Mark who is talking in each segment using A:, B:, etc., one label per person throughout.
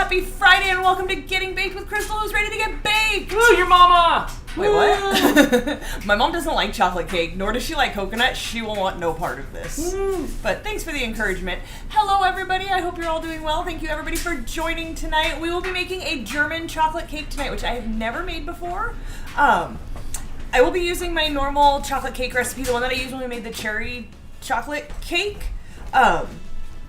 A: happy Friday, and welcome to Getting Baked with Crystal, who's ready to get baked!
B: Woo, your mama!
A: Wait, what? My mom doesn't like chocolate cake, nor does she like coconut. She will want no part of this. But thanks for the encouragement. Hello, everybody. I hope you're all doing well. Thank you, everybody, for joining tonight. We will be making a German chocolate cake tonight, which I have never made before. I will be using my normal chocolate cake recipe, the one that I used when we made the cherry chocolate cake.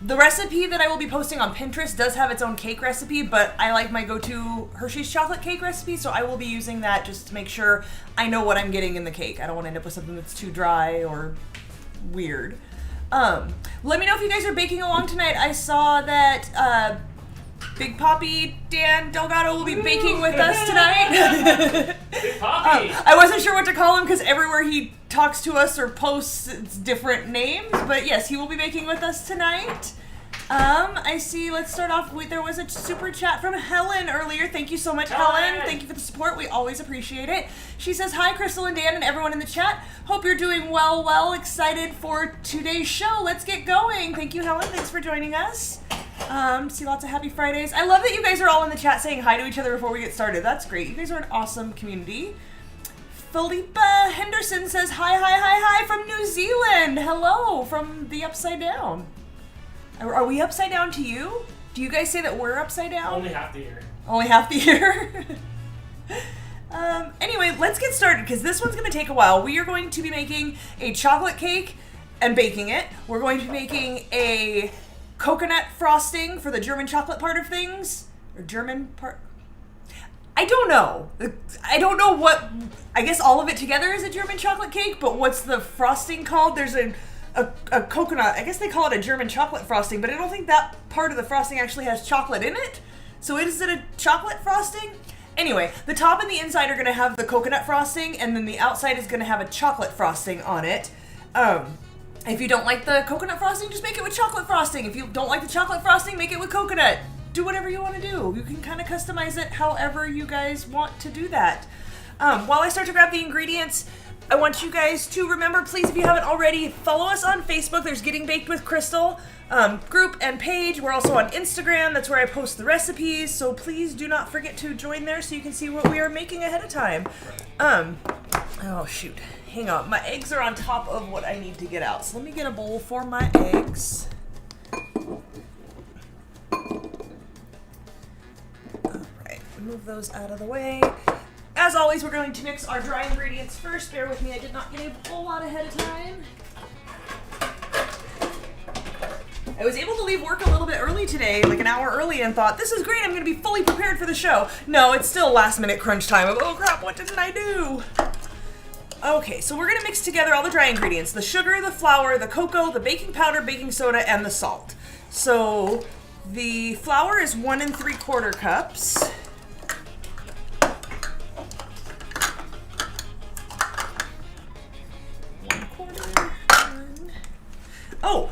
A: The recipe that I will be posting on Pinterest does have its own cake recipe, but I like my go-to Hershey's chocolate cake recipe, so I will be using that just to make sure I know what I'm getting in the cake. I don't want to end up with something that's too dry or weird. Let me know if you guys are baking along tonight. I saw that Big Papi Dan Delgado will be baking with us tonight.
B: Big Papi!
A: I wasn't sure what to call him because everywhere he talks to us or posts, it's different names. But yes, he will be baking with us tonight. I see, let's start off with, there was a super chat from Helen earlier. Thank you so much, Helen. Thank you for the support. We always appreciate it. She says, hi, Crystal and Dan and everyone in the chat. Hope you're doing well. Excited for today's show. Let's get going. Thank you, Helen. Thanks for joining us. See lots of happy Fridays. I love that you guys are all in the chat saying hi to each other before we get started. That's great. You guys are an awesome community. Philippa Henderson says hi from New Zealand. Hello from the Upside Down. Are we upside down to you? Do you guys say that we're upside down?
B: Only half the year.
A: Only half the year? Anyway, let's get started because this one's going to take a while. We are going to be making a chocolate cake and baking it. We're going to be making a coconut frosting for the German chocolate part of things. Or German part? I don't know. I don't know what... I guess all of it together is a German chocolate cake, but what's the frosting called? There's a coconut. I guess they call it a German chocolate frosting, but I don't think that part of the frosting actually has chocolate in it. So is it a chocolate frosting? Anyway, the top and the inside are going to have the coconut frosting, and then the outside is going to have a chocolate frosting on it. If you don't like the coconut frosting, just make it with chocolate frosting. If you don't like the chocolate frosting, make it with coconut. Do whatever you want to do. You can kind of customize it however you guys want to do that. While I start to grab the ingredients, I want you guys to remember, please, if you haven't already, follow us on Facebook. There's Getting Baked with Crystal group and page. We're also on Instagram. That's where I post the recipes. So please do not forget to join there so you can see what we are making ahead of time. Oh, shoot. Hang on. My eggs are on top of what I need to get out. So let me get a bowl for my eggs. Alright, move those out of the way. As always, we're going to mix our dry ingredients first. Bear with me, I did not get a whole lot ahead of time. I was able to leave work a little bit early today, like an hour early, and thought, this is great, I'm going to be fully prepared for the show. No, it's still last minute crunch time of, oh crap, what didn't I do? Okay, so we're going to mix together all the dry ingredients. The sugar, the flour, the cocoa, the baking powder, baking soda, and the salt. So the flour is 1 3/4 cups. Oh,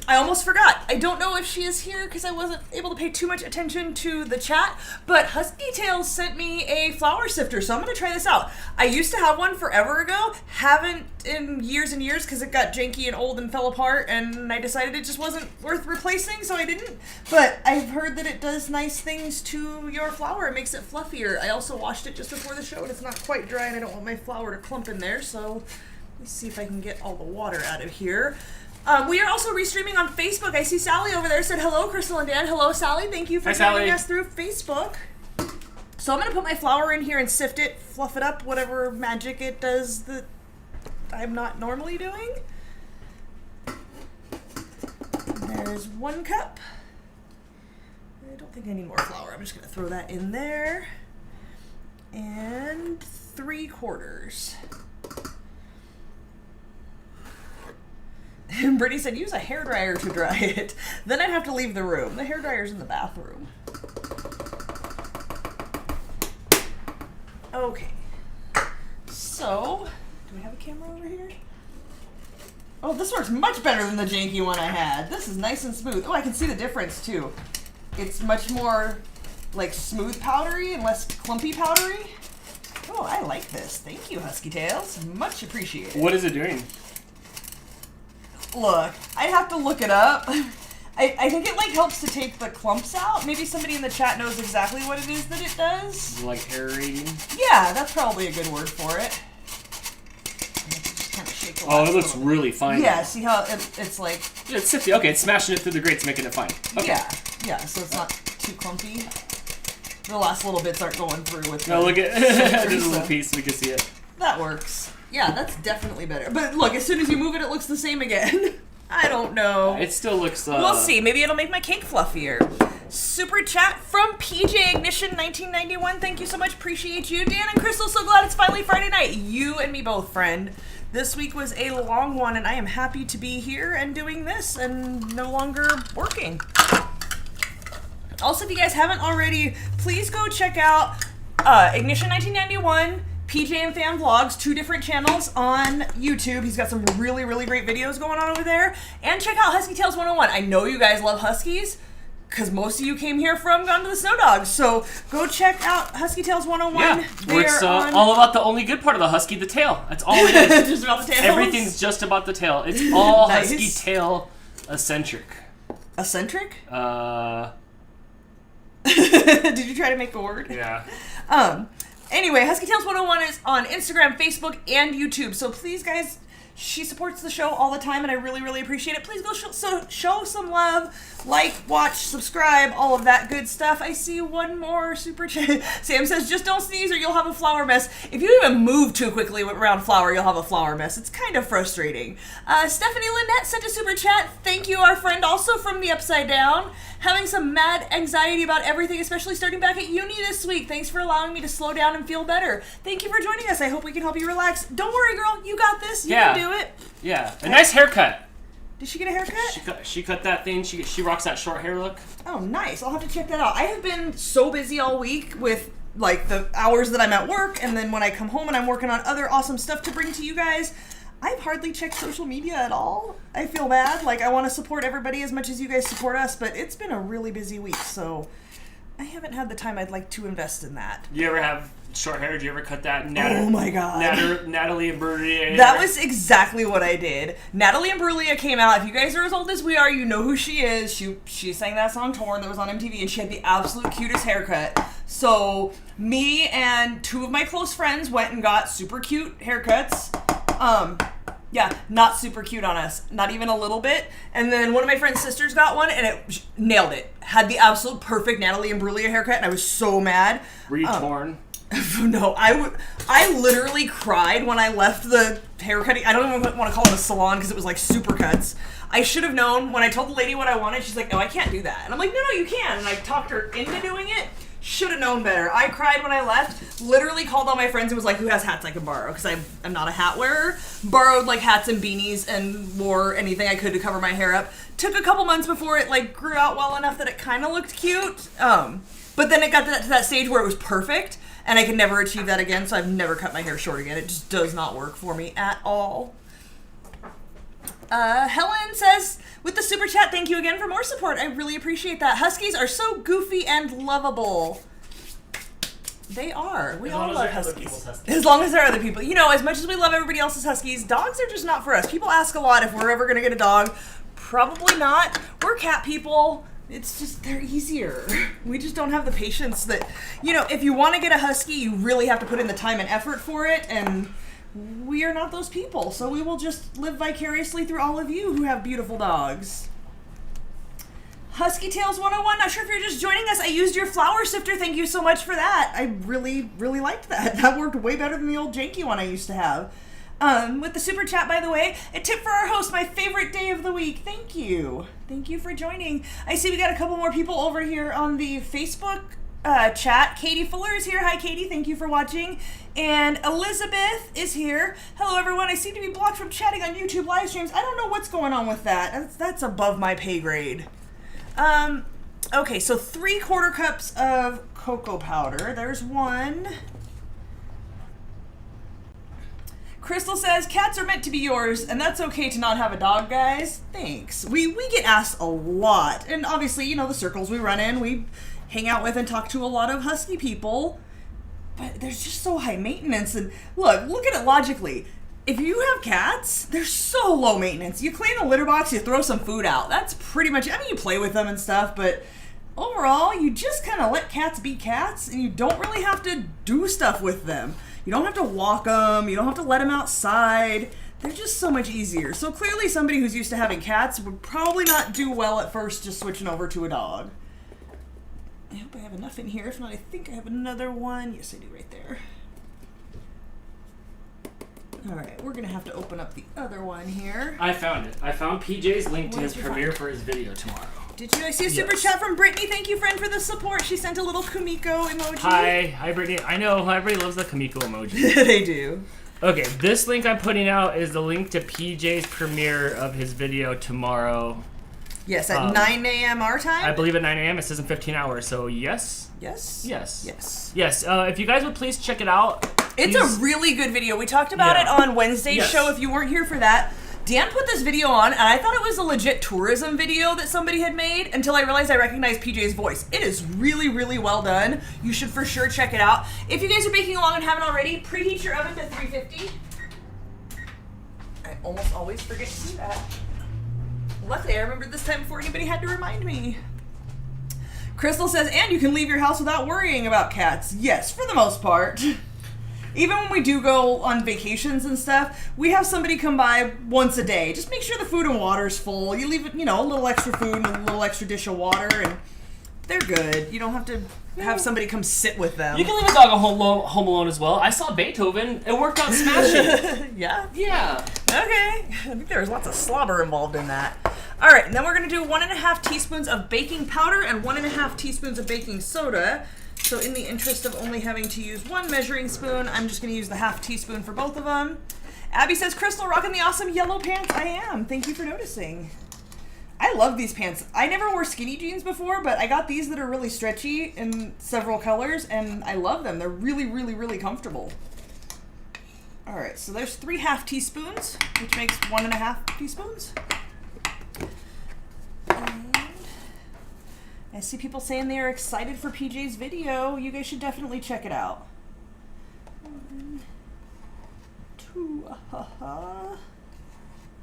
A: I almost forgot. I don't know if she is here because I wasn't able to pay too much attention to the chat, but Husky Tails sent me a flour sifter, so I'm going to try this out. I used to have one forever ago, haven't in years and years because it got janky and old and fell apart, and I decided it just wasn't worth replacing, so I didn't. But I've heard that it does nice things to your flour. It makes it fluffier. I also washed it just before the show, and it's not quite dry, and I don't want my flour to clump in there, so let's see if I can get all the water out of here. We are also restreaming on Facebook. I see Sally over there said, hello, Crystal and Dan. Hello, Sally. Thank you for joining us through Facebook. So I'm going to put my flour in here and sift it, fluff it up, whatever magic it does that I'm not normally doing. There's 1 cup. I don't think I need more flour. I'm just going to throw that in there. And 3/4. And Brittany said, use a hairdryer to dry it. Then I'd have to leave the room. The hairdryer's in the bathroom. Okay. So, do we have a camera over here? Oh, this works much better than the janky one I had. This is nice and smooth. Oh, I can see the difference, too. It's much more, like, smooth powdery and less clumpy powdery. Oh, I like this. Thank you, Husky Tails. Much appreciated.
B: What is it doing?
A: Look, I'd have to look it up. I think it like helps to take the clumps out. Maybe somebody in the chat knows exactly what it is that it does.
C: Like aerating?
A: Yeah, that's probably a good word for it. Just kind of shake the
C: Oh,
A: last
C: it looks
A: little bit.
C: really fine.
A: Yeah, see how it's like...
C: Yeah, it's sifty. Okay, it's smashing it through the grates, making it fine. Okay.
A: Yeah, so it's not too clumpy. The last little bits aren't going through with
C: No,
A: the
C: look at this little piece. We can see it.
A: That works. Yeah, that's definitely better. But look, as soon as you move it, it looks the same again. I don't know.
C: It still looks...
A: We'll see. Maybe it'll make my cake fluffier. Super chat from PJ Ignition 1991. Thank you so much. Appreciate you. Dan and Crystal, so glad it's finally Friday night. You and me both, friend. This week was a long one, and I am happy to be here and doing this and no longer working. Also, if you guys haven't already, please go check out Ignition 1991, PJ and Fan Vlogs, 2 different channels on YouTube. He's got some really, really great videos going on over there. And check out Husky Tales 101. I know you guys love Huskies, because most of you came here from Gone to the Snow Dogs. So go check out Husky Tales 101.
C: Yeah, where it's all about the only good part of the husky, the tail. That's all it is.
A: Just about the tails?
C: Everything's just about the tail. It's all
A: Nice.
C: husky tail eccentric.
A: Eccentric?
C: Uh...
A: Did you try to make a word?
C: Yeah.
A: Anyway, Husky Tales 101 is on Instagram, Facebook, and YouTube. So please, guys, she supports the show all the time, and I really, really appreciate it. Please go show some love, like, watch, subscribe, all of that good stuff. I see one more super chat. Sam says, just don't sneeze or you'll have a flower mess. If you even move too quickly around flour, you'll have a flower mess. It's kind of frustrating. Stephanie Lynette sent a super chat. Thank you, our friend, also from the Upside Down. Having some mad anxiety about everything, especially starting back at uni this week. Thanks for allowing me to slow down and feel better. Thank you for joining us. I hope we can help you relax. Don't worry, girl. You got this. You can do it.
C: Yeah. A nice haircut.
A: Did she get a haircut?
C: She cut that thing. She rocks that short hair look.
A: Oh, nice. I'll have to check that out. I have been so busy all week with like the hours that I'm at work, and then when I come home and I'm working on other awesome stuff to bring to you guys, I've hardly checked social media at all. I feel bad. Like, I want to support everybody as much as you guys support us, but it's been a really busy week, so I haven't had the time I'd like to invest in that.
C: Do you ever have short hair? Did you ever cut that?
A: Oh my god.
C: Natalie Imbruglia.
A: That was exactly what I did. Natalie Imbruglia came out. If you guys are as old as we are, you know who she is. She sang that song Torn that was on MTV, and she had the absolute cutest haircut. So me and 2 of my close friends went and got super cute haircuts. Yeah, not super cute on us. Not even a little bit. And then one of my friend's sisters got one, and it nailed it. Had the absolute perfect Natalie Imbruglia haircut, and I was so mad.
C: Were you torn?
A: No, I literally cried when I left the haircutting. I don't even want to call it a salon because it was like super cuts. I should have known. When I told the lady what I wanted, she's like, no, I can't do that. And I'm like, no, you can. And I talked her into doing it. Should have known better. I cried when I left. Literally called all my friends and was like, who has hats I can borrow? Because I'm not a hat wearer. Borrowed like hats and beanies and wore anything I could to cover my hair up. Took a couple months before it like grew out well enough that it kind of looked cute. But then it got to that stage where it was perfect, and I could never achieve that again, so I've never cut my hair short again. It just does not work for me at all. Helen says, with the super chat, thank you again for more support. I really appreciate that. Huskies are so goofy and lovable. They are. We all love Huskies. As long as there are other people. You know, as much as we love everybody else's Huskies, dogs are just not for us. People ask a lot if we're ever going to get a dog. Probably not. We're cat people. It's just, they're easier. We just don't have the patience that, you know, if you want to get a Husky, you really have to put in the time and effort for it, and we are not those people, so we will just live vicariously through all of you who have beautiful dogs. Husky Tales 101, not sure if you're just joining us. I used your flour sifter. Thank you so much for that. I really, really liked that. That worked way better than the old janky one I used to have. With the super chat, by the way, a tip for our host, my favorite day of the week. Thank you. Thank you for joining. I see we got a couple more people over here on the Facebook chat. Katie Fuller is here. Hi, Katie. Thank you for watching. And Elizabeth is here. Hello, everyone. I seem to be blocked from chatting on YouTube live streams. I don't know what's going on with that. That's above my pay grade. Okay, so 3/4 cups of cocoa powder. There's one. Crystal says, cats are meant to be yours, and that's okay to not have a dog, guys. Thanks. We get asked a lot. And obviously, you know, the circles we run in, we hang out with and talk to a lot of Husky people. But there's just so high maintenance. And look at it logically. if you have cats, they're so low maintenance. You clean the litter box, you throw some food out. That's pretty much, I mean, you play with them and stuff, but overall, you just kind of let cats be cats, and you don't really have to do stuff with them. You don't have to walk them, you don't have to let them outside. They're just so much easier. So clearly somebody who's used to having cats would probably not do well at first just switching over to a dog. I hope I have enough in here. If not, I think I have another one. Yes, I do right there. All right, we're going to have to open up the other one here.
C: I found it. I found PJ's link to
A: What
C: his
A: did you
C: premiere
A: find?
C: for his video tomorrow.
A: Did you? I see a super
C: Yes.
A: chat from Brittany. Thank you, friend, for the support. She sent a little Kumiko emoji.
C: Hi, Brittany. I know everybody loves the Kamiko emoji.
A: They do.
C: Okay, this link I'm putting out is the link to PJ's premiere of his video tomorrow.
A: Yes, at 9 a.m. our time?
C: I believe at 9 a.m. It says in 15 hours, so yes?
A: Yes?
C: Yes.
A: Yes.
C: Yes, if you guys would please check it out.
A: It's a really good video. We talked about
C: Yeah.
A: it on Wednesday's
C: Yes.
A: show if you weren't here for that. Dan put this video on, and I thought it was a legit tourism video that somebody had made until I realized I recognized PJ's voice. It is really, really well done. You should for sure check it out. If you guys are baking along and haven't already, preheat your oven to 350. I almost always forget to do that. Luckily, I remembered this time before anybody had to remind me. Crystal says, and you can leave your house without worrying about cats. Yes, for the most part. Even when we do go on vacations and stuff, we have somebody come by once a day. Just make sure the food and water's full. You leave it, you know, a little extra food and a little extra dish of water, and they're good. You don't have to have somebody come sit with them.
C: You can leave a dog at home alone as well. I saw Beethoven. It worked out smashing.
A: Yeah?
C: Yeah.
A: Okay. I think there's lots of slobber involved in that. All right, and then we're going to do 1.5 teaspoons of baking powder and 1.5 teaspoons of baking soda. So in the interest of only having to use one measuring spoon, I'm just going to use the half teaspoon for both of them. Abby says, Crystal, rocking the awesome yellow pants. I am. Thank you for noticing. I love these pants. I never wore skinny jeans before, but I got these that are really stretchy in several colors, and I love them. They're really, really, really comfortable. All right, so there's 3 half teaspoons, which makes 1.5 teaspoons. And I see people saying they are excited for PJ's video. You guys should definitely check it out. 1, 2,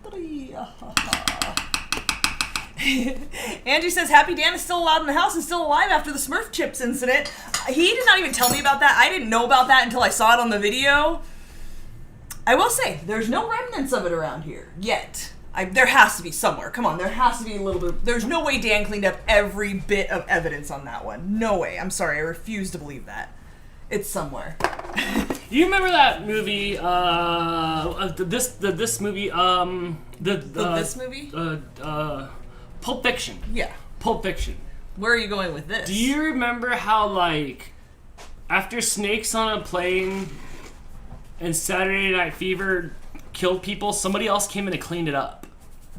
A: 3, Angie says, Happy Dan is still allowed in the house and still alive after the Smurf chips incident. He did not even tell me about that. I didn't know about that until I saw it on the video. I will say, there's no remnants of it around here yet. There has to be somewhere. Come on, there has to be a little bit. There's no way Dan cleaned up every bit of evidence on that one. No way. I'm sorry. I refuse to believe that. It's somewhere.
C: You remember that movie? This movie?
A: This movie?
C: Pulp Fiction.
A: Yeah.
C: Pulp Fiction.
A: Where are you going with this?
C: Do you remember how, like, after Snakes on a Plane and Saturday Night Fever killed people, somebody else came in and cleaned it up?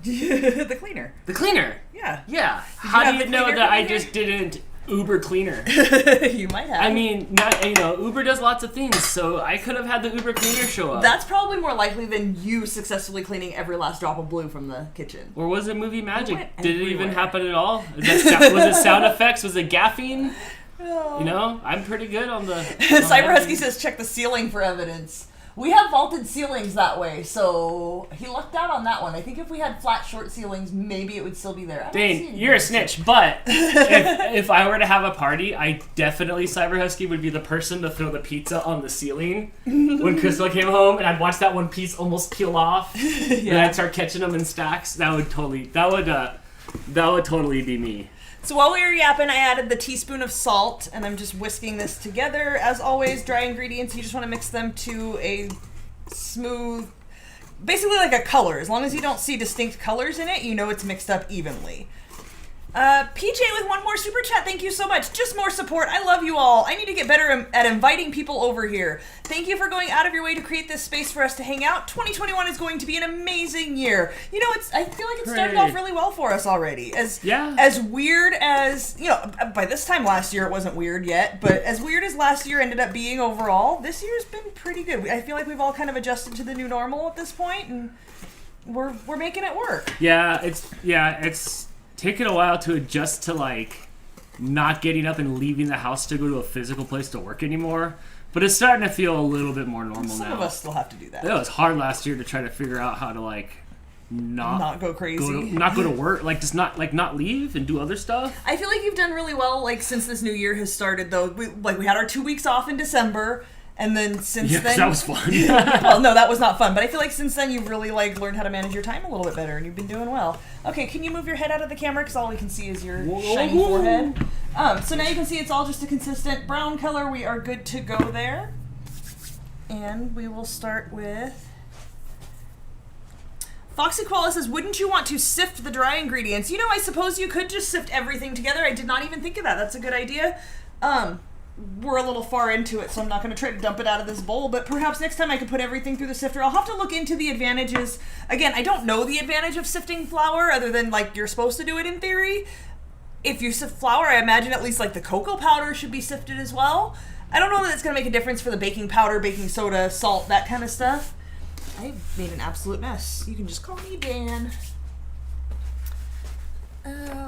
A: The cleaner.
C: The cleaner.
A: Yeah.
C: Yeah. How
A: have
C: do you
A: the
C: know
A: cleaner
C: that I
A: cleaner?
C: just didn't Uber cleaner?
A: You might have.
C: I mean, Uber does lots of things, so I could have had the Uber cleaner show up.
A: That's probably more likely than you successfully cleaning every last drop of blue from the kitchen.
C: Or was it movie magic?
A: went
C: Did it even
A: everywhere.
C: happen at all? Was it sound effects? Was it gaffing?
A: Oh.
C: You know, I'm pretty good on the...
A: Cyber Husky says check the ceiling for evidence. We have vaulted ceilings that way, so he lucked out on that one. I think if we had flat, short ceilings, maybe it would still be there. I don't see
C: Dane,
A: anything.
C: you're a snitch, but if I were to have a party, I definitely, Cyber Husky, would be the person to throw the pizza on the ceiling when Crystal came home, and I'd watch that one piece almost peel off, and I'd start catching them in stacks. That would totally be me.
A: So while we were yapping, I added the teaspoon of salt, and I'm just whisking this together. As always, dry ingredients, you just want to mix them to a smooth, basically like a color. As long as you don't see distinct colors in it, you know it's mixed up evenly. PJ with one more super chat. Thank you so much. Just more support. I love you all. I need to get better at inviting people over here. Thank you for going out of your way to create this space for us to hang out. 2021 is going to be an amazing year. You know, I feel like it started
C: Hooray.
A: off really well for us already. As weird as, you know, by this time last year it wasn't weird yet, but as weird as last year ended up being overall, this year's been pretty good. I feel like we've all kind of adjusted to the new normal at this point, and we're making it work.
C: It's taken a while to adjust to, like, not getting up and leaving the house to go to a physical place to work anymore. But it's starting to feel a little bit more normal
A: Some
C: now.
A: of us still have to do that.
C: It was hard last year to try to figure out how to like
A: Not go crazy.
C: not go to work, like just not leave and do other stuff.
A: I feel like you've done really well, like since this new year has started. Though, we had our 2 weeks off in December, and then since
C: Yeah, 'cause
A: then
C: that was fun.
A: well, no, that was not fun. But I feel like since then you've really like learned how to manage your time a little bit better, and you've been doing well. Okay, can you move your head out of the camera because all we can see is your shiny forehead. So now you can see it's all just a consistent brown color. We are good to go there, and we will start with. Foxy Koala says, wouldn't you want to sift the dry ingredients? You know, I suppose you could just sift everything together. I did not even think of that. That's a good idea. We're a little far into it, so I'm not going to try to dump it out of this bowl, but perhaps next time I could put everything through the sifter. I'll have to look into the advantages. Again, I don't know the advantage of sifting flour other than, like, you're supposed to do it in theory. If you sift flour, I imagine at least, like, the cocoa powder should be sifted as well. I don't know that it's going to make a difference for the baking powder, baking soda, salt, that kind of stuff. I've made an absolute mess. You can just call me Dan.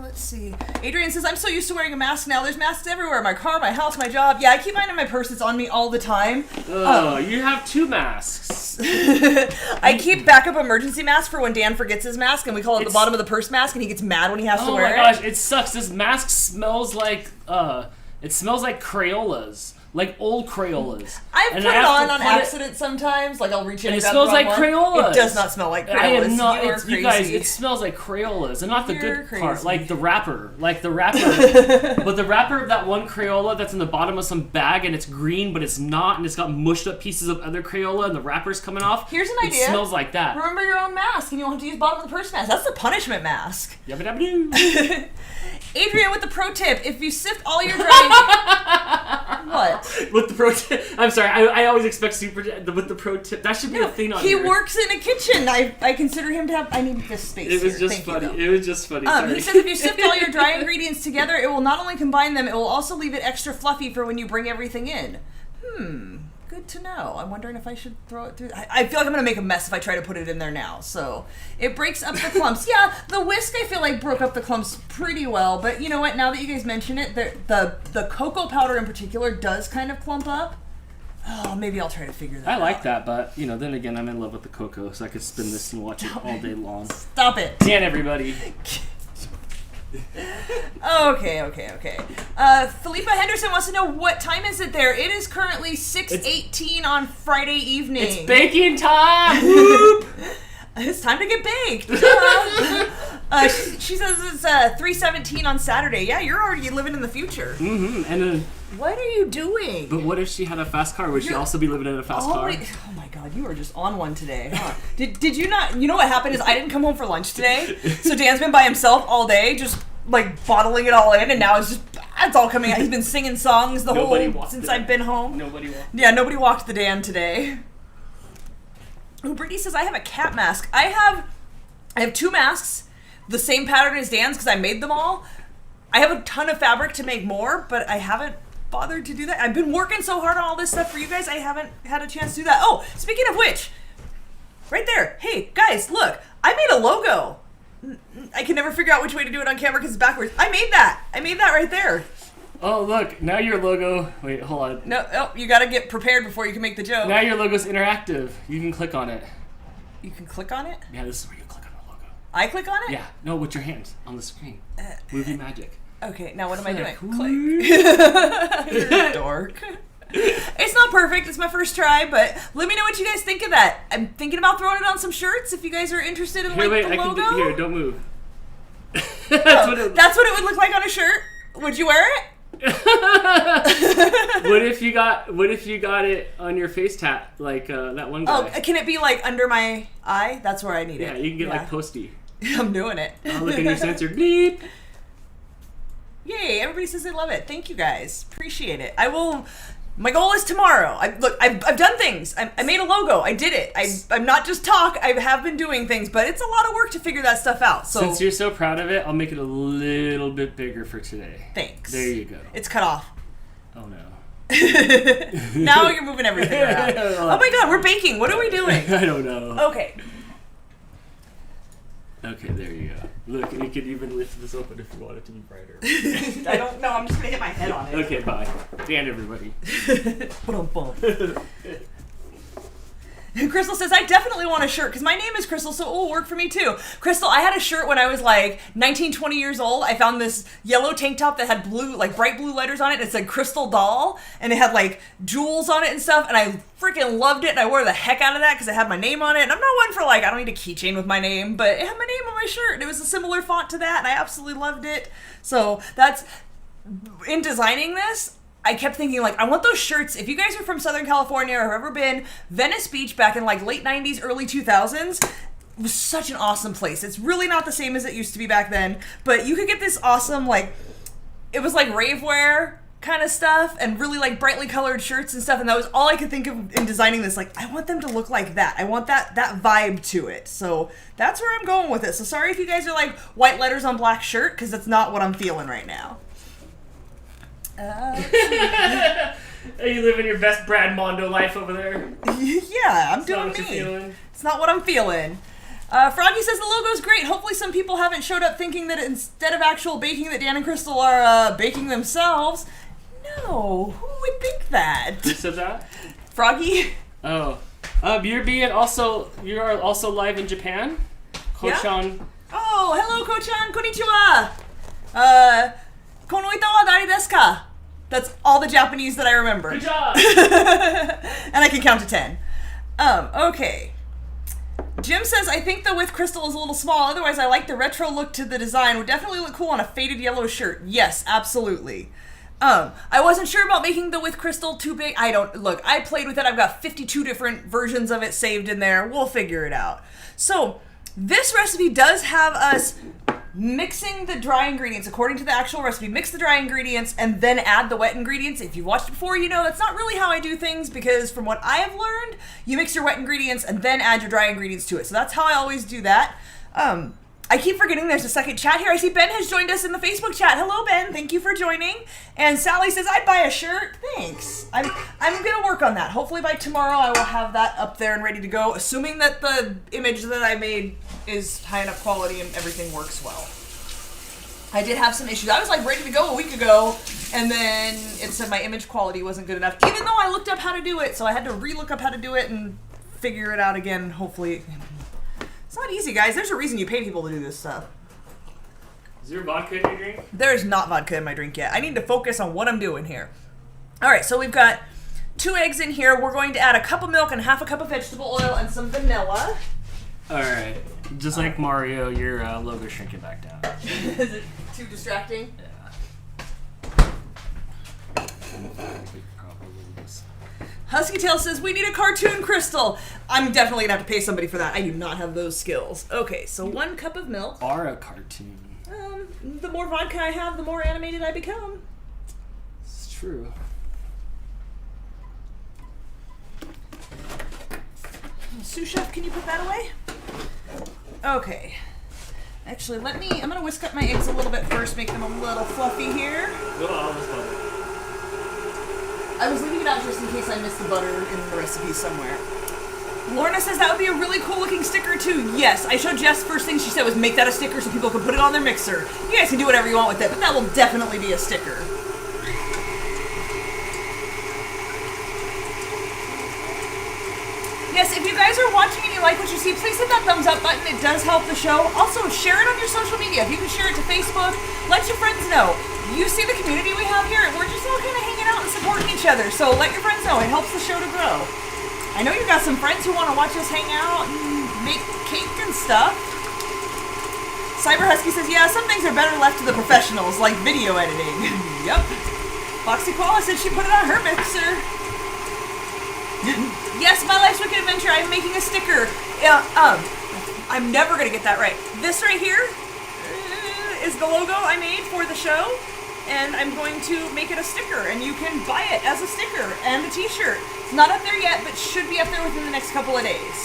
A: Let's see. Adrian says, I'm so used to wearing a mask now. There's masks everywhere. My car, my house, my job. Yeah, I keep mine in my purse. It's on me all the time.
C: Oh, you have 2 masks.
A: I keep backup emergency masks for when Dan forgets his mask, and we call it the bottom of the purse mask, and he gets mad when he has to wear it.
C: Oh my gosh, it sucks. This mask smells like, Crayolas. Like old Crayolas.
A: I've put it on accident sometimes. Like I'll reach in and grab the wrong one.
C: It smells like Crayolas.
A: It does not smell like Crayolas.
C: I am not.
A: You are crazy.
C: You guys, it smells like Crayolas, and not the
A: You're
C: good
A: crazy.
C: part. Like the wrapper. But the wrapper of that one Crayola that's in the bottom of some bag, and it's green, but it's not, and it's got mushed up pieces of other Crayola, and the wrapper's coming off.
A: Here's an idea.
C: It smells like that.
A: Remember your own mask, and you won't have to use bottom of the purse mask. That's the punishment mask.
C: Yabba dabba doo.
A: Adrian, with the pro tip, if you sift all your dry what?
C: With the pro tip, I'm sorry. I always expect with the pro tip. That should be a thing on
A: He
C: here.
A: works in a kitchen. I consider him to have. I need this space.
C: It was
A: here.
C: just
A: Thank
C: funny.
A: You,
C: It was just funny. Sorry.
A: he says if you sift all your dry ingredients together, it will not only combine them, it will also leave it extra fluffy for when you bring everything in. Good to know. I'm wondering if I should throw it through. I feel like I'm going to make a mess if I try to put it in there now. So it breaks up the clumps. Yeah, the whisk I feel like broke up the clumps pretty well. But you know what? Now that you guys mention it, the cocoa powder in particular does kind of clump up. Oh, maybe I'll try to figure that out.
C: I like that, but then again, I'm in love with the cocoa, so I could spin this and watch it all day long.
A: Stop it.
C: Dan, everybody.
A: Okay. Philippa Henderson wants to know what time is it there. It is currently 6:18 on Friday evening.
C: It's baking time! Whoop!
A: It's time to get baked. She says it's 3:17 on Saturday. Yeah, you're already living in the future.
C: Mm-hmm. And then,
A: what are you doing?
C: but what if she had a fast car? Would she also be living in a fast car?
A: Oh my God, you are just on one today. Huh? Did you not? You know what happened is I didn't come home for lunch today, so Dan's been by himself all day, just like bottling it all in, and now it's all coming out. He's been singing songs since I've been home.
C: Nobody walked.
A: Yeah, nobody walked the Dan today. Oh, Brittany says I have a cat mask. I have 2 masks, the same pattern as Dan's because I made them all. I have a ton of fabric to make more, but I haven't bothered to do that. I've been working so hard on all this stuff for you guys, I haven't had a chance to do that. Oh, speaking of which, right there. Hey, guys, look. I made a logo. I can never figure out which way to do it on camera because it's backwards. I made that right there.
C: Oh, look. Now your logo... Wait, hold on.
A: No, you got to get prepared before you can make the joke.
C: Now your logo's interactive. You can click on it.
A: You can click on it?
C: Yeah, this is where you click on the logo.
A: I click on it?
C: Yeah. No, with your hands on the screen. Movie magic.
A: Okay, now what am I doing?
C: Click.
A: You're a dork. It's not perfect. It's my first try, but let me know what you guys think of that. I'm thinking about throwing it on some shirts if you guys are interested in the logo.
C: Here, don't move.
A: That's what it would look like on a shirt. Would you wear it?
C: What if you got it on your face tat like that one guy?
A: Oh, can it be like under my eye? That's where I need it.
C: Yeah, you can get like posty.
A: I'm doing it.
C: Oh, look at your sensor. Bleep.
A: Yay! Everybody says they love it. Thank you guys. Appreciate it. I will. My goal is tomorrow. I've done things. I made a logo. I did it. I'm not just talk. I have been doing things, but it's a lot of work to figure that stuff out. So
C: since you're so proud of it, I'll make it a little bit bigger for today.
A: Thanks.
C: There you go.
A: It's cut off.
C: Oh no.
A: Now you're moving everything around. Oh my God, we're baking. What are we doing?
C: I don't know.
A: Okay.
C: Okay, there you go. Look, you could even lift this open if you want it to be brighter.
A: I don't know. I'm just gonna hit my head on it.
C: Okay, bye. And everybody.
A: Ba-dum-bum. Crystal says, I definitely want a shirt because my name is Crystal, so it will work for me too. Crystal, I had a shirt when I was like 19, 20 years old. I found this yellow tank top that had blue, like bright blue letters on it. It said Crystal Doll, and it had like jewels on it and stuff, and I freaking loved it, and I wore the heck out of that because it had my name on it. And I'm not one for like, I don't need a keychain with my name, but it had my name on my shirt, and it was a similar font to that, and I absolutely loved it. So that's, in designing this, I kept thinking, like, I want those shirts. If you guys are from Southern California or have ever been, Venice Beach back in, like, late 90s, early 2000s was such an awesome place. It's really not the same as it used to be back then, but you could get this awesome, like, it was, like, rave wear kind of stuff and really, like, brightly colored shirts and stuff, and that was all I could think of in designing this. Like, I want them to look like that. I want that vibe to it. So that's where I'm going with it. So sorry if you guys are, like, white letters on black shirt, because that's not what I'm feeling right now.
C: You living your best Brad Mondo life over there.
A: Yeah, I'm doing me. It's not what I'm feeling. Froggy says the logo's great. Hopefully some people haven't showed up thinking that instead of actual baking that Dan and Crystal are baking themselves. No, who would think that?
C: Who said that?
A: Froggy?
C: Oh. You are also live in Japan? Kochan.
A: Yeah? Oh, hello Kochan, konnichiwa. Konoita wa dari desu ka? That's all the Japanese that I remember.
C: Good job!
A: And I can count to 10. Okay. Jim says, I think the with crystal is a little small, otherwise I like the retro look to the design. Would definitely look cool on a faded yellow shirt. Yes, absolutely. I wasn't sure about making the with crystal too big. I played with it. I've got 52 different versions of it saved in there. We'll figure it out. So, this recipe does have us mixing the dry ingredients according to the actual recipe. Mix the dry ingredients and then add the wet ingredients. If you've watched it before, you know that's not really how I do things, because from what I have learned, you mix your wet ingredients and then add your dry ingredients to it. So that's how I always do that. I keep forgetting there's a second chat here. I see Ben has joined us in the Facebook chat. Hello, Ben. Thank you for joining. And Sally says, I'd buy a shirt. Thanks. I'm going to work on that. Hopefully by tomorrow I will have that up there and ready to go, assuming that the image that I made is high enough quality and everything works well. I did have some issues. I was like ready to go a week ago, and then it said my image quality wasn't good enough, even though I looked up how to do it, so I had to re-look up how to do it and figure it out again, hopefully. It's not easy, guys. There's a reason you pay people to do this stuff.
C: Is there vodka in your drink?
A: There's not vodka in my drink yet. I need to focus on what I'm doing here. All right, so we've got 2 eggs in here. We're going to add a cup of milk and half a cup of vegetable oil and some vanilla.
C: All right. Just like Mario, your logo's shrinking back down.
A: Is it too distracting?
C: Yeah.
A: Husky Tail says, we need a cartoon crystal. I'm definitely going to have to pay somebody for that. I do not have those skills. Okay, so 1 cup of milk.
C: Are a cartoon.
A: The more vodka I have, the more animated I become.
C: It's true.
A: Sous chef, can you put that away? Okay. Actually, I'm going to whisk up my eggs a little bit first, make them a little fluffy here. I was leaving it out just in case I missed the butter in the recipe somewhere. Lorna says that would be a really cool looking sticker too. Yes, I showed Jess, first thing she said was make that a sticker so people can put it on their mixer. You guys can do whatever you want with it, but that will definitely be a sticker. Yes, if you guys are watching and you like what you see, please hit that thumbs up button. It does help the show. Also, share it on your social media. If you can share it to Facebook, let your friends know. You see the community we have here? We're just all kind of hanging out and supporting each other. So let your friends know. It helps the show to grow. I know you've got some friends who want to watch us hang out and make cake and stuff. Cyber Husky says, yeah, some things are better left to the professionals, like video editing. Yep. Foxy Koala said she put it on her mixer. Yes, My Life's Wicked Adventure, I'm making a sticker. I'm never going to get that right. This right here is the logo I made for the show, and I'm going to make it a sticker, and you can buy it as a sticker and a t-shirt. It's not up there yet, but should be up there within the next couple of days.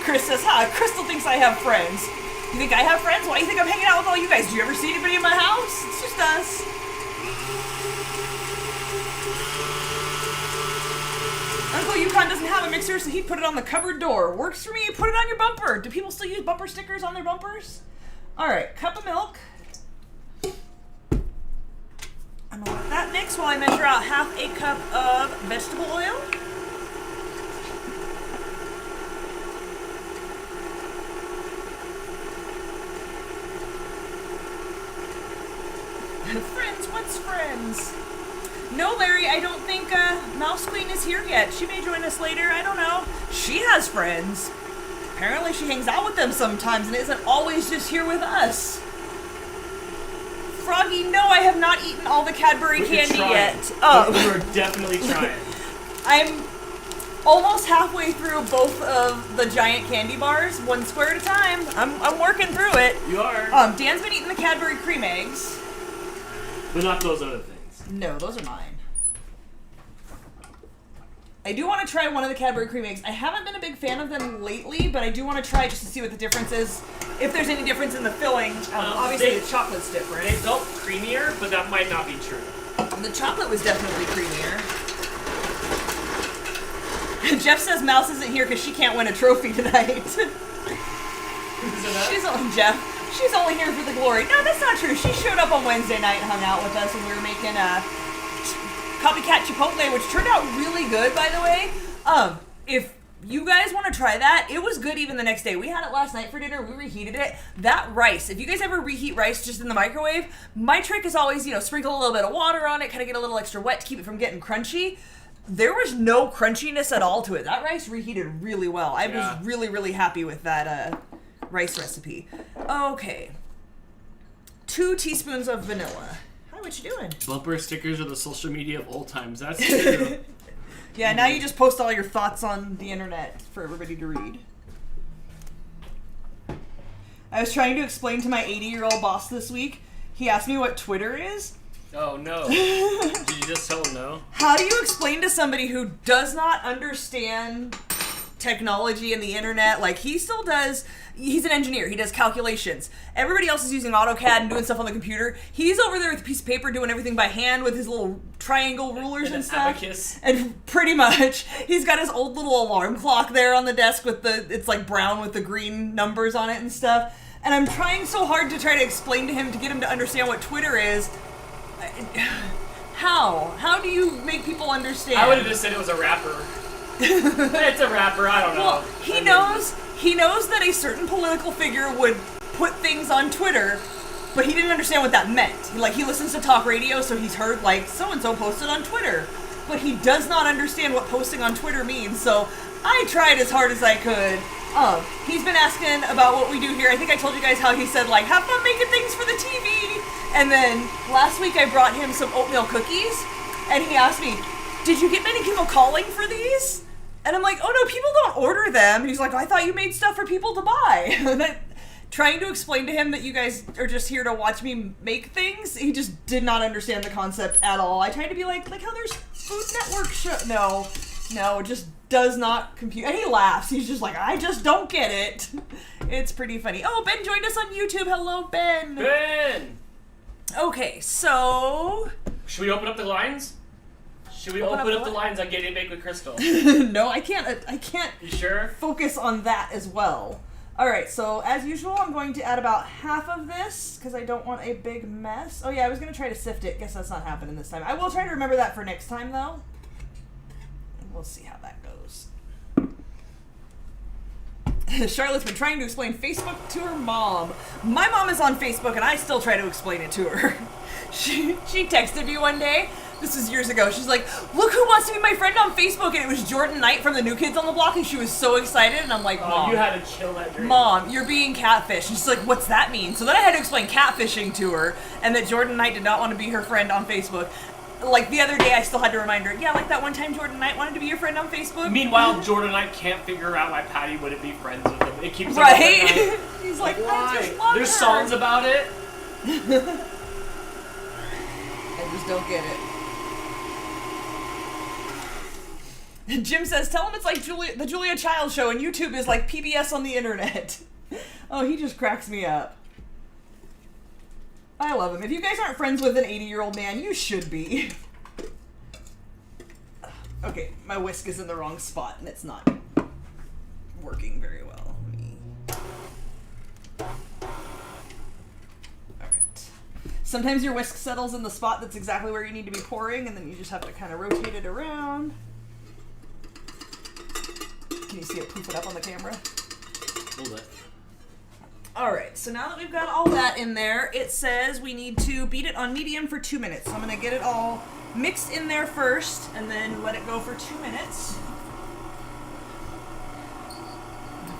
A: Chris says, Crystal thinks I have friends. You think I have friends? Why do you think I'm hanging out with all you guys? Do you ever see anybody in my house? It's just us. Uncle Yukon doesn't have a mixer, so he put it on the cupboard door. Works for me. Put it on your bumper. Do people still use bumper stickers on their bumpers? All right, cup of milk. I'm gonna let that mix. mix while I measure out half a cup of vegetable oil. Friends, what's friends? No, Larry, I don't think Mouse Queen is here yet. She may join us later, I don't know. She has friends. Apparently she hangs out with them sometimes and isn't always just here with us. Froggy, no, I have not eaten all the Cadbury candy yet. Oh.
C: We're definitely trying.
A: I'm almost halfway through both of the giant candy bars, one square at a time. I'm working through it.
C: You are.
A: Dan's been eating the Cadbury cream eggs.
C: But not those other things.
A: No, those are mine. I do want to try one of the Cadbury cream eggs. I haven't been a big fan of them lately, but I do want to try just to see what the difference is. If there's any difference in the filling. Obviously the chocolate's different.
C: They felt creamier, but that might not be true.
A: The chocolate was definitely creamier. Jeff says Mouse isn't here because she can't win a trophy tonight. She's only here for the glory. No, that's not true. She showed up on Wednesday night and hung out with us, and we were making a copycat chipotle, which turned out really good, by the way. If you guys want to try that, it was good even the next day. We had it last night for dinner. We reheated it. That rice, if you guys ever reheat rice just in the microwave, my trick is always, sprinkle a little bit of water on it, kind of get a little extra wet to keep it from getting crunchy. There was no crunchiness at all to it. That rice reheated really well. I was really, really happy with that rice recipe. Okay. 2 teaspoons of vanilla. Hi, what you doing?
C: Bumper stickers are the social media of old times. That's true.
A: Yeah, now you just post all your thoughts on the internet for everybody to read. I was trying to explain to my 80-year-old boss this week. He asked me what Twitter is.
C: Oh, no. Did you just tell him no?
A: How do you explain to somebody who does not understand technology and the internet? Like, he still does... He's an engineer. He does calculations. Everybody else is using AutoCAD and doing stuff on the computer. He's over there with a piece of paper doing everything by hand with his little triangle rulers and stuff.
C: Abacus.
A: And pretty much, he's got his old little alarm clock there on the desk with it's like brown with the green numbers on it and stuff. And I'm trying so hard to try to explain to him, to get him to understand what Twitter is. How? How do you make people understand?
C: I would have just said it was a rapper. It's a rapper, I don't know.
A: Well, he knows that a certain political figure would put things on Twitter, but he didn't understand what that meant. He listens to talk radio, so he's heard, so-and-so posted on Twitter. But he does not understand what posting on Twitter means, so I tried as hard as I could. He's been asking about what we do here. I think I told you guys how he said, have fun making things for the TV. And then last week I brought him some oatmeal cookies, and he asked me, did you get many people calling for these? And I'm like, oh no, people don't order them. And he's like, I thought you made stuff for people to buy. And trying to explain to him that you guys are just here to watch me make things, he just did not understand the concept at all. I tried to be like how there's Food Network show. No, it just does not compute. And he laughs. He's just like, I just don't get it. It's pretty funny. Oh, Ben joined us on YouTube. Hello, Ben.
C: Ben!
A: Okay, so...
C: Should we open up the lines? Should we open up the lines on Getting Baked with Crystal?
A: No, I can't.
C: You sure?
A: Focus on that as well. All right, so as usual, I'm going to add about half of this because I don't want a big mess. Oh yeah, I was going to try to sift it. Guess that's not happening this time. I will try to remember that for next time, though. We'll see how that goes. Charlotte's been trying to explain Facebook to her mom. My mom is on Facebook, and I still try to explain it to her. She texted me one day. This was years ago. She's like, look who wants to be my friend on Facebook. And it was Jordan Knight from the New Kids on the Block. And she was so excited. And I'm like, Mom.
C: You had to chill that dream.
A: Mom, you're being catfished. And she's like, what's that mean? So then I had to explain catfishing to her. And that Jordan Knight did not want to be her friend on Facebook. The other day, I still had to remind her, yeah, that one time Jordan Knight wanted to be your friend on Facebook.
C: Meanwhile, Jordan Knight can't figure out why Patty wouldn't be friends with him. It keeps
A: right? He's like,
C: why?
A: I just love
C: There's
A: her.
C: songs about it.
A: I just don't get it. Jim says, tell him it's like the Julia Child show and YouTube is like PBS on the internet. Oh, he just cracks me up. I love him. If you guys aren't friends with an 80-year-old man, you should be. Okay, my whisk is in the wrong spot and it's not working very well. Alright. Sometimes your whisk settles in the spot that's exactly where you need to be pouring, and then you just have to kind of rotate it around. Can you see it poof it up on the camera?
C: A little bit.
A: Alright, so now that we've got all that in there, it says we need to beat it on medium for 2 minutes. So I'm going to get it all mixed in there first, and then let it go for 2 minutes.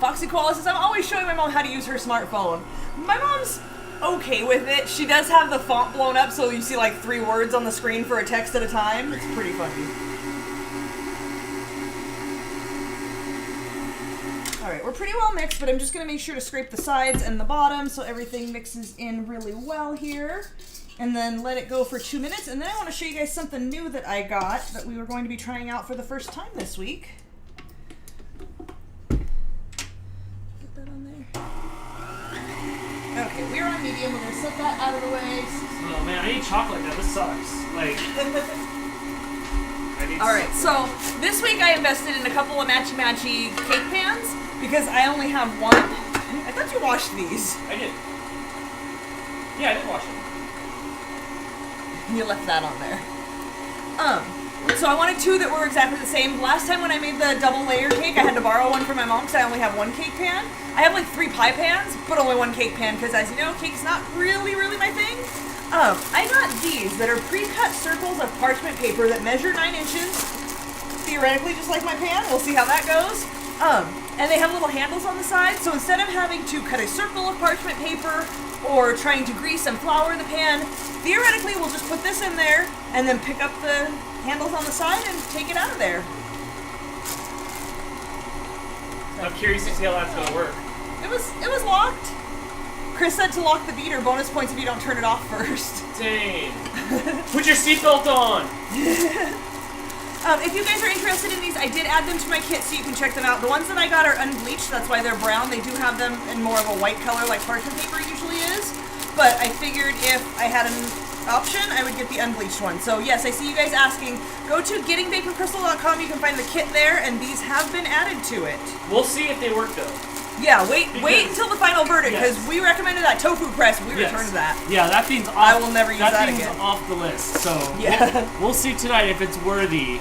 A: Foxy Koala says, I'm always showing my mom how to use her smartphone. My mom's okay with it. She does have the font blown up, so you see like 3 words on the screen for a text at a time. It's pretty funny. Alright, we're pretty well mixed, but I'm just going to make sure to scrape the sides and the bottom so everything mixes in really well here. And then let it go for 2 minutes. And then I want to show you guys something new that I got that we were going to be trying out for the first time this week. Put that on there. Okay, we're on medium. We're going to set that out of the way.
C: Oh man, I need chocolate now. This sucks. Like, I need
A: Alright, so this week I invested in a couple of matchy-matchy cake pans because I only have one. I thought you washed these.
C: I did. Yeah, I did wash them.
A: You left that on there. So I wanted 2 that were exactly the same. Last time when I made the double layer cake, I had to borrow one from my mom because I only have 1 cake pan. I have like 3 pie pans, but only 1 cake pan because, as you know, cake's not really my thing. I got these that are pre-cut circles of parchment paper that measure 9 inches. Theoretically, just like my pan. We'll see how that goes. And they have little handles on the side, so instead of having to cut a circle of parchment paper or trying to grease and flour the pan, theoretically we'll just put this in there and then pick up the handles on the side and take it out of there.
C: I'm curious to see how that's gonna work.
A: It was locked. Chris said to lock the beater, bonus points if you don't turn it off first.
C: Dang. Put your seatbelt on!
A: If you guys are interested in these, I did add them to my kit so you can check them out. The ones that I got are unbleached, that's why they're brown. They do have them in more of a white color like parchment paper usually is. But I figured if I had an option, I would get the unbleached one. So yes, I see you guys asking. Go to gettingbaconcrisstal.com, you can find the kit there, and these have been added to it.
C: We'll see if they work though.
A: Yeah, wait until the final verdict, because we recommended that tofu press. We returned that.
C: Yeah, that thing's off.
A: I will never use that
C: thing's
A: again.
C: Off the list. So
A: Yeah.
C: we'll see tonight if it's worthy.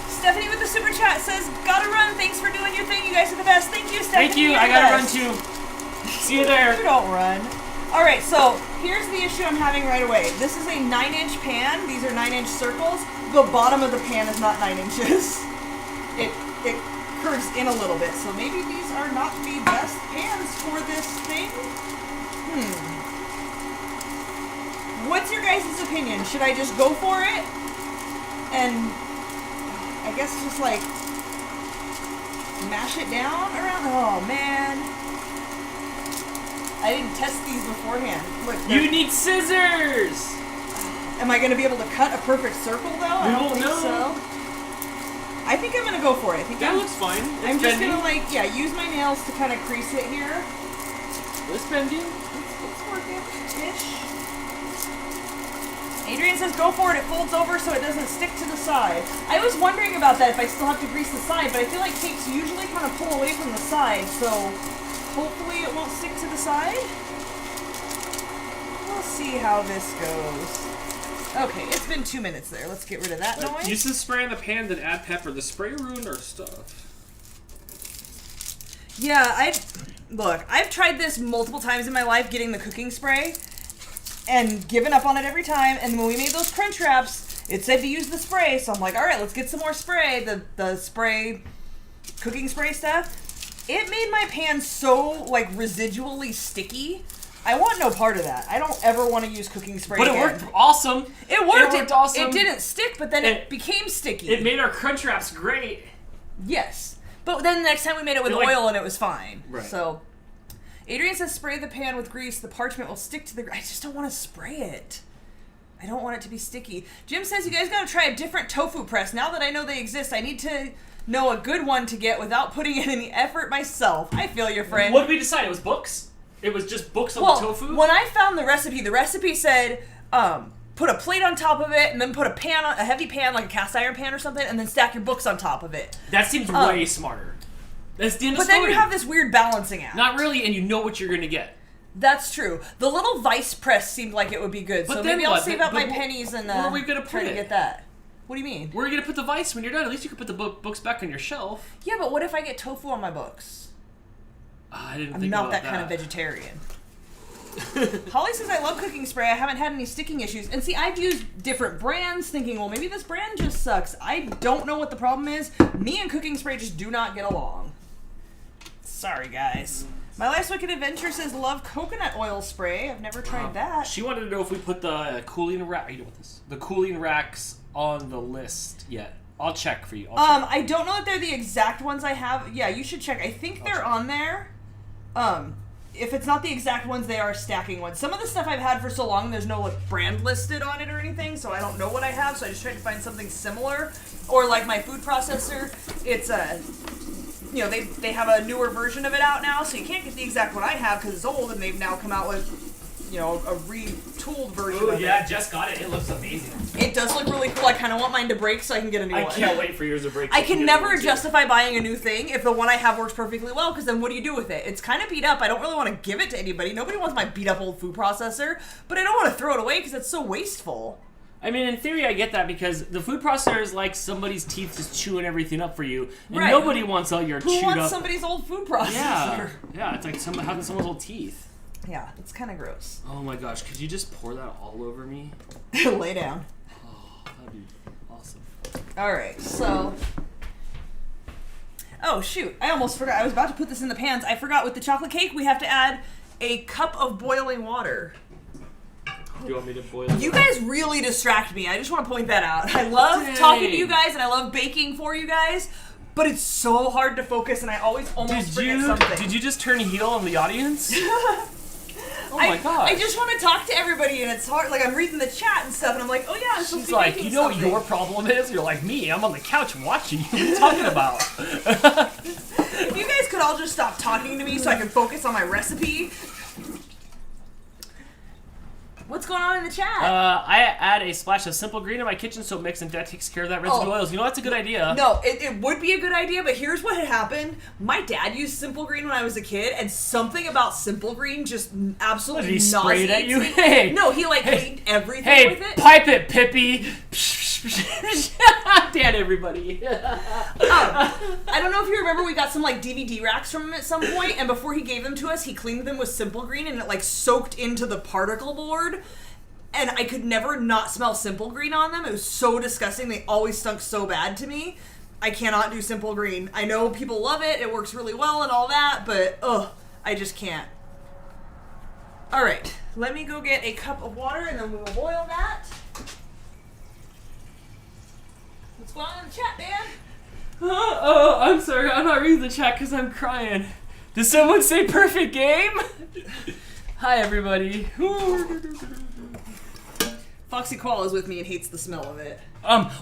A: Stephanie with the super chat says, "Gotta run. Thanks for doing your thing. You guys are the best. Thank you, Stephanie.
C: Thank you.
A: You're
C: I
A: the
C: gotta run
A: best."
C: too. See you there.
A: You don't run. All right, so here's the issue I'm having right away. This is a 9-inch pan. These are 9-inch circles. The bottom of the pan is not 9 inches. It curves in a little bit, so maybe these are not the best pans for this thing. What's your guys' opinion? Should I just go for it? And I guess just like mash it down around? Oh man. I didn't test these beforehand. Look,
C: You need scissors.
A: am I going to be able to cut a perfect circle though? I don't think so. I think I'm going to go for it. I think
C: That looks fine.
A: I'm just going to use my nails to kind of crease it here.
C: It's bendy.
A: It's working-ish. Adrian says go for it. It folds over so it doesn't stick to the side. I was wondering about that if I still have to grease the side, but I feel like cakes usually kind of pull away from the side, so hopefully it won't stick to the side. We'll see how this goes. Okay, it's been 2 minutes there. Let's get rid of that noise.
C: Use the spray in the pan, then add pepper. The spray ruined our stuff.
A: Yeah, I've tried this multiple times in my life, getting the cooking spray, and given up on it every time. And when we made those crunch wraps, it said to use the spray, so I'm like, all right, let's get some more spray. The spray, cooking spray stuff. It made my pan so like residually sticky. I want no part of that. I don't ever want to use cooking spray
C: But
A: again.
C: it worked awesome.
A: It worked.
C: It worked awesome.
A: It didn't stick, but then it became sticky.
C: It made our crunch wraps great.
A: Yes. But then the next time we made it with oil and it was fine.
C: Right.
A: So, Adrian says spray the pan with grease. The parchment will stick to the... I just don't want to spray it. I don't want it to be sticky. Jim says you guys got to try a different tofu press. Now that I know they exist, I need to know a good one to get without putting in any effort myself. I feel your friend.
C: What did we decide? It was books? It was just books on the tofu?
A: When I found the recipe said... put a plate on top of it, and then put a heavy pan, like a cast iron pan or something, and then stack your books on top of it.
C: That seems way smarter. That's the end of the
A: But then
C: story.
A: you have this weird balancing act.
C: Not really, and you know what you're going to get.
A: That's true. The little vice press seemed like it would be good,
C: But
A: so
C: then
A: maybe I'll
C: what?
A: save up my pennies and
C: where are we gonna
A: try
C: put
A: to
C: it?
A: get that. What do you mean?
C: Where are you gonna put the vice when you're done? At least you can put the books back on your shelf.
A: Yeah, but what if I get tofu on my books?
C: I didn't
A: I'm
C: think
A: not
C: about
A: that kind of vegetarian. Holly says, I love cooking spray. I haven't had any sticking issues. And see, I've used different brands thinking, well, maybe this brand just sucks. I don't know what the problem is. Me and cooking spray just do not get along. Sorry, guys. My Life's Wicked Adventure says, love coconut oil spray. I've never tried that.
C: She wanted to know if we put the cooling rack. You know what this? The cooling racks on the list yet. I'll check for you.
A: I don't know if they're the exact ones I have. Yeah, you should check. I think they're on there. If it's not the exact ones, they are stacking ones. Some of the stuff I've had for so long, there's no like brand listed on it or anything, so I don't know what I have. So I just tried to find something similar. Or like my food processor, it's they have a newer version of it out now, so you can't get the exact one I have because it's old, and they've now come out with a retooled version of it.
C: Jess got it. It looks amazing.
A: It does look really cool. I kind of want mine to break so I can get a new one.
C: I can't wait for yours to break.
A: I can never justify buying a new thing if the one I have works perfectly well, because then what do you do with it? It's kind of beat up. I don't really want to give it to anybody. Nobody wants my beat up old food processor, but I don't want to throw it away because it's so wasteful.
C: I mean, in theory, I get that because the food processor is like somebody's teeth just chewing everything up for you, and
A: Right.
C: nobody wants all your
A: Who
C: chewed
A: wants
C: up.
A: somebody's old food processor?
C: Yeah, it's like having someone's old teeth.
A: Yeah, it's kind of gross.
C: Oh my gosh, could you just pour that all over me?
A: Lay down.
C: Oh, that'd be awesome.
A: Alright, so... Oh, shoot. I almost forgot. I was about to put this in the pans. I forgot with the chocolate cake, we have to add a cup of boiling water.
C: Do you want me to boil it?
A: You guys really distract me. I just want to point that out. I love talking to you guys, and I love baking for you guys, but it's so hard to focus, and I always almost forget something.
C: Did you just turn heel on the audience? Oh my gosh.
A: I just want to talk to everybody, and it's hard. Like, I'm reading the chat and stuff, and I'm like, oh yeah, I'm supposed
C: She's
A: to be
C: like,
A: making
C: you know what
A: something.
C: your problem is? You're like me. I'm on the couch watching you. What are you talking about?
A: If you guys could all just stop talking to me so I can focus on my recipe. What's going on in the chat?
C: I add a splash of simple green in my kitchen soap mix, and that takes care of that residue oils. You know, that's a good idea.
A: No, it would be a good idea, but here's what had happened. My dad used Simple Green when I was a kid, and something about Simple Green just absolutely
C: He sprayed at you?
A: nauseates me.
C: Hey!
A: No, he cleaned everything
C: Hey,
A: with it.
C: pipe it, Pippi! Dan, everybody.
A: I don't know if you remember, we got some DVD racks from him at some point, and before he gave them to us, he cleaned them with Simple Green, and it soaked into the particle board. And I could never not smell Simple Green on them. It was so disgusting. They always stunk so bad to me. I cannot do Simple Green. I know people love it. It works really well and all that, but I just can't. All right, let me go get a cup of water, and then we will boil that. What's going on in the chat, Dan?
C: Oh, I'm sorry. I'm not reading the chat because I'm crying. Did someone say perfect game? Hi, everybody.
A: Foxy Koala is with me and hates the smell of it.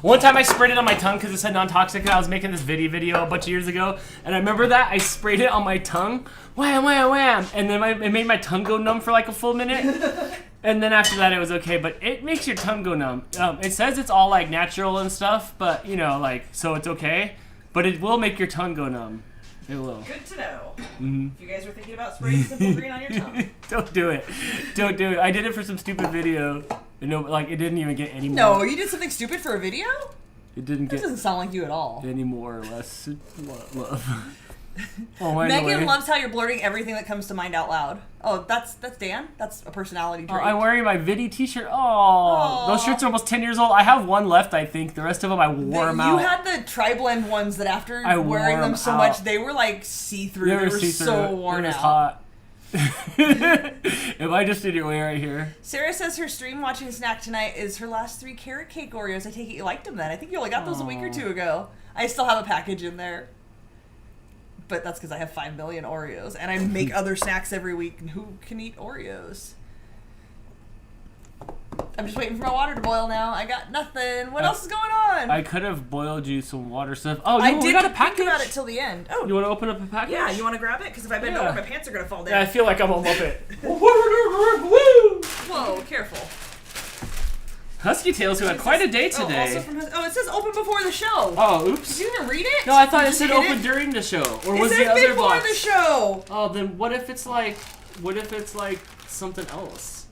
C: One time I sprayed it on my tongue because it said non-toxic, and I was making this video a bunch of years ago, and I remember that I sprayed it on my tongue, wham, wham, wham, and then it made my tongue go numb for like a full minute, and then after that it was okay, but it makes your tongue go numb. It says it's all like natural and stuff, but so it's okay, but it will make your tongue go numb. It will.
A: Good to know. Mm-hmm. If you guys were thinking about spraying Simple Green on your tongue.
C: Don't do it. Don't do it. I did it for some stupid video. It didn't even get any more.
A: No, you did something stupid for a video?
C: It didn't
A: That
C: get
A: doesn't sound like you at all.
C: any more or less love. Oh,
A: Megan
C: anyway.
A: loves how you're blurting everything that comes to mind out loud. Oh, that's Dan? That's a personality trait.
C: I'm wearing my Vidi t-shirt. Oh,
A: Aw.
C: those shirts are almost 10 years old. I have one left, I think. The rest of them I wore them out.
A: You had the tri-blend ones that after
C: I wore
A: wearing them
C: them
A: so
C: out.
A: much, they were see-through. They were
C: see-through.
A: so worn
C: It was
A: out.
C: hot. If I just did your way right here.
A: Sarah says her stream watching snack tonight is her last 3 carrot cake Oreos. I take it you liked them then. I think you only got those a week or 2 ago. I still have a package in there. But that's because I have 5 million Oreos. And I make other snacks every week. And who can eat Oreos? I'm just waiting for my water to boil now. I got nothing. What else is going on?
C: I could have boiled you some water stuff. Oh,
A: I
C: we
A: did
C: got a
A: think
C: package?
A: about it till the end. Oh,
C: You want to open up a package?
A: yeah. You want to grab it? Because if I bend
C: Yeah.
A: over, my pants are going to fall
C: Yeah, I
A: down.
C: feel like I'm a Muppet.
A: Whoa, careful.
C: Husky Tales, who had quite a day
A: Oh,
C: today.
A: also from it says open before the show.
C: Oh,
A: Did
C: oops.
A: you even read it?
C: No, I thought
A: You
C: it said
A: just hit
C: open during the show. Or
A: It
C: was
A: says
C: the other
A: before
C: box?
A: the show.
C: Oh, then what if it's like... What if it's like something else?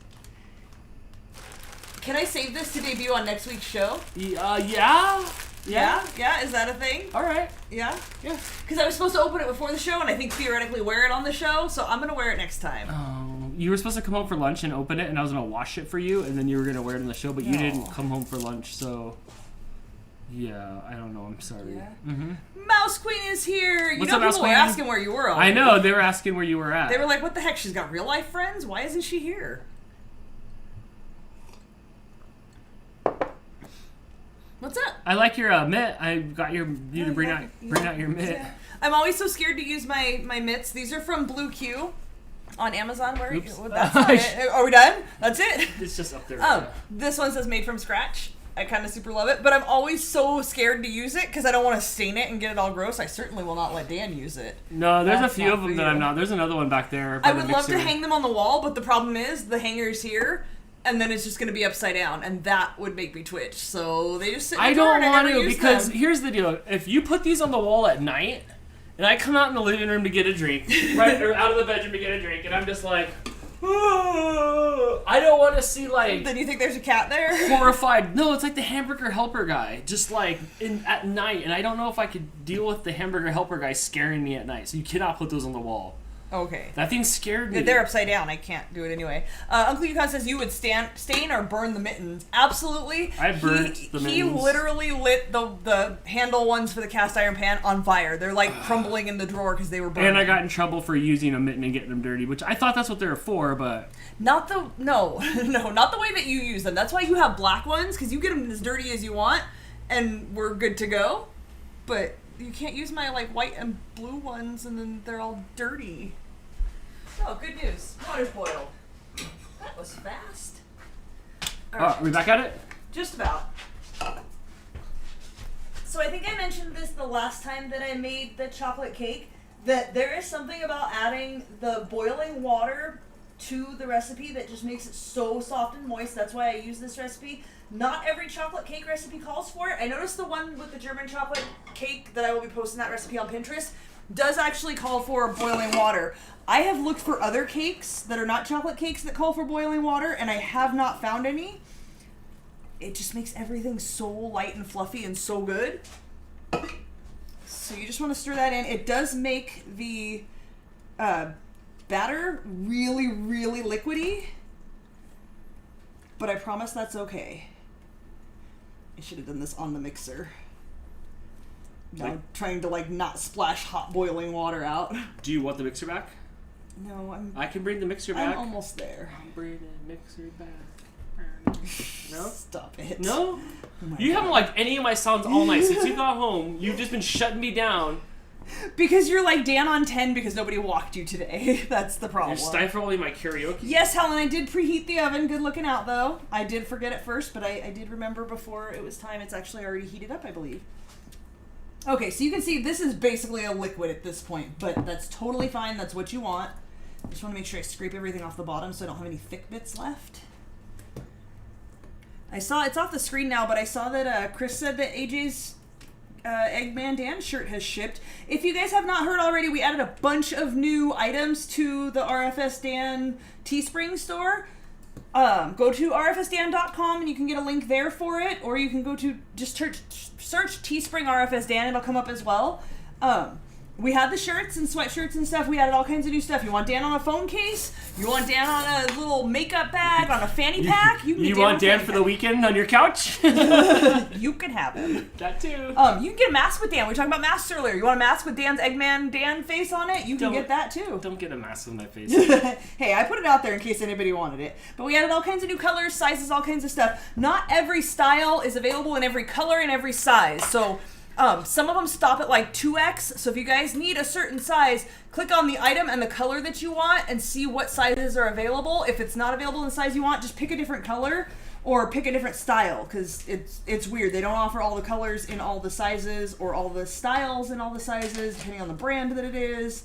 A: Can I save this to debut on next week's show?
C: Yeah.
A: Yeah? Is that a thing?
C: All right.
A: Yeah?
C: Yeah.
A: Because I was supposed to open it before the show, and I think theoretically wear it on the show, so I'm going to wear it next time.
C: You were supposed to come home for lunch and open it, and I was gonna wash it for you, and then you were gonna wear it in the show, but you didn't come home for lunch, so yeah, I don't know. I'm sorry.
A: Yeah.
C: Mm-hmm.
A: Mouse Queen is here.
C: What's
A: you know,
C: up, Mouse
A: people were
C: Queen?
A: asking where you were.
C: I know they were asking where you were at.
A: They were like, "What the heck? She's got real life friends. Why isn't she here?" What's up?
C: I like your mitt. I got you to bring out your mitt.
A: Yeah. I'm always so scared to use my mitts. These are from Blue Q on Amazon. Where?
C: Oops.
A: Well, that's not it. Are we done? That's it.
C: It's just up there.
A: Oh, this one says made from scratch. I kind of super love it, but I'm always so scared to use it because I don't want to stain it and get it all gross. I certainly will not let Dan use it.
C: No, there's
A: That's
C: a few
A: not
C: of them
A: for
C: that
A: you.
C: I'm not. There's another one back there. by
A: I
C: the
A: would love to
C: mixer.
A: hang them on the wall, but the problem is the hanger's here, and then it's just going to be upside down, and that would make me twitch. So they just sit in
C: I
A: the drawer
C: don't
A: and
C: want
A: never
C: to
A: use
C: because
A: them.
C: here's the deal: if you put these on the wall at night, and I come out in the living room to get a drink, right, or out of the bedroom to get a drink, and I'm just like, I don't want to see like
A: Then you think there's a cat there?
C: horrified. No, it's like the hamburger helper guy, just like at night, and I don't know if I could deal with the hamburger helper guy scaring me at night. So you cannot put those on the wall.
A: Okay.
C: That thing scared me.
A: They're upside down. I can't do it anyway. Uncle Yukon says you would stain or burn the mittens. Absolutely.
C: I burnt the
A: He
C: mittens.
A: literally lit the handle ones for the cast iron pan on fire. They're like crumbling in the drawer because they were burning.
C: And I got in trouble for using a mitten and getting them dirty, which I thought that's what they were for, but
A: not the no, not the way that you use them. That's why you have black ones because you get them as dirty as you want, and we're good to go. But you can't use my like white and blue ones, and then they're all dirty. Oh, good news. Water's boiled. That was fast. All right.
C: are we back at it?
A: Just about. So I think I mentioned this the last time that I made the chocolate cake, that there is something about adding the boiling water to the recipe that just makes it so soft and moist. That's why I use this recipe. Not every chocolate cake recipe calls for it. I noticed the one with the German chocolate cake that I will be posting that recipe on Pinterest does actually call for boiling water. I have looked for other cakes that are not chocolate cakes that call for boiling water, and I have not found any. It just makes everything so light and fluffy and so good. So you just want to stir that in. It does make the batter really, really liquidy, but I promise that's okay. I should have done this on the mixer. Now I'm trying to like not splash hot boiling water out.
C: Do you want the mixer back?
A: No,
C: I can bring the mixer back.
A: I'm almost there.
C: I'll bring the mixer back. No?
A: Stop it.
C: No?
A: Oh my
C: You
A: God.
C: haven't liked any of my songs all night. Since you got home, you've just been shutting me down.
A: Because you're like Dan on 10 because nobody walked you today. That's the problem.
C: You're stifling my karaoke.
A: Yes, Helen, I did preheat the oven. Good looking out, though. I did forget at first, but I did remember before it was time. It's actually already heated up, I believe. Okay, so you can see this is basically a liquid at this point, but that's totally fine. That's what you want. I just want to make sure I scrape everything off the bottom so I don't have any thick bits left. I saw, it's off the screen now, but I saw that Chris said that AJ's Eggman Dan shirt has shipped. If you guys have not heard already, we added a bunch of new items to the RFS Dan Teespring store. Go to rfsdan.com and you can get a link there for it, or you can go to just search Teespring RFS Dan. It'll come up as well. We had the shirts and sweatshirts and stuff. We added all kinds of new stuff. You want Dan on a phone case? You want Dan on a little makeup bag, on a fanny pack? You can get
C: want
A: on a
C: Dan
A: fanny
C: for the weekend on your couch?
A: pack. You can have him.
C: That too.
A: You can get a mask with Dan. We were talking about masks earlier. You want a mask with Dan's Eggman Dan face on it? You can get that too.
C: Don't get a mask on my face.
A: Hey, I put it out there in case anybody wanted it. But we added all kinds of new colors, sizes, all kinds of stuff. Not every style is available in every color and every size. So some of them stop at like 2X. So if you guys need a certain size, click on the item and the color that you want and see what sizes are available. If it's not available in the size you want, just pick a different color or pick a different style, because it's weird. They don't offer all the colors in all the sizes or all the styles in all the sizes, depending on the brand that it is.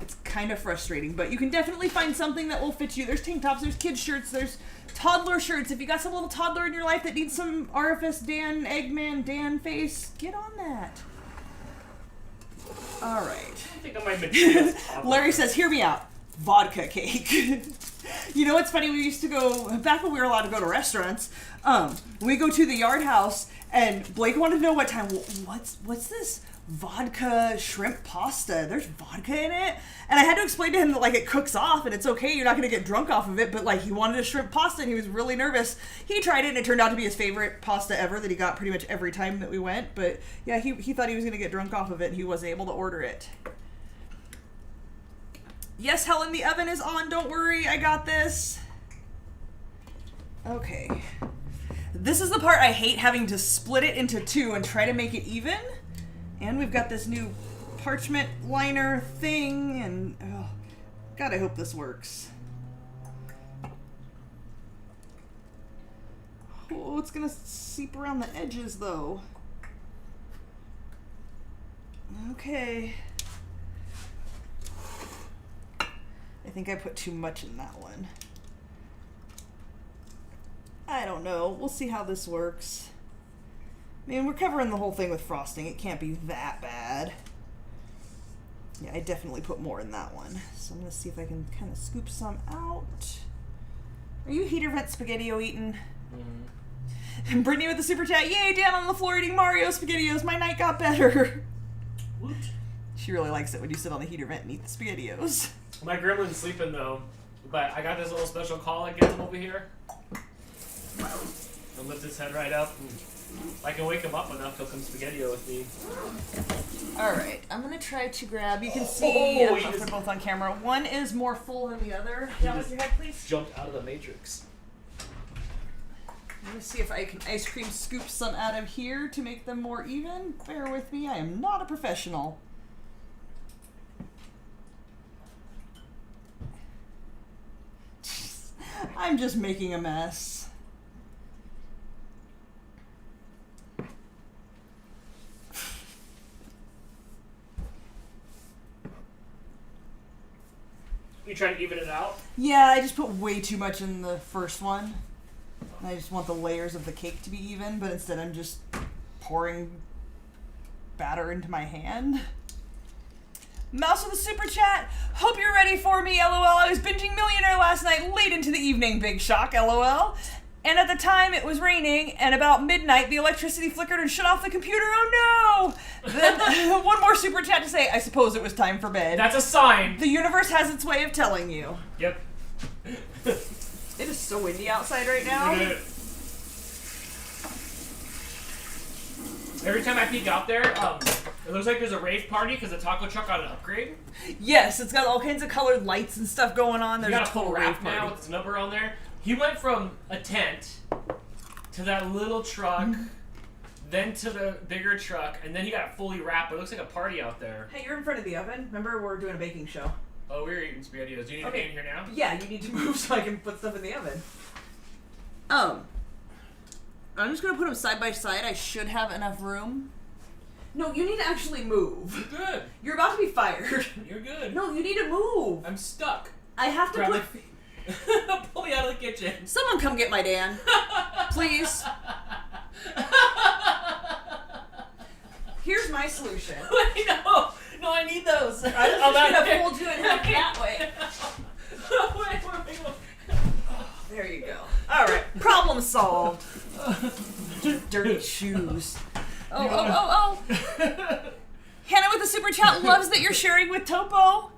A: It's kind of frustrating, but you can definitely find something that will fit you. There's tank tops, there's kids shirts, there's toddler shirts. If you got some little toddler in your life that needs some RFS Dan, Eggman, Dan face, get on that. All right.
C: I think I might be
A: Larry says, hear me out. vodka cake. You know what's funny? We used to go, back when we were allowed to go to restaurants, we go to the Yard House, and Blake wanted to know what time, what's this vodka shrimp pasta? There's vodka in it? And I had to explain to him that, like, it cooks off, and it's okay, you're not going to get drunk off of it, but, like, he wanted a shrimp pasta, and he was really nervous. He tried it, and it turned out to be his favorite pasta ever that he got pretty much every time that we went, but, yeah, he thought he was going to get drunk off of it, and he wasn't able to order it. Yes, Helen, the oven is on. Don't worry, I got this. Okay. This is the part I hate, having to split it into two and try to make it even. And we've got this new parchment liner thing, and oh, God, I hope this works. Oh, it's gonna seep around the edges, though. Okay. I think I put too much in that one. I don't know. We'll see how this works. I mean, we're covering the whole thing with frosting. It can't be that bad. Yeah, I definitely put more in that one. So I'm going to see if I can kind of scoop some out. Are you heater vent spaghetti-o eating? Mm-hmm. And Brittany with the super chat. Yay, Dan on the floor eating Mario SpaghettiOs. My night got better.
C: What?
A: She really likes it when you sit on the heater vent and eat the SpaghettiOs.
C: My gremlin's sleeping though, but I got this little special call that gets him over here. He'll lift his head right up. And if I can wake him up enough, he'll come spaghetti-o with me.
A: Alright, I'm going to try to grab, you can see,
C: Oh,
A: they're both on camera. One is more full than the other. Down with your head, please.
C: Jumped out of the matrix.
A: I'm going to see if I can ice cream scoop some out of here to make them more even. Bear with me, I am not a professional. I'm just making a mess.
C: You trying to even it out?
A: Yeah, I just put way too much in the first one. And I just want the layers of the cake to be even, but instead I'm just pouring batter into my hand. Mouse with a super chat. Hope you're ready for me, LOL. I was binging Millionaire last night late into the evening, big shock, LOL. And at the time it was raining, and about midnight the electricity flickered and shut off the computer. Oh no! Then one more super chat to say, I suppose it was time for bed.
C: That's a sign.
A: The universe has its way of telling you.
C: Yep.
A: It is so windy outside right now.
C: Every time I peek out there, it looks like there's a rave party because the taco truck got an upgrade.
A: Yes, it's got all kinds of colored lights and stuff going on. There's
C: He got
A: a
C: a full
A: total
C: wrap
A: rave
C: now
A: party.
C: with his number on there. He went from a tent to that little truck, then to the bigger truck, and then he got fully wrapped. It looks like a party out there.
A: Hey, you're in front of the oven. Remember, we're doing a baking show.
C: Oh, we're eating SpaghettiOs. Do you need to be in here now?
A: Yeah, you need to move so I can put stuff in the oven. I'm just gonna put them side by side. I should have enough room. No, you need to actually move.
C: You're good.
A: You're about to be fired.
C: You're good.
A: No, you need to move.
C: I'm stuck.
A: I have to
C: Grab
A: put...
C: Pull me out of the kitchen.
A: Someone come get my Dan. Please. Here's my solution.
C: Wait, no, I need those.
A: I'm just gonna fold you in half that way.
C: Wait.
A: There you go. Alright, problem solved. Dirty shoes. Oh. Hannah with the super chat loves that you're sharing with Topo.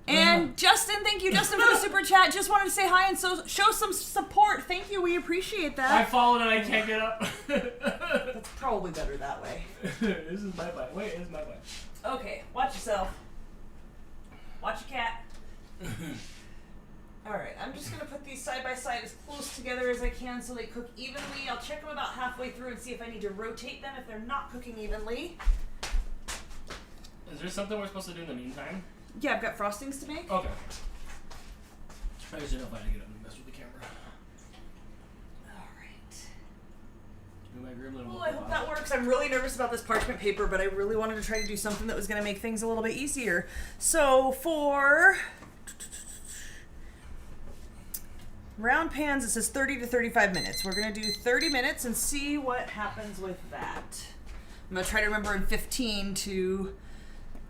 A: And Justin, thank you, Justin, for the super chat. Just wanted to say hi and show some support. Thank you, we appreciate that.
C: I've fallen and I can't get up.
A: That's probably better that way.
C: This is my bite. Wait, this is my bite.
A: Okay, watch yourself. Watch your cat. Alright, I'm just going to put these side by side as close together as I can so they cook evenly. I'll check them about halfway through and see if I need to rotate them if they're not cooking evenly.
C: Is there something we're supposed to do in the meantime?
A: Yeah, I've got frostings to make.
C: Okay. I just didn't know if I had to get up and mess with the camera.
A: Alright. Well, I hope that works. I'm really nervous about this parchment paper, but I really wanted to try to do something that was going to make things a little bit easier. So for round pans, it says 30 to 35 minutes. We're going to do 30 minutes and see what happens with that. I'm going to try to remember in 15 to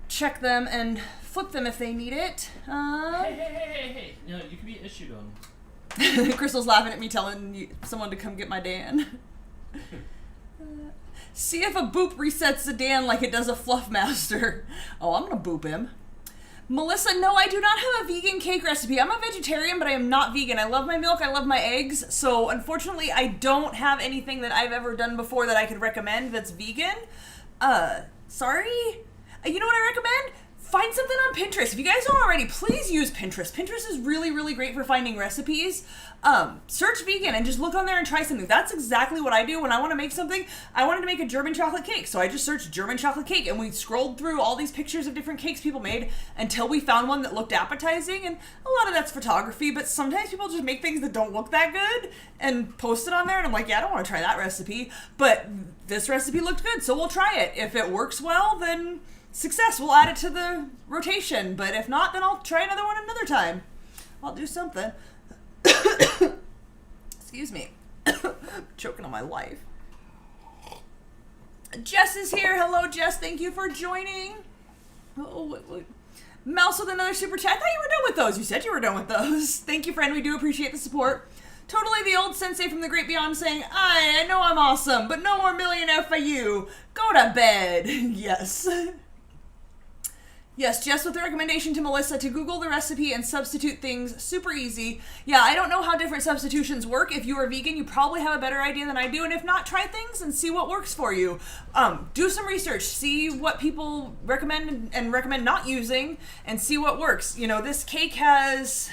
A: check them and flip them if they need it.
C: Hey. You know, you can be issued on.
A: Crystal's laughing at me telling someone to come get my Dan. See if a boop resets the Dan like it does a Fluff Master. Oh, I'm gonna boop him. Melissa, no, I do not have a vegan cake recipe. I'm a vegetarian, but I am not vegan. I love my milk, I love my eggs, so unfortunately I don't have anything that I've ever done before that I could recommend that's vegan. Sorry? You know what I recommend? Find something on Pinterest. If you guys don't already, please use Pinterest. Pinterest is really, really great for finding recipes. Search vegan and just look on there and try something. That's exactly what I do when I want to make something. I wanted to make a German chocolate cake, so I just searched German chocolate cake, and we scrolled through all these pictures of different cakes people made until we found one that looked appetizing, and a lot of that's photography, but sometimes people just make things that don't look that good and post it on there, and I'm like, yeah, I don't want to try that recipe, but this recipe looked good, so we'll try it. If it works well, then success, we'll add it to the rotation, but if not, then I'll try another one another time. I'll do something. Excuse me. Choking on my life. Jess is here. Hello, Jess. Thank you for joining. Oh, wait. Mouse with another super chat. I thought you were done with those. You said you were done with those. Thank you, friend. We do appreciate the support. Totally the old sensei from the Great Beyond saying, I know I'm awesome, but no more millionaire for you. Go to bed. Yes. Yes, Jess with the recommendation to Melissa to Google the recipe and substitute things. Super easy. Yeah, I don't know how different substitutions work. If you are vegan, you probably have a better idea than I do. And if not, try things and see what works for you. Do some research. See what people recommend and recommend not using and see what works. You know, this cake has,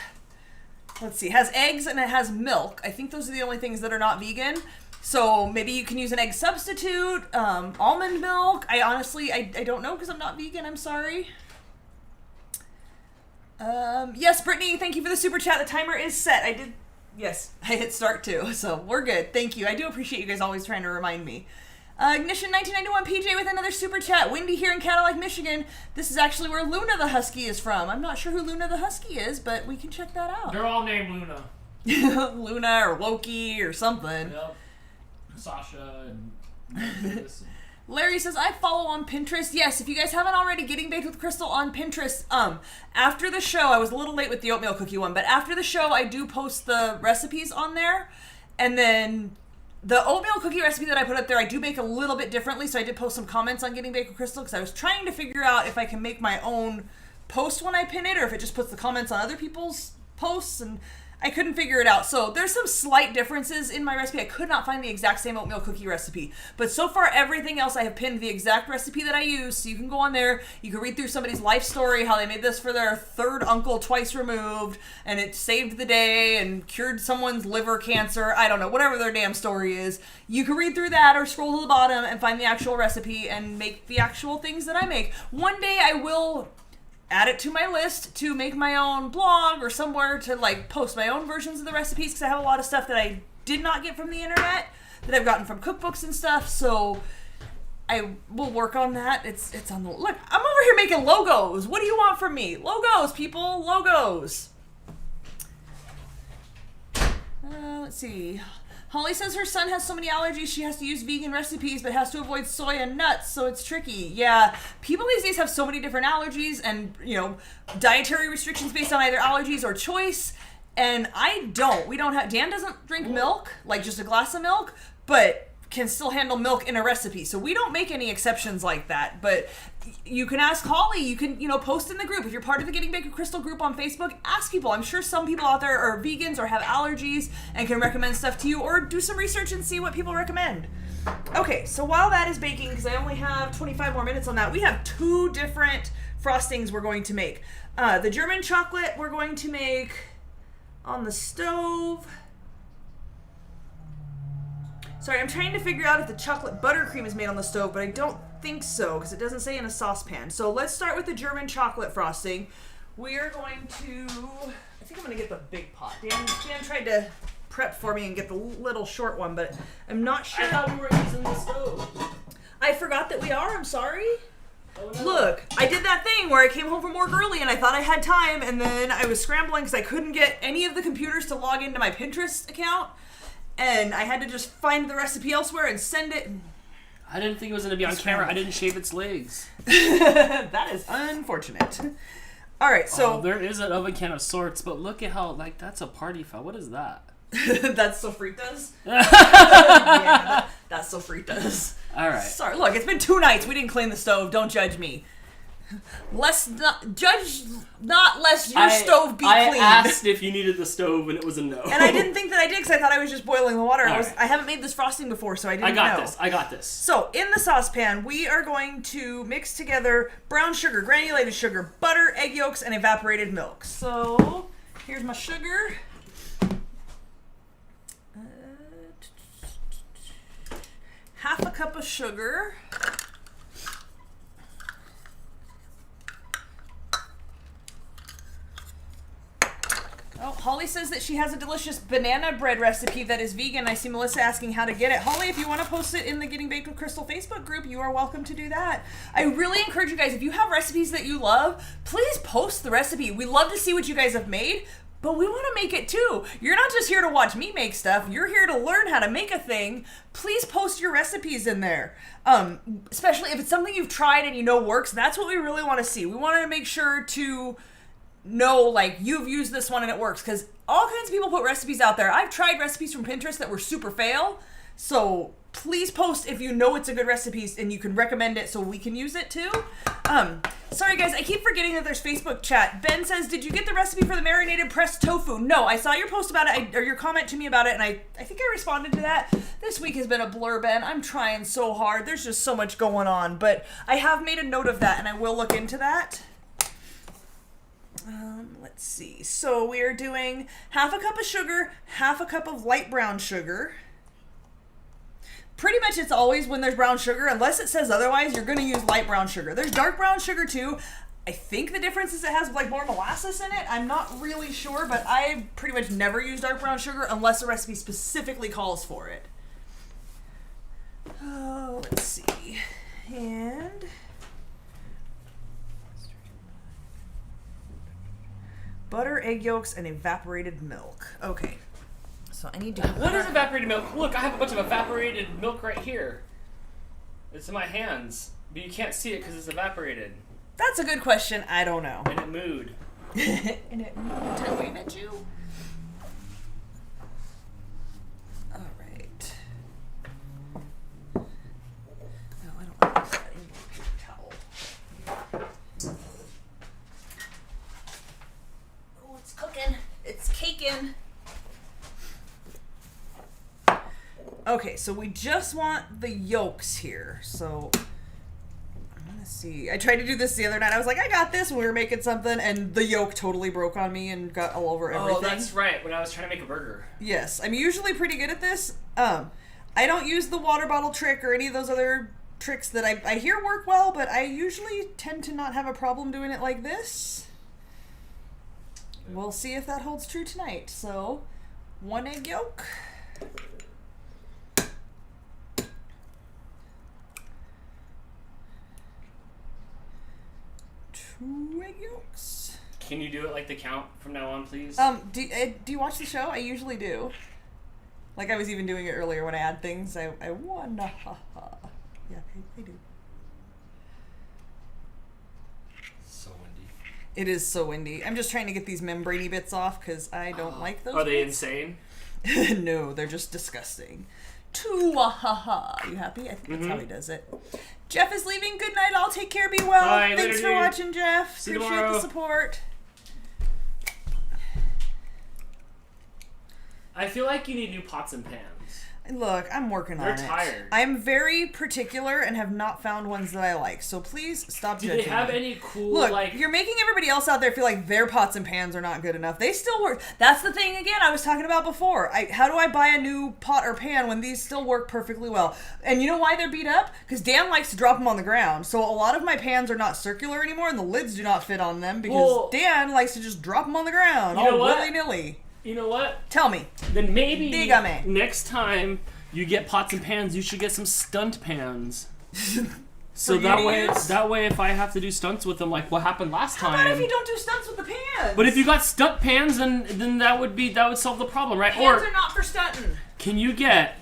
A: has eggs and it has milk. I think those are the only things that are not vegan. So maybe you can use an egg substitute, almond milk. I honestly don't know because I'm not vegan. I'm sorry. Yes, Brittany, thank you for the super chat. The timer is set. I hit start too, so we're good. Thank you. I do appreciate you guys always trying to remind me. Ignition 1991 PJ with another super chat. Windy here in Cadillac, Michigan. This is actually where Luna the Husky is from. I'm not sure who Luna the Husky is, but we can check that out.
B: They're all named Luna.
A: Luna or Loki or something.
B: Yep. Sasha and this.
A: Larry says, I follow on Pinterest. Yes, if you guys haven't already, Getting Baked with Crystal on Pinterest. After the show, I was a little late with the oatmeal cookie one, but after the show, I do post the recipes on there. And then the oatmeal cookie recipe that I put up there, I do make a little bit differently. So I did post some comments on Getting Baked with Crystal because I was trying to figure out if I can make my own post when I pin it or if it just puts the comments on other people's posts, and I couldn't figure it out. So there's some slight differences in my recipe. I could not find the exact same oatmeal cookie recipe. But so far, everything else, I have pinned the exact recipe that I use. So you can go on there. You can read through somebody's life story, how they made this for their third uncle twice removed, and it saved the day and cured someone's liver cancer. I don't know, whatever their damn story is. You can read through that or scroll to the bottom and find the actual recipe and make the actual things that I make. One day I will add it to my list to make my own blog or somewhere to like post my own versions of the recipes, because I have a lot of stuff that I did not get from the internet that I've gotten from cookbooks and stuff, so I will work on that. It's on the, look, I'm over here making logos. What do you want from me? Logos, people, logos. Let's see. Holly says her son has so many allergies she has to use vegan recipes but has to avoid soy and nuts, so it's tricky. Yeah, people these days have so many different allergies and, you know, dietary restrictions based on either allergies or choice, and I don't. We don't have, Dan doesn't drink milk, like just a glass of milk, but can still handle milk in a recipe, so we don't make any exceptions like that. But you can ask Holly, you can, you know, post in the group. If you're part of the Getting Baked with Crystal group on Facebook, ask people. I'm sure some people out there are vegans or have allergies and can recommend stuff to you, or do some research and see what people recommend. Okay, so while that is baking, because I only have 25 more minutes on that, we have two different frostings we're going to make. The German chocolate we're going to make on the stove. Sorry, I'm trying to figure out if the chocolate buttercream is made on the stove, but I don't think so, because it doesn't say in a saucepan. So let's start with the German chocolate frosting. We are going to, I think I'm going to get the big pot. Dan tried to prep for me and get the little short one, but I'm not sure.
C: I thought we were using the stove.
A: I forgot that we are, I'm sorry.
C: Oh, no.
A: Look, I did that thing where I came home from work early and I thought I had time, and then I was scrambling because I couldn't get any of the computers to log into my Pinterest account. And I had to just find the recipe elsewhere and send it.
C: I didn't think it was going to be on camera. I didn't shave its legs.
A: That is unfortunate. All right, so
C: there is an oven can of sorts, but look at how that's a party foul. What is that?
A: That's sofritas. Yeah, that's sofritas.
C: All right.
A: Sorry, look, it's been 2 nights. We didn't clean the stove. Don't judge me. Judge not lest your stove be clean.
C: I asked if you needed the stove, and it was a no.
A: And I didn't think that I did because I thought I was just boiling the water.
C: Right.
A: I haven't made this frosting before, so I didn't know.
C: I got this.
A: So, in the saucepan, we are going to mix together brown sugar, granulated sugar, butter, egg yolks, and evaporated milk. So, here's my sugar. Half a cup of sugar. Oh, Holly says that she has a delicious banana bread recipe that is vegan. I see Melissa asking how to get it. Holly, if you want to post it in the Getting Baked with Crystal Facebook group, you are welcome to do that. I really encourage you guys, if you have recipes that you love, please post the recipe. We love to see what you guys have made, but we want to make it too. You're not just here to watch me make stuff. You're here to learn how to make a thing. Please post your recipes in there. Especially if it's something you've tried and you know works. That's what we really want to see. We want to make sure to know, like, you've used this one and it works, because all kinds of people put recipes out there. I've tried recipes from Pinterest that were super fail, so please post if you know it's a good recipe and you can recommend it so we can use it too. Sorry guys, I keep forgetting that there's Facebook chat. Ben says, did you get the recipe for the marinated pressed tofu? No, I saw your post about it, or your comment to me about it, and I think I responded to that. This week has been a blur, Ben. I'm trying so hard. There's just so much going on, but I have made a note of that, and I will look into that. Let's see. So we are doing half a cup of sugar, half a cup of light brown sugar. Pretty much it's always when there's brown sugar, unless it says otherwise, you're going to use light brown sugar. There's dark brown sugar too. I think the difference is it has like more molasses in it. I'm not really sure, but I pretty much never use dark brown sugar unless the recipe specifically calls for it. Oh, let's see. And butter, egg yolks, and evaporated milk. Okay. So I need to...
C: What is evaporated milk? Look, I have a bunch of evaporated milk right here. It's in my hands, but you can't see it because it's evaporated.
A: That's a good question. I don't know.
C: And it mooed.
A: And it moved to wave at you. All right. No, I don't want to use that anymore. Paper towel. Oh, it's cooking. It's caking. Okay, so we just want the yolks here. So I'm gonna see. I tried to do this the other night. I was like, I got this when we were making something, and the yolk totally broke on me and got all over everything.
C: Oh, that's right. When I was trying to make a burger.
A: Yes, I'm usually pretty good at this. I don't use the water bottle trick or any of those other tricks that I hear work well, but I usually tend to not have a problem doing it like this. We'll see if that holds true tonight. So, 1 egg yolk. 2 egg yolks.
C: Can you do it like the count from now on, please?
A: Do you watch the show? I usually do. Like I was even doing it earlier when I add things. I won. Yeah, I do.
C: So windy.
A: It is so windy. I'm just trying to get these membraney bits off because I don't like those.
C: Are they
A: bits.
C: insane?
A: No, they're just disgusting. Too-wah-ha-ha. You happy? I think that's how he does it. Jeff is leaving. Good night. I'll take care. Be well.
C: Bye,
A: Thanks for watching, Jeff.
C: See you
A: Appreciate
C: tomorrow.
A: the support.
C: I feel like you need new pots and pans.
A: Look, I'm working on it.
C: They're tired.
A: I'm very particular and have not found ones that I like. So please stop
C: Do
A: judging
C: they have
A: me.
C: any cool,
A: Look,
C: like...
A: you're making everybody else out there feel like their pots and pans are not good enough. They still work. That's the thing, again, I was talking about before. How do I buy a new pot or pan when these still work perfectly well? And you know why they're beat up? Because Dan likes to drop them on the ground. So a lot of my pans are not circular anymore, and the lids do not fit on them because Dan likes to just drop them on the ground.
C: You know
A: all
C: what?
A: willy-nilly.
C: You know what?
A: Tell me.
C: Then maybe
A: Dígame.
C: next time you get pots and pans, you should get some stunt pans. So
A: For
C: that
A: you to use?
C: way, if I have to do stunts with them, like what happened last
A: How
C: time.
A: about if you don't do stunts with the pans?
C: But if you got stunt pans, then that would solve the problem, right?
A: Pans are not for stunting.
C: Can you get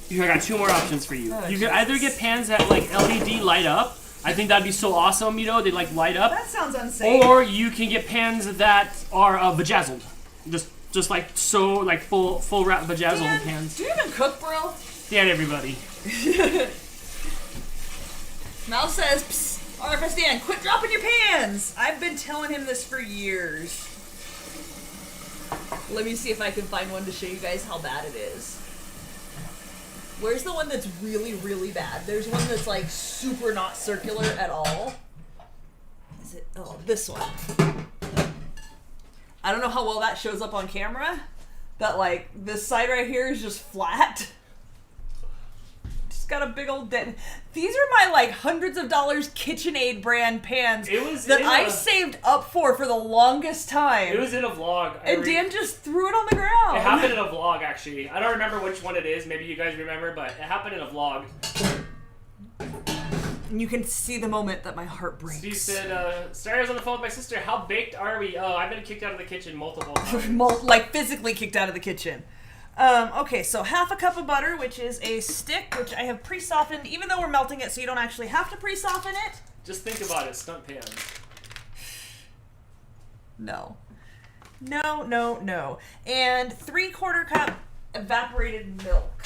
C: Here, I got 2 more options for you.
A: Oh,
C: You can either get pans that like LED light up. I think that'd be so awesome, you know, they like light up.
A: That sounds unsafe.
C: Or you can get pans that are bejazzled. Just like so, like full wrap bejazzled
A: Dan,
C: pans.
A: do you even cook, bro?
C: Dan, everybody.
A: Mal says, psst, RFS Dan, quit dropping your pans. I've been telling him this for years. Let me see if I can find one to show you guys how bad it is. Where's the one that's really, really bad? There's one that's like super not circular at all. Is it? Oh, this one. I don't know how well that shows up on camera, but like this side right here is just flat. Just got a big old dent. These are my like hundreds of dollars KitchenAid brand pans that I saved up for the longest time.
C: It was in a vlog.
A: And Dan just threw it on the ground.
C: It happened in a vlog, actually. I don't remember which one it is. Maybe you guys remember, but it happened in a vlog.
A: And you can see the moment that my heart breaks.
C: Steve said, sorry, I was on the phone with my sister. How baked are we? Oh, I've been kicked out of the kitchen multiple times.
A: Like physically kicked out of the kitchen. Okay, so half a cup of butter, which is a stick, which I have pre-softened, even though we're melting it, so you don't actually have to pre-soften it.
C: Just think about it, stunt pan.
A: No. No, no, no. And 3/4 cup evaporated milk.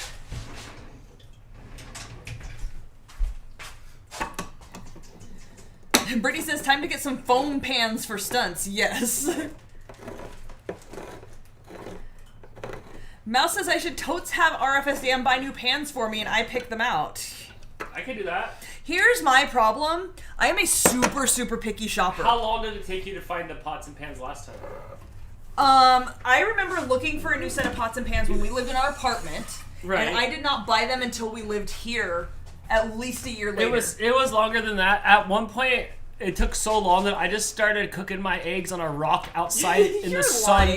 A: Brittany says, time to get some foam pans for stunts. Yes. Mouse says I should totes have RFS Dan buy new pans for me and I pick them out.
C: I can do that.
A: Here's my problem. I am a super, super picky shopper.
C: How long did it take you to find the pots and pans last time?
A: I remember looking for a new set of pots and pans when we lived in our apartment.
C: Right.
A: And I did not buy them until we lived here at least a year later.
C: It was longer than that. At one point, it took so long that I just started cooking my eggs on a rock outside in the sun.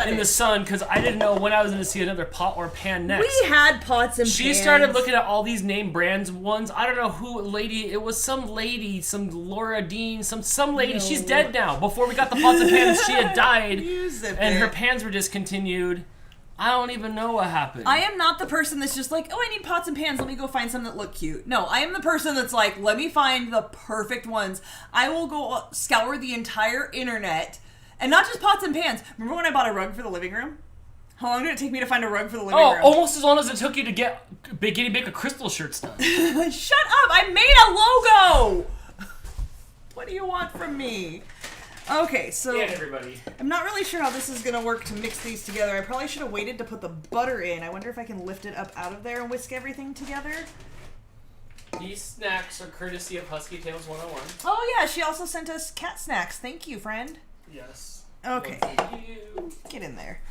C: In the sun, because I didn't know when I was going to see another pot or pan next.
A: We had pots and pans.
C: She started looking at all these name brands ones. I don't know who lady. It was some lady, some Laura Dean, some lady. No. She's dead now. Before we got the pots and pans, she had died, and her pans were discontinued. I don't even know what happened.
A: I am not the person that's just like, oh, I need pots and pans. Let me go find some that look cute. No, I am the person that's like, let me find the perfect ones. I will go scour the entire internet, and not just pots and pans. Remember when I bought a rug for the living room? How long did it take me to find a rug for the living room?
C: Oh, almost as long as it took you to get a crystal shirts done.
A: Shut up! I made a logo! What do you want from me? Okay, so
C: yeah, everybody.
A: I'm not really sure how this is going to work to mix these together. I probably should have waited to put the butter in. I wonder if I can lift it up out of there and whisk everything together.
C: These snacks are courtesy of Husky Tales 101.
A: Oh yeah, she also sent us cat snacks. Thank you, friend.
C: Yes.
A: Okay.
C: Well, thank you.
A: Get in there.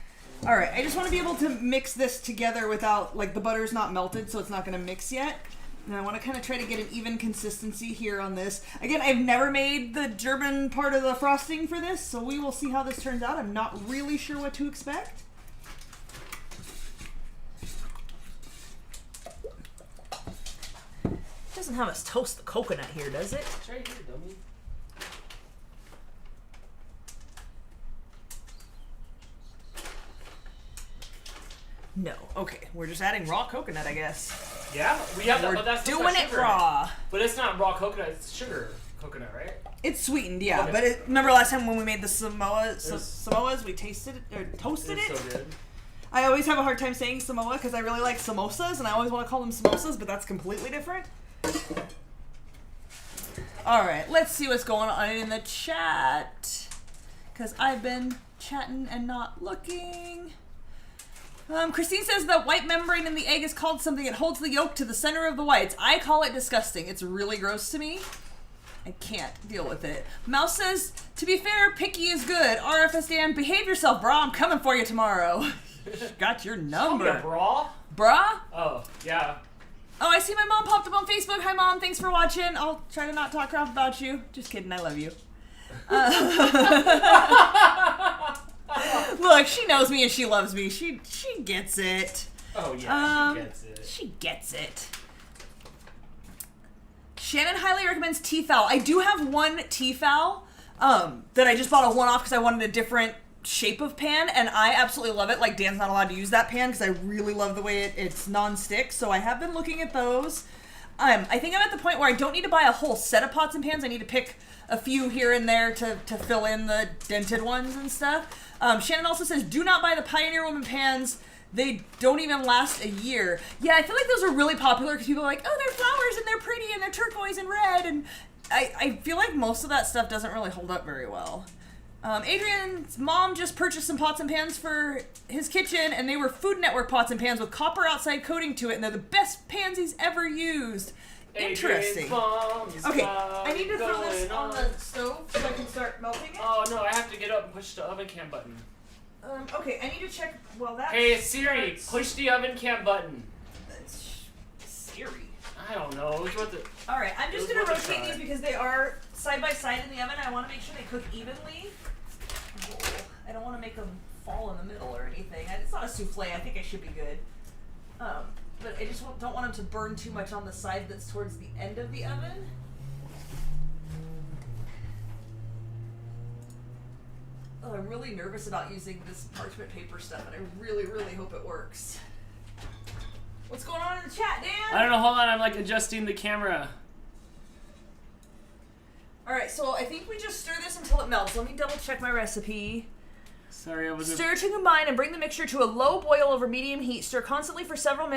A: All right, I just want to be able to mix this together without, like, the butter's not melted, so it's not going to mix yet. And I want to kind of try to get an even consistency here on this. Again, I've never made the German part of the frosting for this, so we will see how this turns out. I'm not really sure what to expect. It doesn't have us toast the coconut here, does it?
C: It's right here, dummy.
A: No. Okay, we're just adding raw coconut, I guess.
C: Yeah, we have
A: We're
C: that. That's
A: doing it raw.
C: But it's not raw coconut. It's sugar coconut, right?
A: It's sweetened, yeah.
C: Okay.
A: But remember last time when we made the Samoas, we tasted it or toasted it.
C: So good.
A: I always have a hard time saying Samoa because I really like samosas, and I always want to call them samosas, but that's completely different. All right, let's see what's going on in the chat because I've been chatting and not looking. Christine says the white membrane in the egg is called something. It holds the yolk to the center of the whites. I call it disgusting. It's really gross to me. I can't deal with it. Mouse says, to be fair, picky is good. RFS Dan, behave yourself, brah. I'm coming for you tomorrow. Got your number.
C: Oh, bra?
A: Brah?
C: Oh, yeah.
A: Oh, I see my mom popped up on Facebook. Hi, Mom. Thanks for watching. I'll try to not talk crap about you. Just kidding. I love you. Look, she knows me and she loves me. She gets it.
C: Oh, yeah, she gets it.
A: She gets it. Shannon highly recommends Tefal. I do have one Tefal that I just bought a one-off because I wanted a different shape of pan, and I absolutely love it. Like, Dan's not allowed to use that pan because I really love the way it's non-stick, so I have been looking at those. I think I'm at the point where I don't need to buy a whole set of pots and pans. I need to pick a few here and there to fill in the dented ones and stuff. Shannon also says, do not buy the Pioneer Woman pans. They don't even last a year. Yeah, I feel like those are really popular because people are like, oh, they're flowers and they're pretty and they're turquoise and red, and I feel like most of that stuff doesn't really hold up very well. Adrian's mom just purchased some pots and pans for his kitchen, and they were Food Network pots and pans with copper outside coating to it, and they're the best pans he's ever used. Interesting. Okay, I need to throw this on the stove so I can start melting it.
C: Oh no, I have to get up and push the oven cam button.
A: Okay, I need to check. Well, that's.
C: Hey Siri, push the oven cam button.
A: Siri.
C: I don't know. It was worth it.
A: All right, I'm just gonna rotate these because they are side by side in the oven. I want to make sure they cook evenly. I don't want to make them fall in the middle or anything. It's not a souffle. I think I should be good. But I just don't want them to burn too much on the side that's towards the end of the oven. Oh, I'm really nervous about using this parchment paper stuff, and I really, really hope it works. What's going on in the chat, Dan?
C: I don't know. Hold on. I'm like adjusting the camera.
A: All right, so I think we just stir this until it melts. Let me double check my recipe.
C: Sorry, I wasn't.
A: Stir to combine and bring the mixture to a low boil over medium heat. Stir constantly for several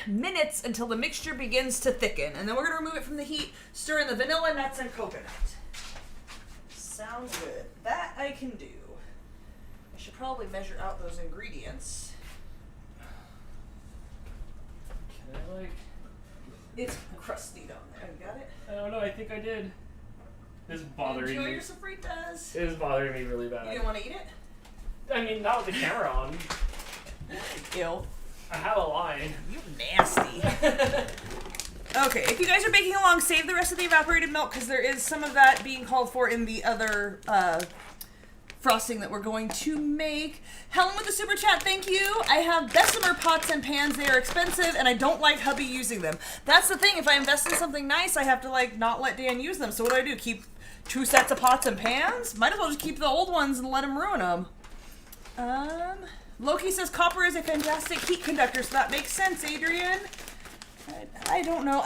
A: minutes until the mixture begins to thicken. And then we're going to remove it from the heat. Stir in the vanilla, nuts, and coconut. Sounds good. That I can do. I should probably measure out those ingredients.
C: Can I, like...
A: It's crusty down there. You got it?
C: I don't know. I think I did. It's bothering
A: Enjoy
C: me.
A: your sofritas.
C: It is bothering me really bad.
A: You didn't want to eat it?
C: I mean, not with the camera on.
A: Ew.
C: I have a line.
A: You nasty. Okay, if you guys are baking along, save the rest of the evaporated milk because there is some of that being called for in the other frosting that we're going to make. Helen with the super chat, thank you. I have Bessemer pots and pans. They are expensive and I don't like hubby using them. That's the thing. If I invest in something nice, I have to like not let Dan use them. So what do? Keep 2 sets of pots and pans? Might as well just keep the old ones and let him ruin them. Loki says copper is a fantastic heat conductor, so that makes sense, Adrian. I don't know.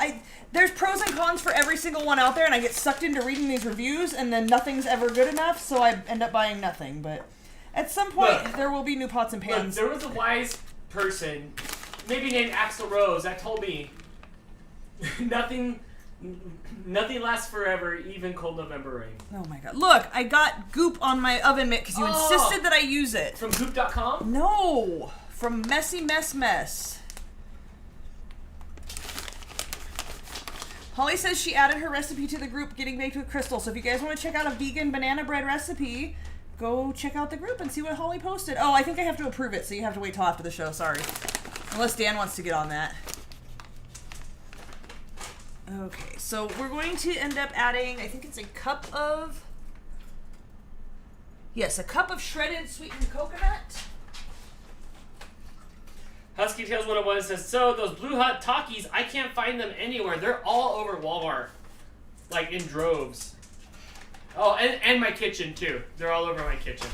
A: There's pros and cons for every single one out there, and I get sucked into reading these reviews, and then nothing's ever good enough, so I end up buying nothing. But at some point, there will be new pots and pans.
C: Look, there was a wise person, maybe named Axl Rose, that told me nothing lasts forever, even cold November rain.
A: Oh my god. Look, I got goop on my oven mitt because you insisted that I use it.
C: From goop.com?
A: No, from Messy Mess. Holly says she added her recipe to the group Getting Baked with Crystal. So if you guys want to check out a vegan banana bread recipe, go check out the group and see what Holly posted. Oh, I think I have to approve it, so you have to wait till after the show. Sorry. Unless Dan wants to get on that. Okay, so we're going to end up adding, I think it's a cup of shredded sweetened coconut.
C: Husky Tales 101 says, so those Blue Hut Takis, I can't find them anywhere. They're all over Walmart. Like in droves. Oh, and my kitchen too. They're all over my kitchen.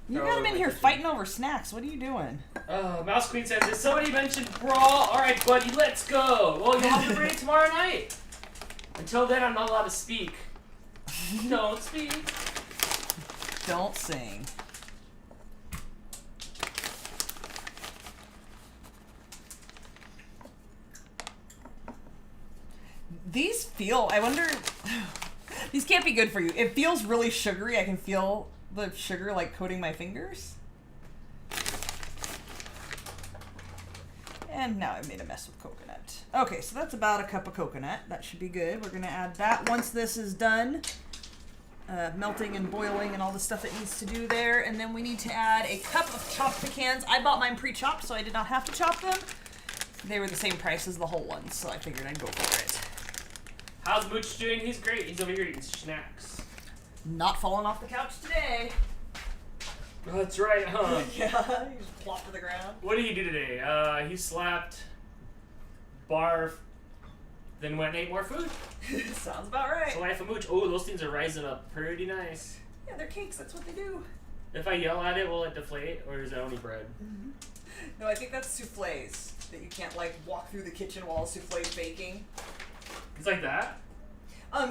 A: You got him in here fighting over snacks. What are you doing?
C: Mouse Queen says, did somebody mention brawl? Alright, buddy, let's go. Well, you'll have to bring it tomorrow night. Until then, I'm not allowed to speak. Don't speak.
A: Don't sing. These feel, I wonder, these can't be good for you. It feels really sugary. I can feel the sugar like coating my fingers. And now I've made a mess with coconut. Okay, so that's about a cup of coconut. That should be good. We're going to add that once this is done. Melting and boiling and all the stuff it needs to do there. And then we need to add a cup of chopped pecans. I bought mine pre-chopped, so I did not have to chop them. They were the same price as the whole ones, so I figured I'd go for it.
C: How's Mooch doing? He's great. He's over here eating snacks.
A: Not falling off the couch today.
C: Oh, that's right, huh?
A: Yeah, he just plopped to the ground.
C: What did he do today? He slapped, barfed, then went and ate more food.
A: Sounds about right.
C: It's the life of Mooch. Oh, those things are rising up pretty nice.
A: Yeah, they're cakes. That's what they do.
C: If I yell at it, will it deflate, or is it only bread?
A: No, I think that's souffles. That you can't, like, walk through the kitchen while a souffle's baking.
C: It's like that?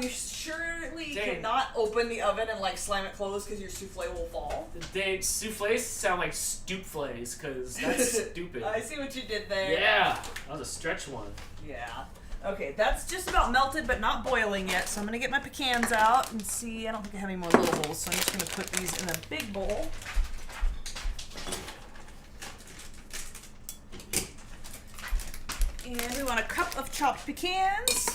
A: You surely
C: Dang.
A: cannot open the oven and, like, slam it closed because your souffle will fall.
C: Dang, souffles sound like stoopflays, because that's stupid.
A: I see what you did there.
C: Yeah, that was a stretch one.
A: Yeah. Okay, that's just about melted, but not boiling yet. So I'm gonna get my pecans out and see. I don't think I have any more little bowls, so I'm just gonna put these in a big bowl. And we want a cup of chopped pecans.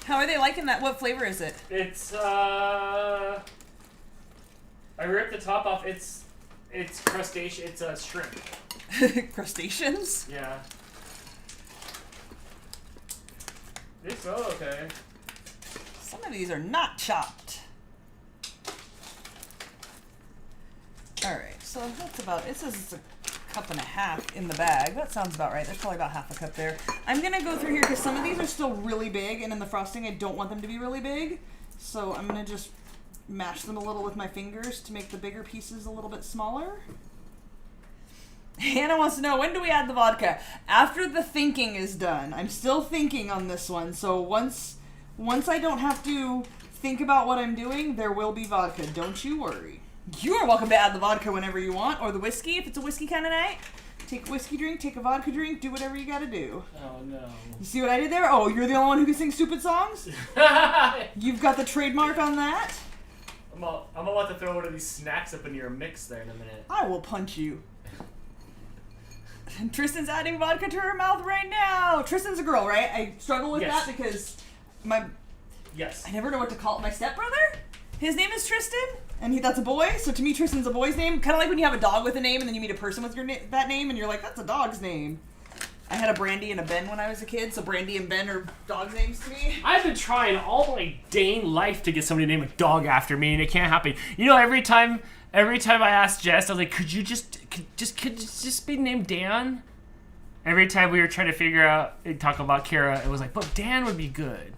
A: How are they liking that? What flavor is it?
C: It's, I ripped the top off. It's crustacean. It's shrimp.
A: Crustaceans?
C: Yeah. They smell okay.
A: Some of these are not chopped. Alright, so that's about, it says it's a cup and a half in the bag. That sounds about right. There's probably about half a cup there. I'm going to go through here because some of these are still really big, and in the frosting I don't want them to be really big. So I'm going to just mash them a little with my fingers to make the bigger pieces a little bit smaller. Hannah wants to know, when do we add the vodka? After the thinking is done. I'm still thinking on this one, so once I don't have to think about what I'm doing, there will be vodka. Don't you worry. You are welcome to add the vodka whenever you want, or the whiskey if it's a whiskey kind of night. Take a whiskey drink, take a vodka drink, do whatever you gotta do.
C: Oh no.
A: You see what I did there? Oh, you're the only one who can sing stupid songs? You've got the trademark on that?
C: I'm about to throw one of these snacks up into your mix there in a minute.
A: I will punch you. Tristan's adding vodka to her mouth right now. Tristan's a girl, right? I struggle with
C: Yes.
A: that because
C: Yes.
A: I never know what to call it. My stepbrother? His name is Tristan, and that's a boy. So to me, Tristan's a boy's name. Kind of like when you have a dog with a name, and then you meet a person with that name, and you're like, that's a dog's name. I had a Brandy and a Ben when I was a kid, so Brandy and Ben are dog's names to me.
C: I've been trying all my dang life to get somebody to name a dog after me, and it can't happen. You know, every time I asked Jess, I was like, could you just be named Dan? Every time we were trying to figure out, talk about Kara, it was like, but Dan would be good.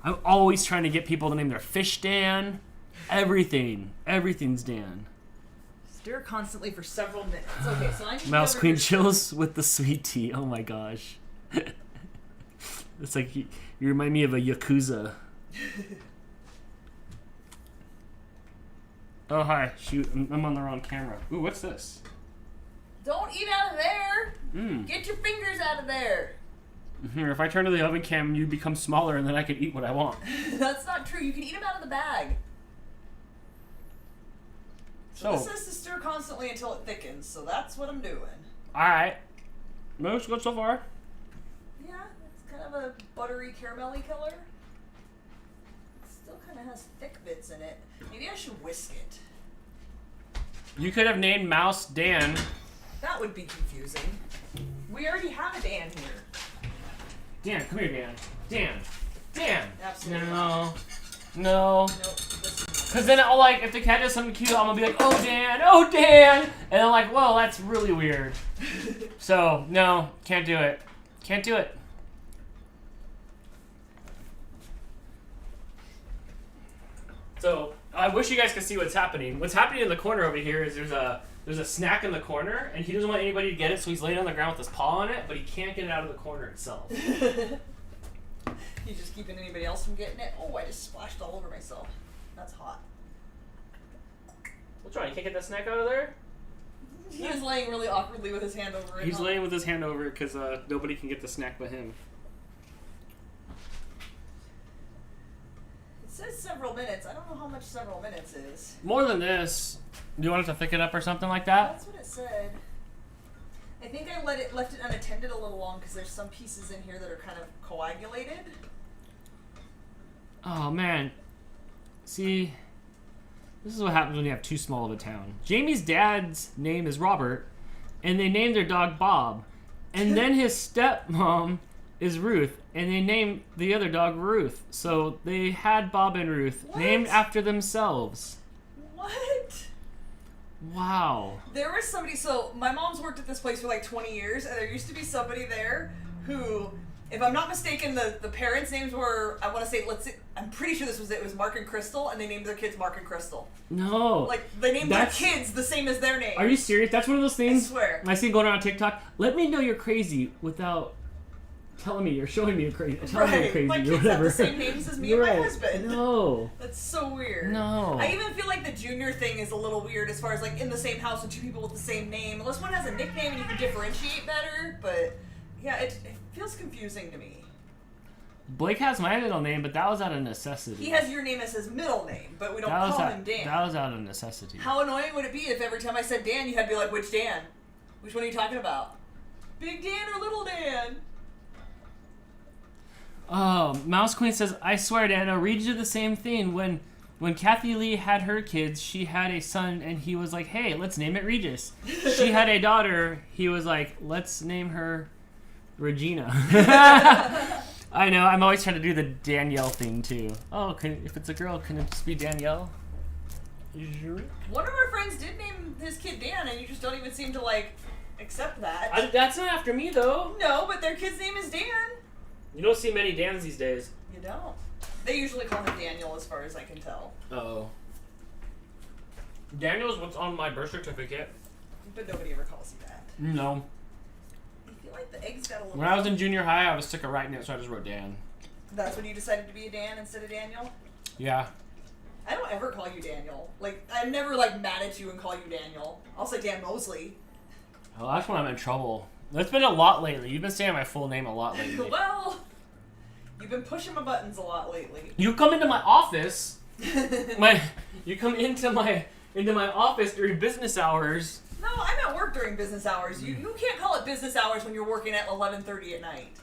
C: I'm always trying to get people to name their fish Dan. Everything's Dan.
A: Stir constantly for several minutes. Okay, so I need
C: Mouse
A: to
C: Queen chills with the sweet tea. Oh my gosh. It's like you remind me of a Yakuza. Oh, hi. Shoot, I'm on the wrong camera. Ooh, what's this?
A: Don't eat out of there.
C: Mmm.
A: Get your fingers out of there.
C: Here, if I turn to the oven cam, you become smaller, and then I can eat what I want.
A: That's not true. You can eat them out of the bag. So this says to stir constantly until it thickens, so that's what I'm doing.
C: Alright. Looks good so far.
A: Yeah, it's kind of a buttery, caramelly color. It still kind of has thick bits in it. Maybe I should whisk it.
C: You could have named Mouse Dan.
A: That would be confusing. We already have a Dan here.
C: Dan, come here, Dan. Dan!
A: Absolutely.
C: No.
A: Nope.
C: Because then I'll, like, if the cat does something cute, I'm gonna be like, oh Dan! And I'm like, whoa, that's really weird. So, no, can't do it. Can't do it. So, I wish you guys could see what's happening. What's happening in the corner over here is there's a snack in the corner, and he doesn't want anybody to get it, so he's laying on the ground with his paw on it, but he can't get it out of the corner itself.
A: He's just keeping anybody else from getting it. Oh, I just splashed all over myself. That's hot.
C: What's wrong? You can't get that snack out of there?
A: He was laying really awkwardly with his hand over it.
C: He's laying with his hand over it because nobody can get the snack but him.
A: It says several minutes. I don't know how much several minutes is.
C: More than this. Do you want it to thicken up or something like that?
A: That's what it said. I think I left it unattended a little long because there's some pieces in here that are kind of coagulated.
C: Oh man. See, this is what happens when you have too small of a town. Jamie's dad's name is Robert, and they named their dog Bob. And then his stepmom is Ruth, and they named the other dog Ruth. So they had Bob and Ruth named after themselves.
A: What?
C: Wow.
A: There was somebody, so my mom's worked at this place for like 20 years, and there used to be somebody there who If I'm not mistaken, the parents' names were, I want to say, I'm pretty sure it was Mark and Crystal, and they named their kids Mark and Crystal.
C: No.
A: Like, they named their kids the same as their name.
C: Are you serious? That's one of those things.
A: I swear.
C: I see going around TikTok. Let me know you're crazy without telling me or showing me you're crazy. Telling me you're crazy
A: My
C: or
A: kids
C: whatever.
A: have the same names as me and my husband.
C: No.
A: That's so weird.
C: No.
A: I even feel like the junior thing is a little weird as far as like in the same house with two people with the same name. Unless one has a nickname and you can differentiate better. But yeah, it feels confusing to me.
C: Blake has my middle name, but that was out of necessity.
A: He has your name as his middle name, but we don't call him Dan.
C: That was out of necessity.
A: How annoying would it be if every time I said Dan, you had to be like, which Dan? Which one are you talking about? Big Dan or Little Dan?
C: Oh, Mouse Queen says, I swear, Dano, Regis did the same thing. When Kathy Lee had her kids, she had a son, and he was like, hey, let's name it Regis. She had a daughter. He was like, let's name her Regina. I know. I'm always trying to do the Danielle thing, too. Oh, if it's a girl, can it just be Danielle?
A: One of our friends did name his kid Dan, and you just don't even seem to, like, accept that.
C: That's not after me, though.
A: No, but their kid's name is Dan.
C: You don't see many Dans these days.
A: You don't. They usually call him Daniel, as far as I can tell.
C: Uh-oh. Daniel's what's on my birth certificate.
A: But nobody ever calls you that.
C: No.
A: I feel like the eggs got a little...
C: When I was in junior high, I was sick of writing it, so I just wrote Dan.
A: That's when you decided to be a Dan instead of Daniel?
C: Yeah.
A: I don't ever call you Daniel. Like, I'm never, like, mad at you and call you Daniel. I'll say Dan Mosley.
C: Well, that's when I'm in trouble. That's been a lot lately. You've been saying my full name a lot lately.
A: Well, you've been pushing my buttons a lot lately.
C: You come into my office. You come into my office during business hours.
A: No, I'm at work during business hours. You can't call it business hours when you're working at 11:30 at night.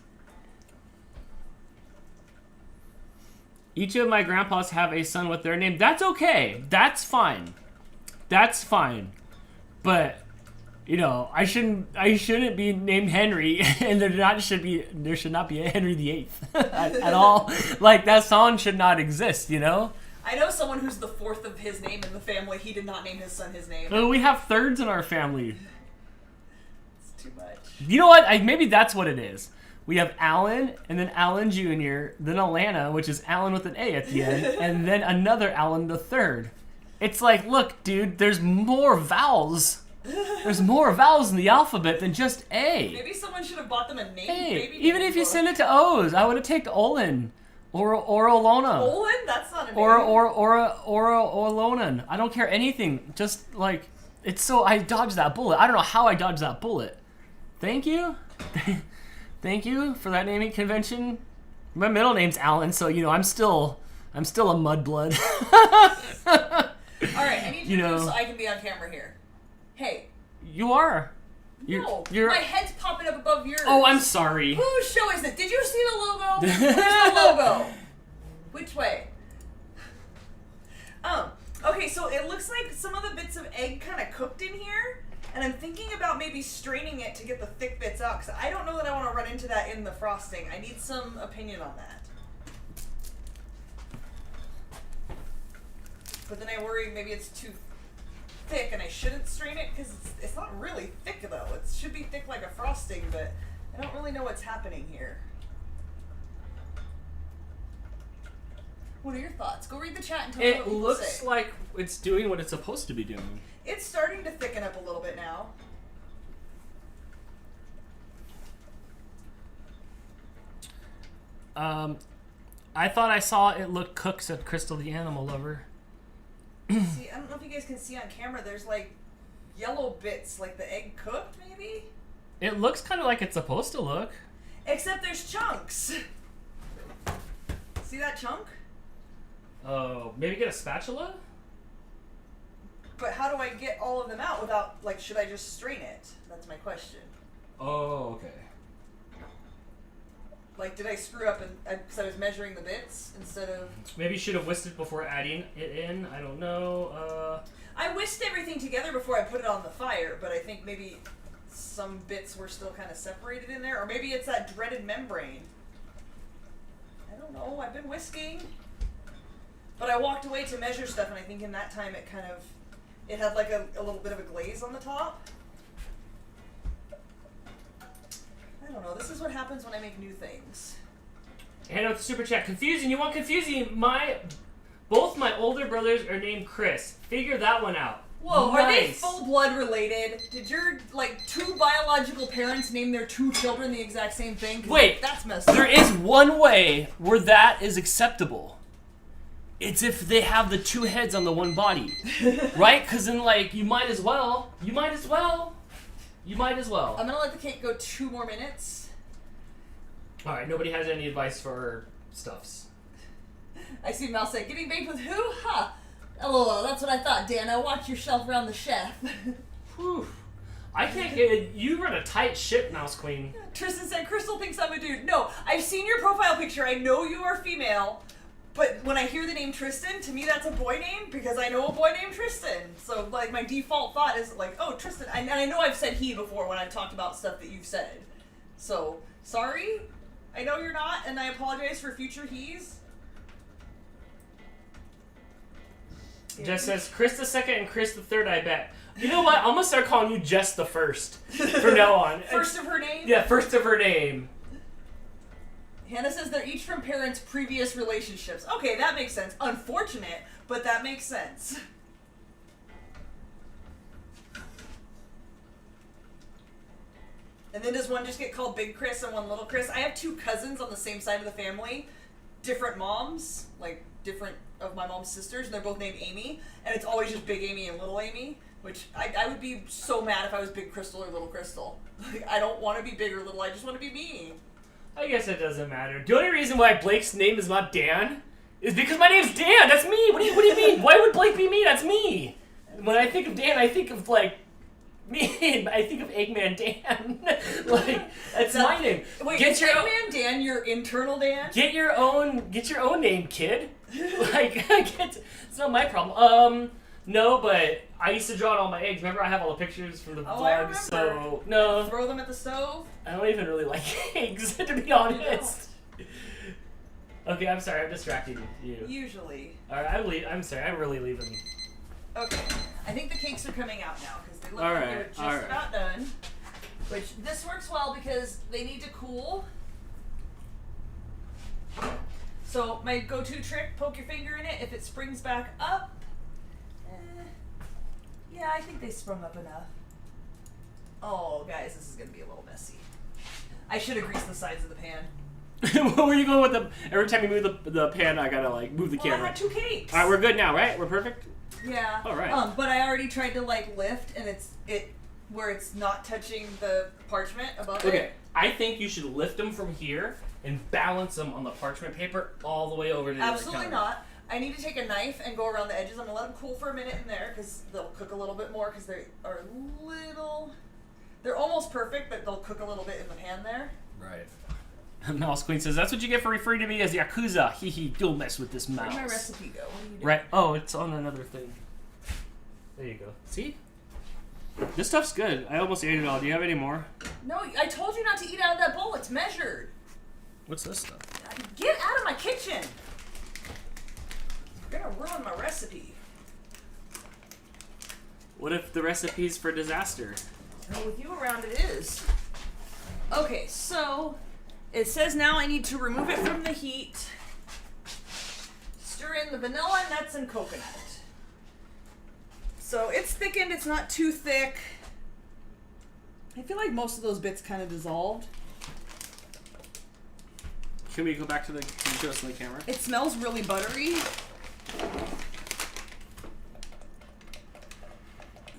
C: Each of my grandpas have a son with their name. That's okay. That's fine. That's fine. But you know, I shouldn't be named Henry, and there should not be a Henry VIII at all. Like, that song should not exist, you know?
A: I know someone who's the fourth of his name in the family. He did not name his son his name.
C: We have thirds in our family.
A: It's too much.
C: You know what? Maybe that's what it is. We have Alan, and then Alan Jr., then Alana, which is Alan with an A at the end, and then another Alan the third. It's like, look, dude, there's more vowels. There's more vowels in the alphabet than just A.
A: Maybe someone should have bought them a name.
C: Hey, even if you send it to O's, I would have taken Olin or Olona.
A: Olin? That's not a name.
C: Or Olonan. I don't care anything. Just like, it's so, I dodged that bullet. I don't know how I dodged that bullet. Thank you. Thank you for that naming convention. My middle name's Alan, so you know I'm still a mudblood.
A: All right, I need you to move so I can be on camera here. Hey.
C: You are.
A: You're my head's popping up above yours.
C: Oh, I'm sorry.
A: Whose show is it? Did you see the logo? Where's the logo? Which way? Okay, so it looks like some of the bits of egg kind of cooked in here, and I'm thinking about maybe straining it to get the thick bits out, because I don't know that I want to run into that in the frosting. I need some opinion on that. But then I worry maybe it's too thick and I shouldn't strain it, because it's not really thick though. It should be thick like a frosting, but I don't really know what's happening here. What are your thoughts? Go read the chat and tell me what people say.
C: It looks like it's doing what it's supposed to be doing.
A: It's starting to thicken up a little bit now.
C: I thought I saw it look cooked, said Crystal the Animal Lover.
A: See, I don't know if you guys can see on camera, there's like yellow bits, like the egg cooked maybe?
C: It looks kind of like it's supposed to look.
A: Except there's chunks. See that chunk?
C: Oh, maybe get a spatula?
A: But how do I get all of them out without, like, should I just strain it? That's my question.
C: Oh, okay.
A: Like, did I screw up because I was measuring the bits instead of...
C: Maybe you should have whisked it before adding it in. I don't know.
A: I whisked everything together before I put it on the fire, but I think maybe some bits were still kind of separated in there. Or maybe it's that dreaded membrane. I don't know. I've been whisking. But I walked away to measure stuff, and I think in that time it kind of... It had like a little bit of a glaze on the top. I don't know. This is what happens happens when I make new things.
C: Hand out the super chat. Confusing. You want confusing? Both my older brothers are named Chris. Figure that one out.
A: Whoa,
C: nice.
A: Are they full blood related? Did your, like, 2 biological parents name their 2 children the exact same thing?
C: Wait,
A: that's messed up.
C: There is one way where that is acceptable. It's if they have the 2 heads on the one body. Right? Because then, like, you might as well.
A: I'm gonna let the cake go 2 more minutes.
C: Alright, nobody has any advice for stuffs.
A: I see Mel say, getting baked with who? Ha! LOL, that's what I thought, Dan. Now watch yourself around the chef.
C: Whew. I can't get. You run a tight ship, Mouse Queen.
A: Tristan said, Crystal thinks I'm a dude. No, I've seen your profile picture. I know you are female. But when I hear the name Tristan, to me that's a boy name because I know a boy named Tristan. So, like, my default thought is, like, oh, Tristan. And I know I've said he before when I've talked about stuff that you've said. So, sorry. I know you're not, and I apologize for future he's.
C: Jess says, Chris the second and Chris the third, I bet. You know what? I'm gonna start calling you Jess the first from now on.
A: First of her name?
C: Yeah, first of her name.
A: Hannah says they're each from parents' previous relationships. Okay, that makes sense. Unfortunate, but that makes sense. And then does one just get called Big Chris and one Little Chris? I have 2 cousins on the same side of the family, different moms, like different of my mom's sisters, and they're both named Amy, and it's always just Big Amy and Little Amy, which I would be so mad if I was Big Crystal or Little Crystal. Like, I don't want to be big or little, I just want to be me.
C: I guess it doesn't matter. The only reason why Blake's name is not Dan is because my name's Dan. That's me. What do you mean? Why would Blake be me? That's me. When I think of Dan, I think of, like, me. I think of Eggman Dan. Like, that's my name.
A: Wait, is Eggman Dan your internal Dan?
C: Get your own name, kid. Like, it's not my problem. No, but I used to draw on all my eggs. Remember, I have all the pictures from the vlog, so no.
A: Throw them at the stove?
C: I don't even really like eggs, to be honest. Okay, I'm sorry, I'm distracting you.
A: Usually.
C: Alright, I'm sorry, I'm really leaving.
A: Okay, I think the cakes are coming out now, because they look
C: All
A: like
C: right,
A: they're just
C: all right.
A: about done. Which, this works well because they need to cool. So, my go-to trick, poke your finger in it. If it springs back up, yeah, I think they sprung up enough. Oh, guys, this is going to be a little messy. I should have greased the sides of the pan.
C: Where were you going with the... Every time you move the pan, I gotta, like, move the camera.
A: I had 2 cakes.
C: Alright, we're good now, right? We're perfect?
A: Yeah.
C: Alright.
A: But I already tried to, like, lift, and where it's not touching the parchment above it.
C: Okay, I think you should lift them from here and balance them on the parchment paper all the way over to the
A: Absolutely
C: counter.
A: not. I need to take a knife and go around the edges. I'm going to let them cool for a minute in there because they'll cook a little bit more because they are they're almost perfect, but they'll cook a little bit in the pan there.
C: Right. Mouse Queen says, that's what you get for referring to me as Yakuza. Hee hee, don't mess with this mouse.
A: Where'd my recipe go? What are you doing?
C: Right. Oh, it's on another thing. There you go. See? This stuff's good. I almost ate it all. Do you have any more?
A: No, I told you not to eat out of that bowl. It's measured.
C: What's this stuff?
A: Get out of my kitchen. You're going to ruin my recipe.
C: What if the recipe's for disaster?
A: Well, with you around, it is. Okay, so it says now I need to remove it from the heat. Stir in the vanilla, nuts, and coconut. So it's thickened. It's not too thick. I feel like most of those bits kind of dissolved.
C: Can we go back to the... Can you show us on the camera?
A: It smells really buttery.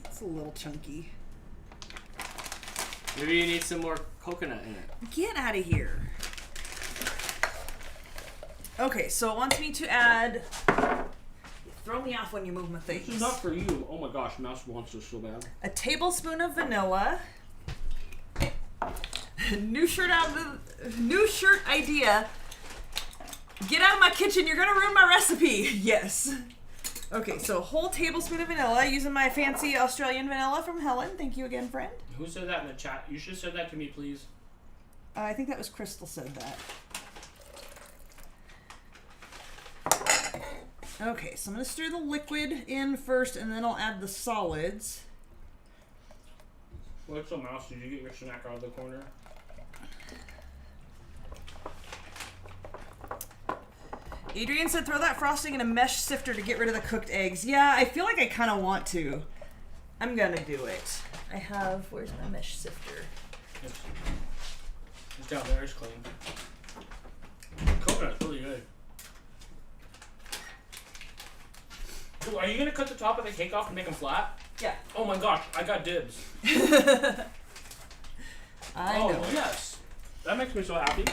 A: It's a little chunky.
C: Maybe you need some more coconut in it.
A: Get out of here. Okay, so it wants me to add... Throw me off when you move my things.
C: This is not for you. Oh my gosh, Mouse wants this so bad.
A: A tablespoon of vanilla. New shirt idea. Get out of my kitchen, you're gonna ruin my recipe. Yes. Okay, so a whole tablespoon of vanilla using my fancy Australian vanilla from Helen. Thank you again, friend.
C: Who said that in the chat? You should have said that to me, please.
A: I think that was Crystal said that. Okay, so I'm gonna stir the liquid in first and then I'll add the solids.
C: What's up, Mouse? Did you get your snack out of the corner?
A: Adrian said throw that frosting in a mesh sifter to get rid of the cooked eggs. Yeah, I feel like I kind of want to. I'm gonna do it. I have, where's my mesh sifter?
C: It's down there, it's clean. Coconut's really good. So are you gonna cut the top of the cake off and make them flat?
A: Yeah.
C: Oh my gosh, I got dibs.
A: I know.
C: Yes. That makes me so happy.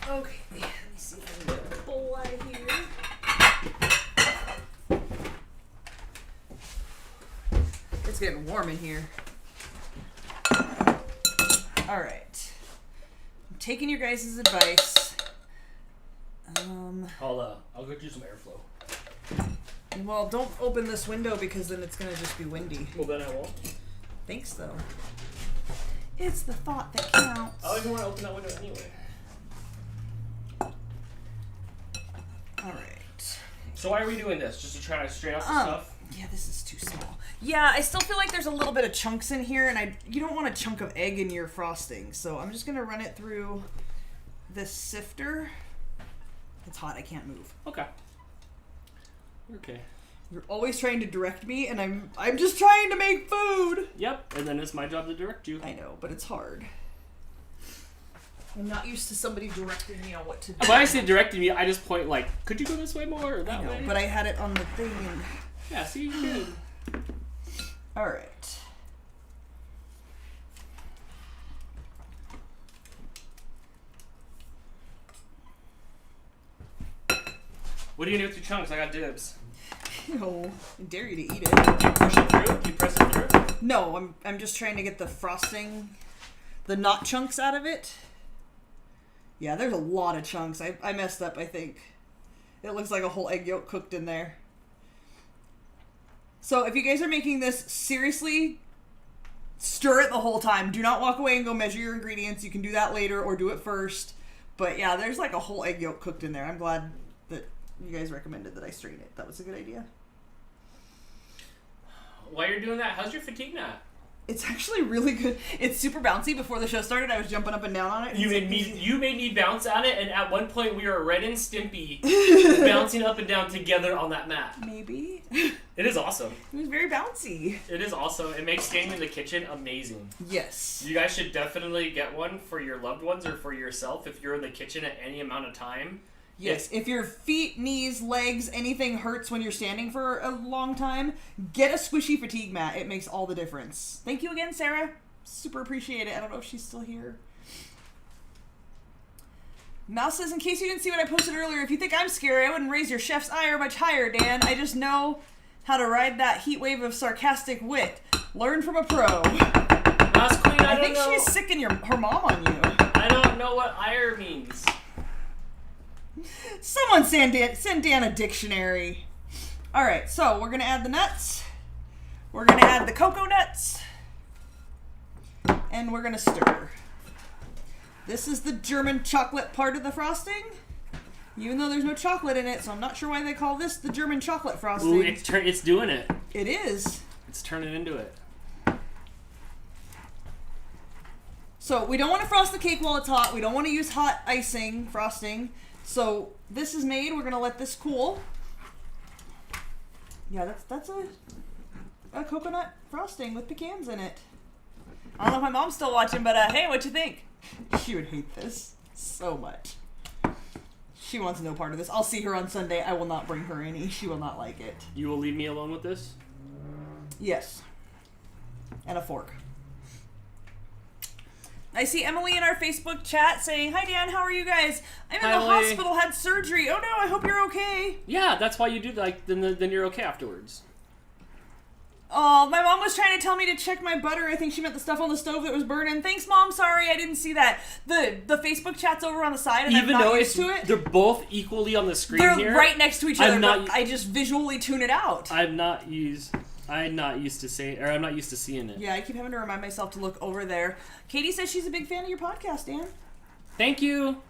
A: Okay, let me see if I can get a bowl out of here. It's getting warm in here. Alright. I'm taking your guys' advice.
C: I'll go do some airflow.
A: Well, don't open this window because then it's gonna just be windy.
C: Well, then I won't.
A: Thanks, though. It's the thought that counts.
C: I don't even want to open that window anyway.
A: Alright.
C: So why are we doing this? Just to try to straighten out the stuff?
A: Yeah, this is too small. Yeah, I still feel like there's a little bit of chunks in here, and you don't want a chunk of egg in your frosting, so I'm just gonna run it through this sifter. It's hot, I can't move.
C: Okay. Okay.
A: You're always trying to direct me, and I'm just trying to make food.
C: Yep, and then it's my job to direct you.
A: I know, but it's hard. I'm not used to somebody directing me on what to do.
C: When I say directing me, I just point like, could you go this way more or that way?
A: But I had it on the thing and...
C: Yeah, see, you did.
A: Alright.
C: What are you gonna do with your chunks? I got dibs.
A: No, I dare you to eat it.
C: Push it through? You press it through?
A: No, I'm just trying to get the frosting, the not chunks out of it. Yeah, there's a lot of chunks. I messed up, I think. It looks like a whole egg yolk cooked in there. So if you guys are making this, seriously, stir it the whole time. Do not walk away and go measure your ingredients. You can do that later or do it first. But yeah, there's like a whole egg yolk cooked in there. I'm glad that you guys recommended that I strain it. That was a good idea.
C: While you're doing that, how's your fatigue nut?
A: It's actually really good. It's super bouncy. Before the show started, I was jumping up and down on it.
C: You made me bounce on it, and at one point we were Ren and Stimpy bouncing up and down together on that mat.
A: Maybe.
C: It is awesome.
A: It was very bouncy.
C: It is awesome. It makes staying in the kitchen amazing.
A: Yes.
C: You guys should definitely get one for your loved ones or for yourself if you're in the kitchen at any amount of time.
A: Yes, if your feet, knees, legs, anything hurts when you're standing for a long time, get a squishy fatigue mat. It makes all the difference. Thank you again, Sarah. Super appreciate it. I don't know if she's still here. Mouse says, in case you didn't see what I posted earlier, if you think I'm scary, I wouldn't raise your chef's ire much higher, Dan. I just know how to ride that heat wave of sarcastic wit. Learn from a pro.
C: Mouse Queen, I
A: think she's sicking her mom on you.
C: I don't know what ire means.
A: Someone send Dan a dictionary. Alright, so we're going to add the nuts. We're going to add the cocoa nuts. And we're going to stir. This is the German chocolate part of the frosting. Even though there's no chocolate in it, so I'm not sure why they call this the German chocolate frosting.
C: Ooh, it's doing it.
A: It is.
C: It's turning into it.
A: So we don't want to frost the cake while it's hot. We don't want to use hot icing frosting. So this is made. We're gonna let this cool. Yeah, that's a coconut frosting with pecans in it. I don't know if my mom's still watching, but hey, what you think? She would hate this so much. She wants no part of this. I'll see her on Sunday. I will not bring her any. She will not like it.
C: You will leave me alone with this?
A: Yes. And a fork. I see Emily in our Facebook chat saying, "Hi Dan, how are you guys? I'm in the hospital, had surgery. Oh no, I hope you're okay."
C: Yeah, that's why you do then you're okay afterwards.
A: Oh, my mom was trying to tell me to check my butter. I think she meant the stuff on the stove that was burning. Thanks, Mom. Sorry, I didn't see that. The Facebook chat's over on the side, and
C: Even
A: I'm not
C: though
A: used to it.
C: They're both equally on the screen
A: They're
C: here.
A: right next to each other, but I just visually tune it out.
C: I'm not used to seeing it.
A: Yeah, I keep having to remind myself to look over there. Katie says she's a big fan of your podcast, Dan.
C: Thank you.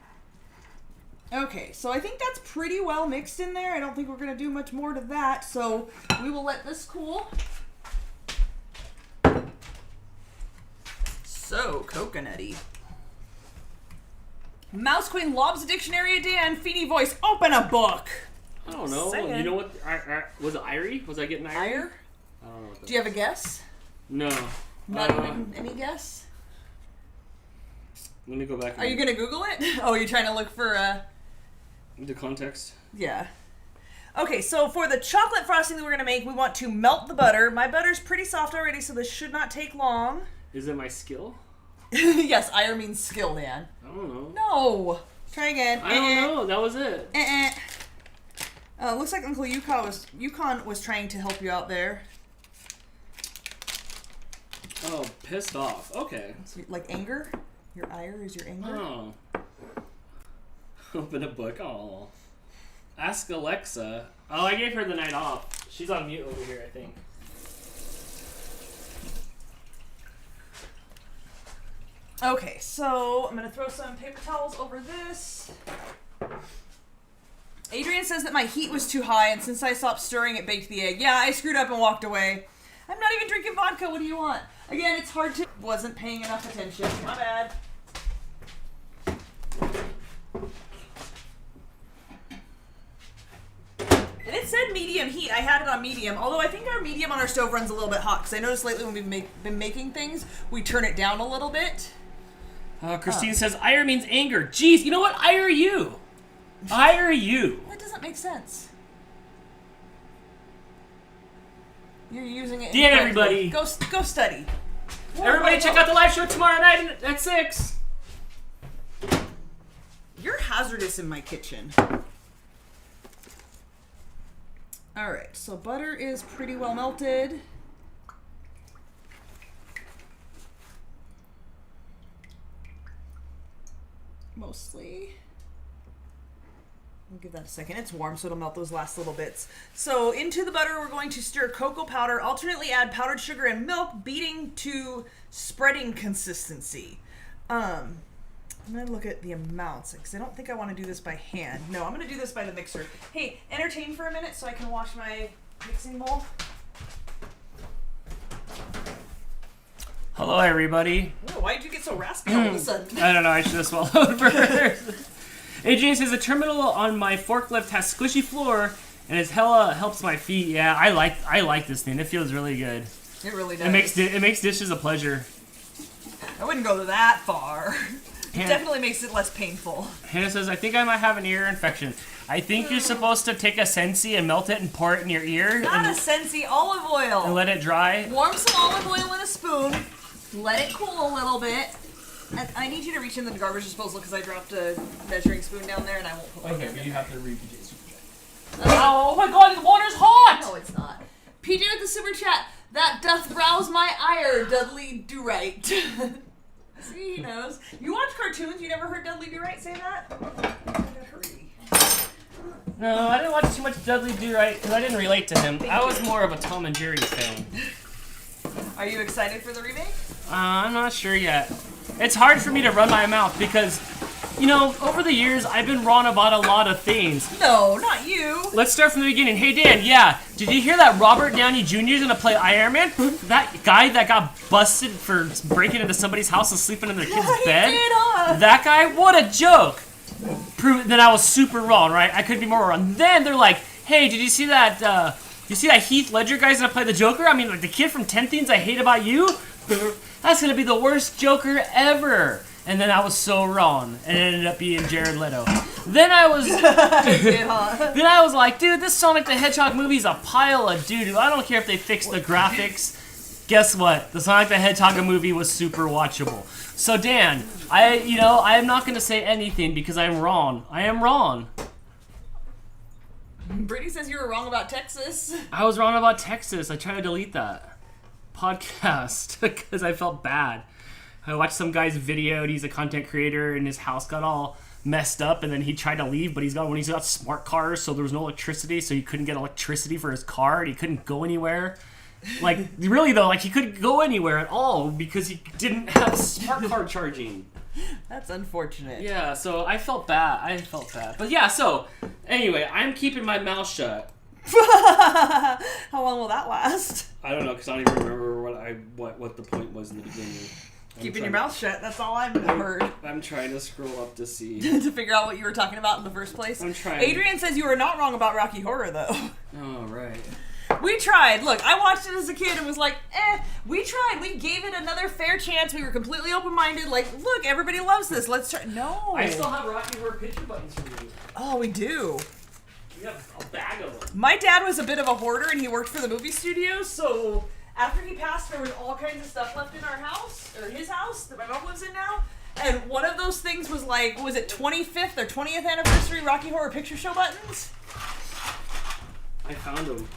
A: Okay, so I think that's pretty well mixed in there. I don't think we're going to do much more to that, so we will let this cool. So coconutty. Mouse Queen lobs a dictionary a Dan. Feeny voice, open a book.
C: I don't know.
A: Saying.
C: You know what? Was it Irie? Was I getting Irie?
A: Ire?
C: I don't know what that
A: Do you have a guess?
C: No.
A: Not even any guess?
C: Let me go back.
A: Are you going to Google it? Oh, you're trying to look for
C: the context?
A: Yeah. Okay, so for the chocolate frosting that we're going to make, we want to melt the butter. My butter's pretty soft already, so this should not take long.
C: Is it my skill?
A: Yes, ire means skill, Dan.
C: I don't know.
A: No. Try again.
C: I don't know. That was it.
A: Looks like Uncle Yukon was trying to help you out there.
C: Oh, pissed off. Okay.
A: So, like anger? Your ire is your anger?
C: Oh. Open a book. Oh. Ask Alexa. Oh, I gave her the night off. She's on mute over here, I think.
A: Okay, so I'm going to throw some paper towels over this. Adrian says that my heat was too high, and since I stopped stirring, it baked the egg. Yeah, I screwed up and walked away. I'm not even drinking vodka. What do you want? Again, it's hard to... Wasn't paying enough attention. My bad. And it said medium heat. I had it on medium, although I think our medium on our stove runs a little bit hot, because I noticed lately when we've been making things, we turn it down a little bit.
C: Christine says, ire means anger. Jeez, you know what? Ire you. Ire you.
A: That doesn't make sense. You're using it
C: Dan,
A: incorrectly.
C: everybody.
A: Go study.
C: Everybody check out the live show tomorrow night at 6.
A: You're hazardous in my kitchen. Alright, so butter is pretty well melted. Mostly. I'll give that a second. It's warm, so it'll melt those last little bits. So into the butter, we're going to stir cocoa powder, alternately add powdered sugar and milk, beating to spreading consistency. I'm going to look at the amounts, because I don't think I want to do this by hand. No, I'm going to do this by the mixer. Hey, entertain for a minute so I can wash my mixing bowl.
C: Hello, everybody.
A: Whoa, why did you get so raspy all of a sudden?
C: I don't know. I should have swallowed first. Adrian says the terminal on my forklift has squishy floor and it hella helps my feet. Yeah, I like this thing. It feels really good.
A: It really does.
C: It makes dishes a pleasure.
A: I wouldn't go that far. It definitely makes it less painful.
C: Hannah says, I think I might have an ear infection. I think you're supposed to take a Sensi and melt it and pour it in your ear.
A: Not a Sensi, olive oil.
C: And let it dry.
A: Warm some olive oil in a spoon. Let it cool a little bit. And I need you to reach in the garbage disposal because I dropped a measuring spoon down there and I won't put my
B: Okay,
A: hand
B: but
A: in
B: you
A: there.
B: have to read PJ's super chat.
C: Oh my god, the water's hot!
A: No, it's not. PJ with the super chat. That doth rouse my ire, Dudley Do Right. See, he knows. You watch cartoons? You never heard Dudley Do Right say that? Hurry.
C: No, I didn't watch too much Dudley Do Right because I didn't relate to him. I was more of a Tom and Jerry fan.
A: Are you excited for the remake?
C: I'm not sure yet. It's hard for me to run my mouth because, you know, over the years, I've been wrong about a lot of things.
A: No, not you.
C: Let's start from the beginning. Hey, Dan, yeah, did you hear that Robert Downey Jr. is going to play Iron Man? That guy that got busted for breaking into somebody's house and sleeping in their kid's bed?
A: He did, huh?
C: That guy? What a joke. Prove that I was super wrong, right? I couldn't be more wrong. Then they're like, hey, did you see that, Heath Ledger guy's going to play the Joker? I mean, like, the kid from 10 Things I Hate About You? That's going to be the worst Joker ever. And then I was so wrong, and it ended up being Jared Leto. Then I was, then I was like, dude, this Sonic the Hedgehog movie is a pile of doo-doo. I don't care if they fix the graphics. Guess what? The Sonic the Hedgehog movie was super watchable. So Dan, I am not going to say anything because I'm wrong. I am wrong.
A: Brittany says you were wrong about Texas.
C: I was wrong about Texas. I tried to delete that podcast because I felt bad. I watched some guy's video, and he's a content creator, and his house got all messed up, and then he tried to leave, but he's got smart cars, so there was no electricity, so he couldn't get electricity for his car, and he couldn't go anywhere. Like, really, though, like, he couldn't go anywhere at all because he didn't have smart car charging.
A: That's unfortunate.
C: Yeah, so I felt bad. But yeah, so, anyway, I'm keeping my mouth shut.
A: How long will that last?
C: I don't know, because I don't even remember what the point was in the beginning.
A: Keeping your mouth shut. That's all I've heard.
C: I'm trying to scroll up to see.
A: To figure out what you were talking about in the first place.
C: I'm trying.
A: Adrian says you were not wrong about Rocky Horror, though.
C: Oh, right.
A: We tried. Look, I watched it as a kid and was like, we tried. We gave it another fair chance. We were completely open-minded. Like, look, everybody loves this. Let's try. No.
C: I still have Rocky Horror picture buttons for you.
A: Oh, we do.
C: We have a bag of them.
A: My dad was a bit of a hoarder and he worked for the movie studio, so after he passed, there was all kinds of stuff left in our house, or his house, that my mom lives in now. And one of those things was like, was it 25th or 20th anniversary Rocky Horror Picture Show buttons?
C: I found them.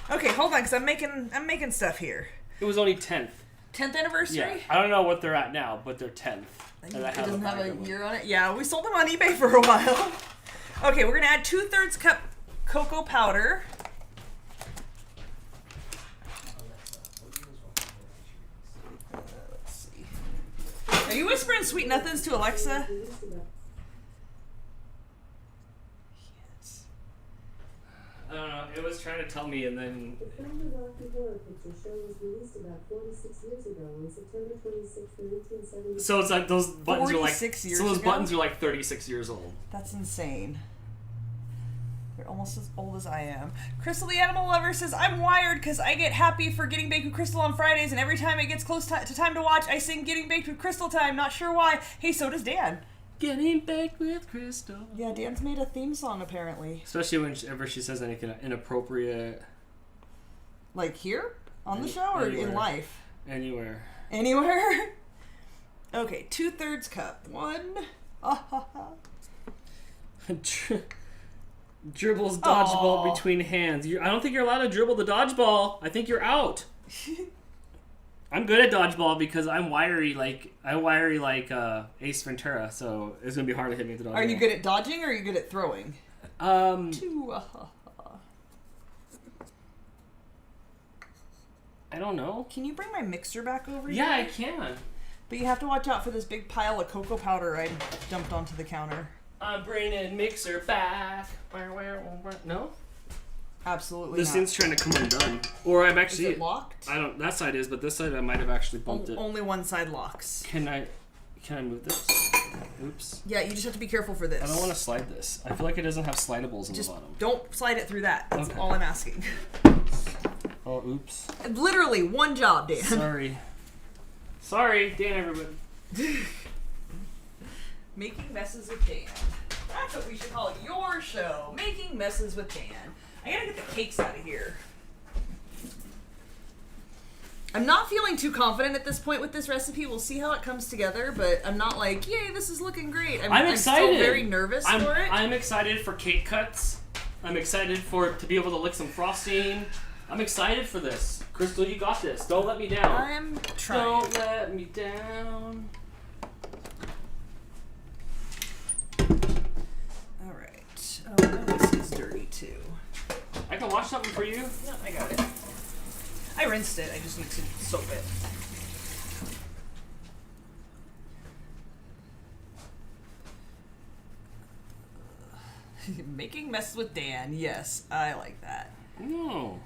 A: Okay, hold on, because I'm making stuff here.
C: It was only 10th.
A: 10th anniversary?
C: Yeah. I don't know what they're at now, but they're 10th.
A: It doesn't have a year on it? Yeah, we sold them on eBay for a while. Okay, we're going to add 2/3 cup cocoa powder. Let's see. Are you whispering sweet nothings to Alexa? Yes.
C: I don't know. It was trying to tell me, and then.
D: The film The Rocky Horror Picture Show was released about 46 years ago on September 26, 1970.
C: So it's like those buttons are like.
A: 46 years
C: So those
A: ago?
C: buttons are like 36 years old.
A: That's insane. They're almost as old as I am. Crystal the Animal Lover says, I'm wired because I get happy for Getting Baked with Crystal on Fridays, and every time it gets close to time to watch, I sing Getting Baked with Crystal time. Not sure why. Hey, so does Dan.
C: Getting baked with Crystal.
A: Yeah, Dan's made a theme song, apparently.
C: Especially whenever she says anything inappropriate.
A: Like here? On the show or
C: anywhere.
A: in life?
C: Anywhere.
A: Anywhere? Okay, 2/3 cup. One.
C: Dribbles dodgeball
A: Aww.
C: between hands. I don't think you're allowed to dribble the dodgeball. I think you're out. I'm good at dodgeball because I'm wiry like Ace Ventura, so it's gonna be hard to hit me with the dodgeball.
A: Are you good at dodging or are you good at throwing? Two.
C: I don't know.
A: Can you bring my mixer back over
C: Yeah,
A: here?
C: I can.
A: But you have to watch out for this big pile of cocoa powder I dumped onto the counter.
C: I'm bringing mixer back. No?
A: Absolutely
C: This
A: not.
C: thing's trying to come undone. Or I'm actually.
A: Is it locked?
C: I don't. That side is, but this side I might have actually bumped it.
A: Only one side locks.
C: Can I move this? Oops.
A: Yeah, you just have to be careful for this.
C: I don't want to slide this. I feel like it doesn't have slidables in
A: Just
C: the bottom.
A: don't slide it through that. That's
C: Okay.
A: all I'm asking.
C: Oh, oops.
A: Literally one job, Dan.
C: Sorry. Sorry, Dan, everybody.
A: Making messes with Dan. That's what we should call your show. Making messes with Dan. I gotta get the cakes out of here. I'm not feeling too confident at this point with this recipe. We'll see how it comes together, but I'm not like, yay, this is looking great. I'm
C: excited.
A: still very nervous for it.
C: I'm excited for cake cuts. I'm excited to be able to lick some frosting. I'm excited for this. Crystal, you got this. Don't let me down.
A: I'm trying.
C: Don't let me down.
A: Alright. Oh, no, this is dirty too.
C: I can wash something for you.
A: No, I got it. I rinsed it. I just need to soap it. Making messes with Dan. Yes, I like that.
C: No.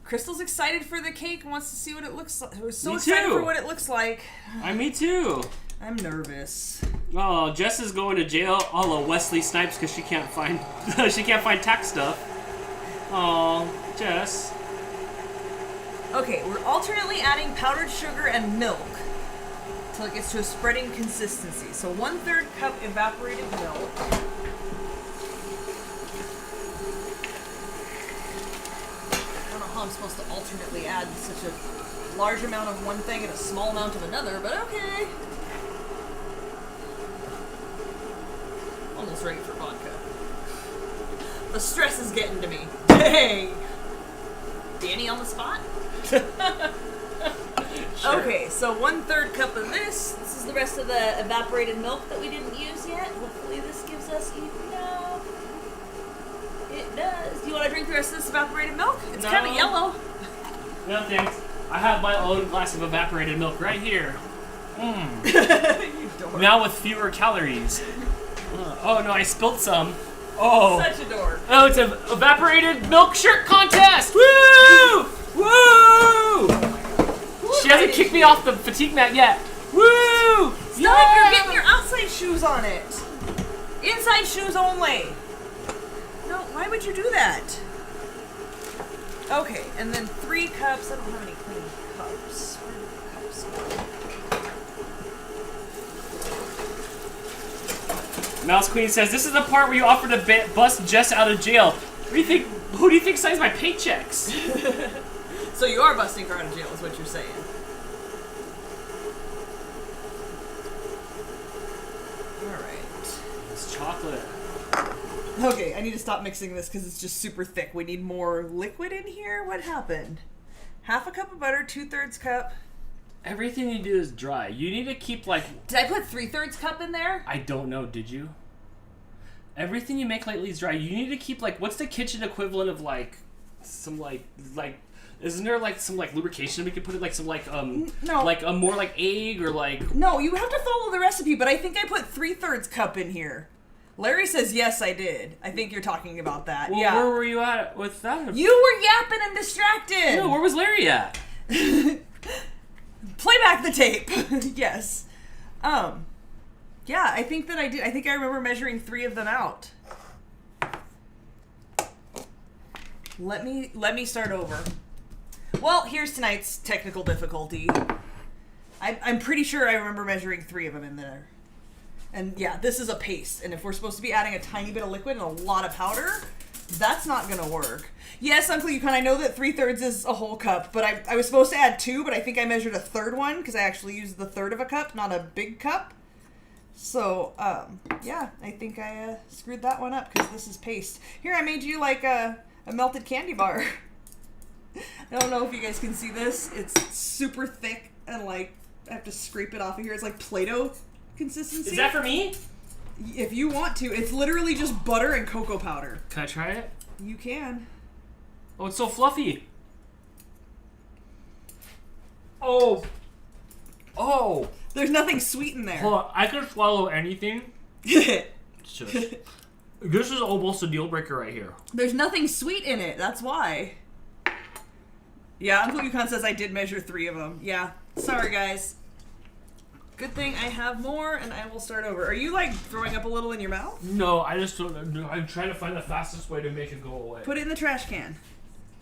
A: Crystal's excited for the cake and wants to see what it looks like. We're so
C: Me
A: excited
C: too.
A: for what it looks like.
C: Me too.
A: I'm nervous.
C: Oh, Jess is going to jail a la Wesley Snipes because she can't find tax stuff. Oh, Jess.
A: Okay, we're alternately adding powdered sugar and milk until it gets to a spreading consistency. So 1/3 cup evaporated milk. I don't know how I'm supposed to alternately add such a large amount of one thing and a small amount of another, but okay. Almost ready for vodka. The stress is getting to me. Dang! Danny on the spot?
C: Sure.
A: Okay, so 1/3 cup of this. This is the rest of the evaporated milk that we didn't use yet. Hopefully this gives us enough. It does. Do you want to drink the rest of this evaporated milk? It's
C: No.
A: kind of yellow.
C: No thanks. I have my own glass of evaporated milk right here.
A: You dork.
C: Now with fewer calories. Oh no, I spilled some. Oh.
A: Such a dork.
C: Oh, it's an evaporated milk shirt contest! Woo! Woo! She hasn't kicked me off the fatigue mat yet. Woo!
A: Stop! You're getting your outside shoes on it. Inside shoes only. No, why would you do that? Okay, and then 3 cups. I don't have any clean cups. Where did the cups go?
C: Mouse Queen says, this is the part where you offer to bust Jess out of jail. What do you think? Who do you think signs my paychecks?
A: So you are busting her out of jail, is what you're saying. Alright.
C: It's chocolate.
A: Okay, I need to stop mixing this because it's just super thick. We need more liquid in here. What happened? 1/2 cup of butter, 2/3 cup.
C: Everything you do is dry. You need to keep like...
A: Did I put 3/3 cup in there?
C: I don't know, did you? Everything you make lately is dry. You need to keep like... What's the kitchen equivalent of like... Some like... Isn't there like some like lubrication we could put it like some like
A: no,
C: like a more like egg or like...
A: No, you have to follow the recipe, but I think I put 3/3 cup in here. Larry says yes, I did. I think you're talking about that.
C: Well,
A: yeah.
C: where were you at with that?
A: You were yapping and distracted.
C: No, where was Larry at?
A: Play back the tape. Yes. Yeah, I think that I did. I think I remember measuring 3 of them out. Let me start over. Well, here's tonight's technical difficulty. I'm pretty sure I remember measuring 3 of them in there. And yeah, this is a paste. And if we're supposed to be adding a tiny bit of liquid and a lot of powder, that's not gonna work. Yes, Uncle Yukon, I know that 3/3 is a whole cup, but I was supposed to add 2, but I think I measured a 3rd one because I actually used the 1/3 of a cup, not a big cup. So, yeah, I think I screwed that one up because this is paste. Here, I made you like a melted candy bar. I don't know if you guys can see this. It's super thick and like I have to scrape it off of here. It's like Play-Doh consistency.
C: Is that for me?
A: If you want to. It's literally just butter and cocoa powder.
C: Can I try it?
A: You can.
C: Oh, it's so fluffy. Oh. Oh.
A: There's nothing sweet in there.
C: Hold on. I could swallow anything. Shush. This is almost a deal breaker right here.
A: There's nothing sweet in it. That's why. Yeah, Uncle Yukon says I did measure 3 of them. Yeah. Sorry, guys. Good thing I have more, and I will start over. Are you, like, throwing up a little in your mouth?
C: No, I just don't. I'm trying to find the fastest way to make it go away.
A: Put it in the trash can.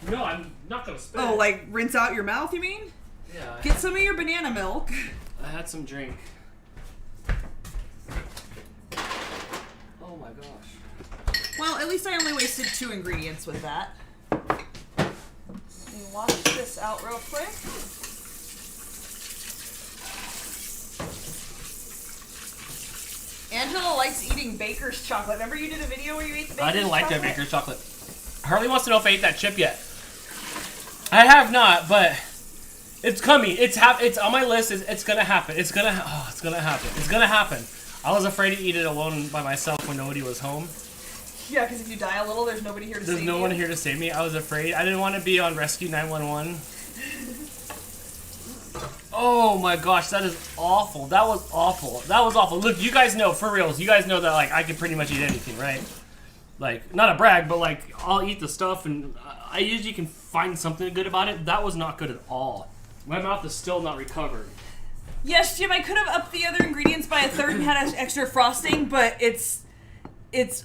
C: No, I'm not gonna spit.
A: Oh, like, rinse out your mouth, you mean?
C: Yeah.
A: Get some of your banana milk.
C: I had some drink. Oh my gosh.
A: Well, at least I only wasted 2 ingredients with that. Let me wash this out real quick. Angela likes eating Baker's chocolate. Remember you did a video where you ate the Baker's chocolate?
C: I didn't like that Baker's chocolate. Harley wants to know if I ate that chip yet. I have not, but it's coming. It's on my list. It's gonna happen. It's gonna happen. It's gonna happen. I was afraid to eat it alone by myself when nobody was home.
A: Yeah, because if you die a little, there's nobody here to save you.
C: There's no one here to save me. I was afraid. I didn't want to be on Rescue 911. Oh my gosh, that is awful. That was awful. That was awful. Look, you guys know, for reals, you guys know that like I can pretty much eat anything, right? Like, not a brag, but like I'll eat the stuff and I usually can find something good about it. That was not good at all. My mouth is still not recovered.
A: Yes, Jim, I could have upped the other ingredients by a 1/3 and had extra frosting, but it's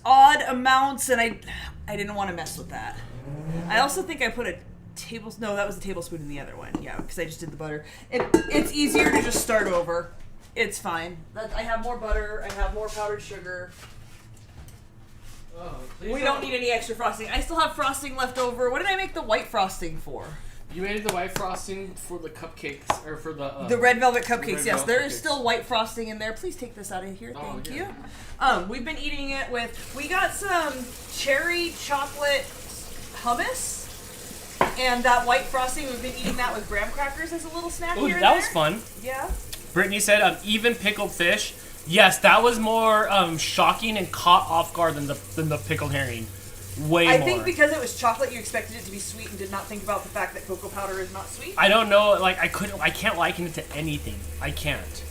A: odd amounts and I didn't want to mess with that. I also think I put a no, that was a tablespoon in the other one. Yeah, because I just did the butter. It's easier to just start over. It's fine. I have more butter. I have more powdered sugar.
C: Oh,
A: We don't need any extra frosting. I still have frosting left over. What did I make the white frosting for?
C: You made the white frosting for the cupcakes, or for the
A: red velvet cupcakes, yes.
C: velvet
A: There is
C: cupcakes.
A: still white frosting in there. Please take this out of here.
C: Oh,
A: Thank
C: yeah.
A: you. We've been eating it with, we got some cherry chocolate hummus. And that white frosting, we've been eating that with graham crackers as a little snack
C: Ooh,
A: here and
C: that
A: there.
C: was fun.
A: Yeah.
C: Brittany said, even pickled fish. Yes, that was more shocking and caught off guard than the pickled herring. Way more.
A: I think because it was chocolate, you expected it to be sweet and did not think about the fact that cocoa powder is not sweet.
C: I don't know, like, I can't liken it to anything. I can't.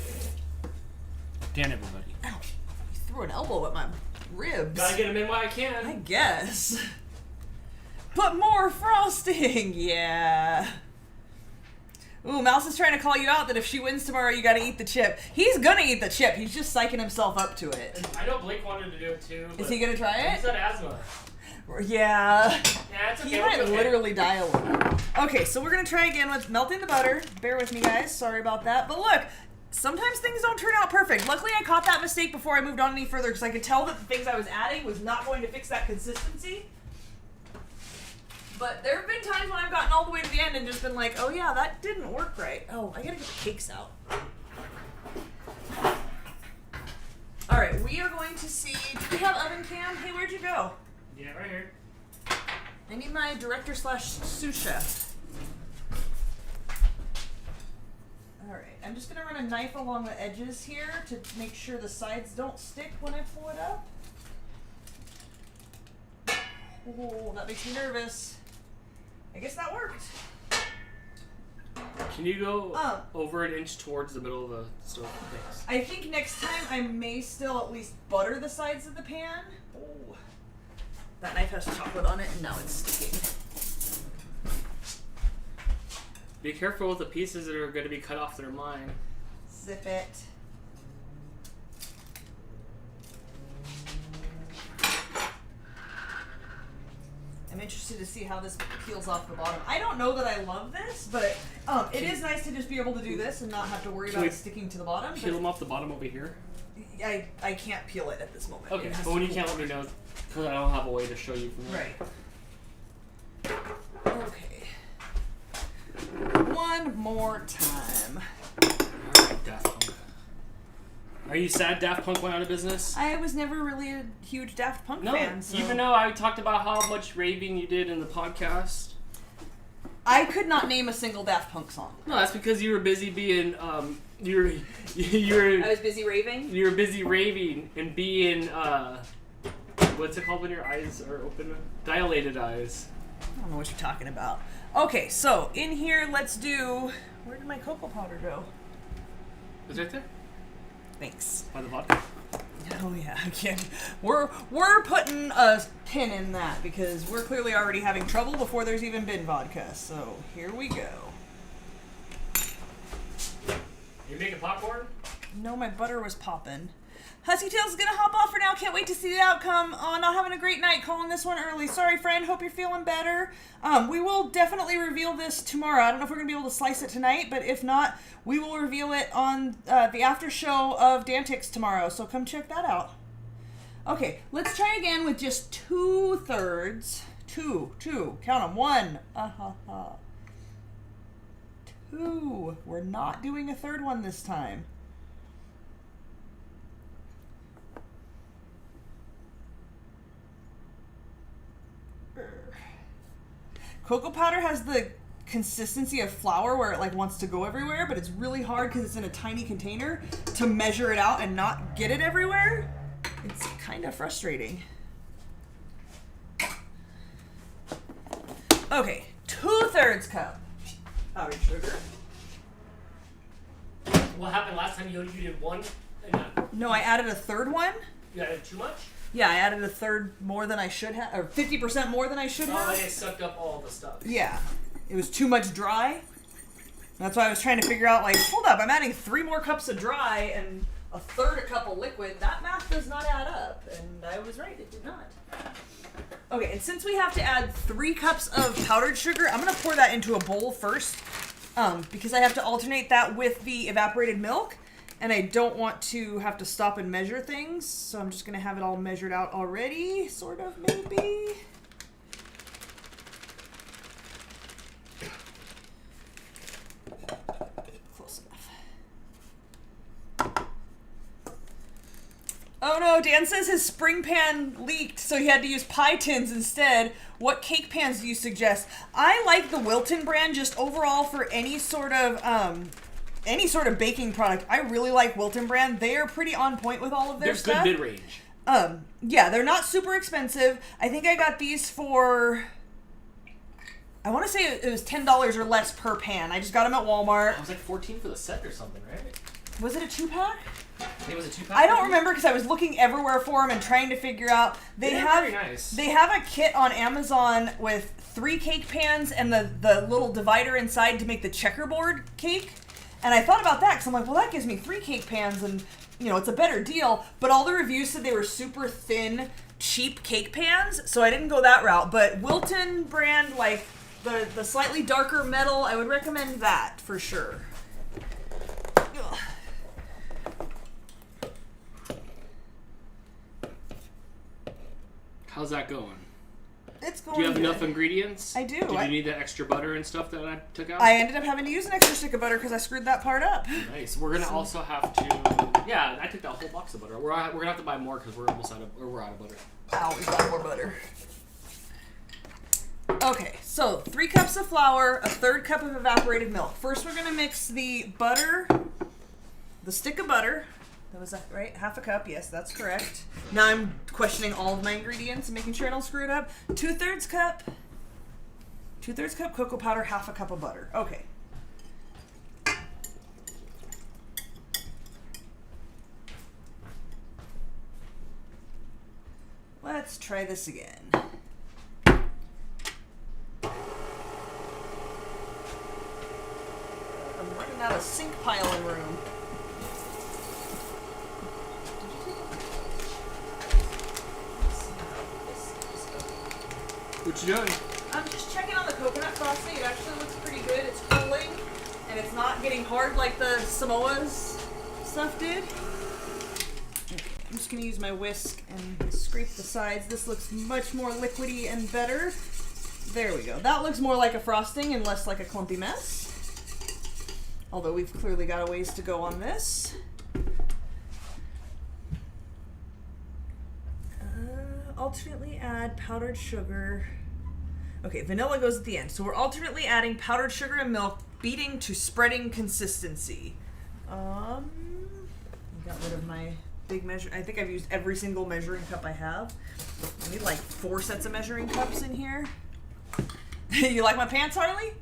C: Damn everybody.
A: Ow. You threw an elbow at my ribs.
C: Gotta get them in while I can.
A: I guess. But more frosting, yeah. Ooh, Mouse is trying to call you out that if she wins tomorrow, you gotta eat the chip. He's gonna eat the chip. He's just psyching himself up to it.
C: I know Blake wanted to do it too.
A: Is he gonna try it?
C: He's got asthma.
A: Yeah.
C: Yeah, it's okay.
A: He might literally die a little. Okay, so we're gonna try again with melting the butter. Bear with me, guys. Sorry about that. But look, sometimes things don't turn out perfect. Luckily, I caught that mistake before I moved on any further because I could tell that the things I was adding was not going to fix that consistency. But there have been times when I've gotten all the way to the end and just been like, oh yeah, that didn't work right. Oh, I gotta get the cakes out. Alright, we are going to see, do we have oven cam? Hey, where'd you go?
C: Yeah, right here.
A: I need my director / sous chef. Alright, I'm just gonna run a knife along the edges here to make sure the sides don't stick when I pull it up. Oh, that makes me nervous. I guess that worked.
C: Can you go over an inch towards the middle of the stove? Thanks.
A: I think next time I may still at least butter the sides of the pan. Oh, that knife has chocolate on it and now it's sticking.
C: Be careful with the pieces that are going to be cut off that are mine.
A: Zip it. I'm interested to see how this peels off the bottom. I don't know that I love this, but it is nice to just be able to do this and not have to worry about it sticking to the bottom.
C: Peel them off the bottom over here?
A: I can't peel it at this moment.
C: Okay, but when you can't, let me know, because I don't have a way to show you from there.
A: Right. Okay. One more time.
C: Alright, Daft Punk. Are you sad Daft Punk went out of business?
A: I was never really a huge Daft Punk fan. So.
C: Even though I talked about how much raving you did in the podcast.
A: I could not name a single Daft Punk song.
C: No, that's because you were busy being, you were
A: I was busy raving?
C: You were busy raving and being, what's it called when your eyes are open? Dilated eyes.
A: I don't know what you're talking about. Okay, so in here, let's do... Where did my cocoa powder go?
C: It's right there.
A: Thanks.
C: By the vodka.
A: Oh yeah, again, we're putting a pin in that because we're clearly already having trouble before there's even been vodka. So here we go.
C: You making popcorn?
A: No, my butter was popping. Husky Tail's gonna hop off for now. Can't wait to see the outcome. Oh, not having a great night. Calling this one early. Sorry, friend. Hope you're feeling better. We will definitely reveal this tomorrow. I don't know if we're gonna be able to slice it tonight, but if not, we will reveal it on the after show of Dantix tomorrow. So come check that out. Okay, let's try again with just 2/3. Two. Count them. 1. 2. We're not doing a third one this time. Cocoa powder has the consistency of flour where it like wants to go everywhere, but it's really hard because it's in a tiny container to measure it out and not get it everywhere. It's kind of frustrating. Okay, 2/3 cup powdered sugar.
C: What happened last time you did one?
A: No, I added a third one.
C: You added too much?
A: Yeah, I added a third more than I should have, or 50% more than I should have.
C: Oh, it sucked up all the stuff.
A: Yeah, it was too much dry. That's why I was trying to figure out, like, hold up, I'm adding 3 more cups of dry and a third a cup of liquid. That math does not add up, and I was right, it did not. Okay, and since we have to add 3 cups of powdered sugar, I'm going to pour that into a bowl first, because I have to alternate that with the evaporated milk. And I don't want to have to stop and measure things, so I'm just going to have it all measured out already, sort of, maybe. Close enough. Oh no, Dan says his spring pan leaked, so he had to use pie tins instead. What cake pans do you suggest? I like the Wilton brand just overall for any sort of baking product. I really like Wilton brand. They are pretty on point with all of their stuff.
C: They're good mid-range.
A: Yeah, they're not super expensive. I think I got these for, I want to say it was $10 or less per pan. I just got them at Walmart.
C: It was like $14 for the set or something, right?
A: Was it a 2-pack?
C: It was a 2-pack.
A: I don't remember because I was looking everywhere for them and trying to figure out. They have
C: very nice.
A: They have a kit on Amazon with 3 cake pans and the little divider inside to make the checkerboard cake. And I thought about that because I'm like, well, that gives me 3 cake pans and, you know, it's a better deal. But all the reviews said they were super thin, cheap cake pans, so I didn't go that route. But Wilton brand, like the slightly darker metal, I would recommend that for sure. Ugh.
C: How's that going?
A: It's going
C: Do you have
A: good.
C: enough ingredients?
A: I do.
C: Did you need the extra butter and stuff that I took out?
A: I ended up having to use an extra stick of butter because I screwed that part up.
C: Nice. We're gonna also have to. Yeah, I took that whole box of butter. We're gonna have to buy more because we're almost out of butter.
A: Ow, we got more butter. Okay, so 3 cups of flour, a 1/3 cup of evaporated milk. First, we're gonna mix the butter, the stick of butter. That was that, right? 1/2 cup. Yes, that's correct. Now I'm questioning all of my ingredients and making sure I don't screw it up. 2/3 cup cocoa powder, 1/2 cup of butter. Okay. Let's try this again. I'm running out of sink piling room.
C: What you doing?
A: I'm just checking on the coconut frosting. It actually looks pretty good. It's cooling, and it's not getting hard like the Samoa's stuff did. Okay, I'm just going to use my whisk and scrape the sides. This looks much more liquidy and better. There we go. That looks more like a frosting and less like a clumpy mess. Although we've clearly got a ways to go on this. Alternately add powdered sugar. Okay, vanilla goes at the end. So we're alternately adding powdered sugar and milk, beating to spreading consistency. I got rid of my big measure. I think I've used every single measuring cup I have. I need like 4 sets of measuring cups in here. You like my pants, Harley?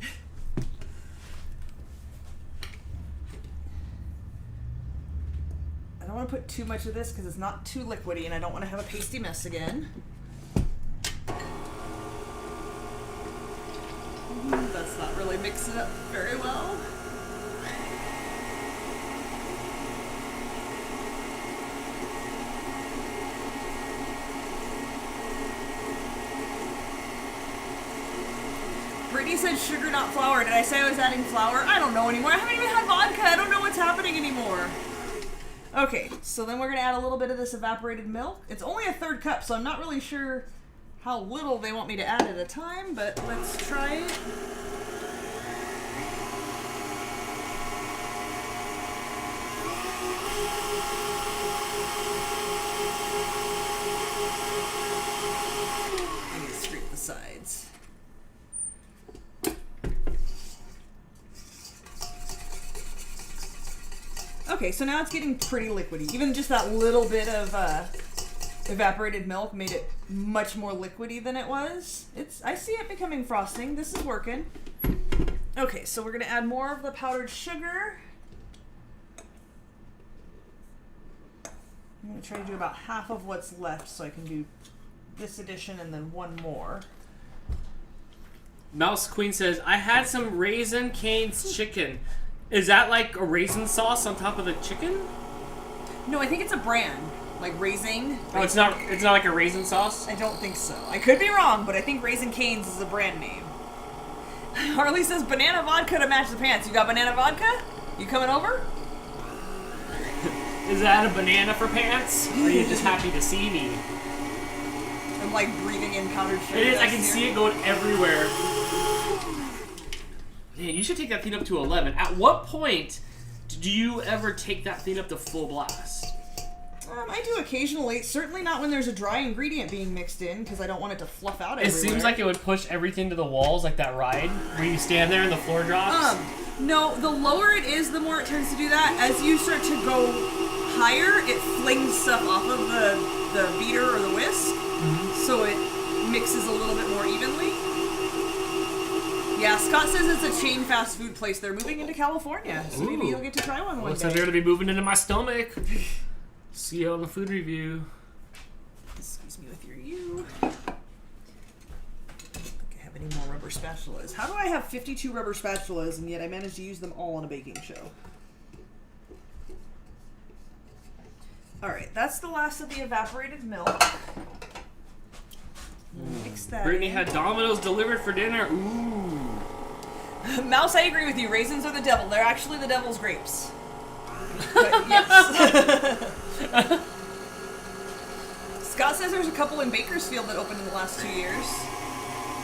A: I don't want to put too much of this because it's not too liquidy and I don't want to have a pasty mess again. That's not really mixing it up very well. Brittany said sugar, not flour. Did I say I was adding flour? I don't know anymore. I haven't even had vodka. I don't know what's happening anymore. Okay, so then we're going to add a little bit of this evaporated milk. It's only a 1/3 cup, so I'm not really sure how little they want me to add at a time, but let's try it. I need to scrape the sides. Okay, so now it's getting pretty liquidy. Even just that little bit of evaporated milk made it much more liquidy than it was. I see it becoming frosting. This is working. Okay, so we're gonna add more of the powdered sugar. I'm gonna try to do about half of what's left so I can do this addition and then one more.
C: Mouse Queen says, I had some Raisin Cane's chicken. Is that like a raisin sauce on top of the chicken?
A: No, I think it's a brand. Like Raisin.
C: Oh, it's not like a raisin sauce?
A: I don't think so. I could be wrong, but I think Raisin Cane's is a brand name. Harley says banana vodka to match the pants. You got banana vodka? You coming over?
C: Is that a banana for pants? Or are you just happy to see me?
A: I'm like breathing in powdered sugar.
C: It is, I can see it going everywhere. Man, you should take that thing up to 11. At what point do you ever take that thing up to full blast?
A: I do occasionally. Certainly not when there's a dry ingredient being mixed in, because I don't want it to fluff out everywhere.
C: It seems like it would push everything to the walls, like that ride where you stand there and the floor drops.
A: No, the lower it is, the more it tends to do that. As you start to go higher, it flings stuff off of the beater or the whisk, so it mixes a little bit more evenly. Yeah, Scott says it's a chain fast food place. They're moving into California, so maybe you'll get to try one
C: Looks
A: day.
C: like they're going to be moving into my stomach. See you on the food review.
A: Excuse me with your U. I think I have many more rubber spatulas. How do I have 52 rubber spatulas and yet I managed to use them all on a baking show? Alright, that's the last of the evaporated milk. Mix that
C: Brittany
A: in.
C: had Domino's delivered for dinner. Ooh.
A: Mouse, I agree with you. Raisins are the devil. They're actually the devil's grapes. But yes. Scott says there's a couple in Bakersfield that opened in the last 2 years.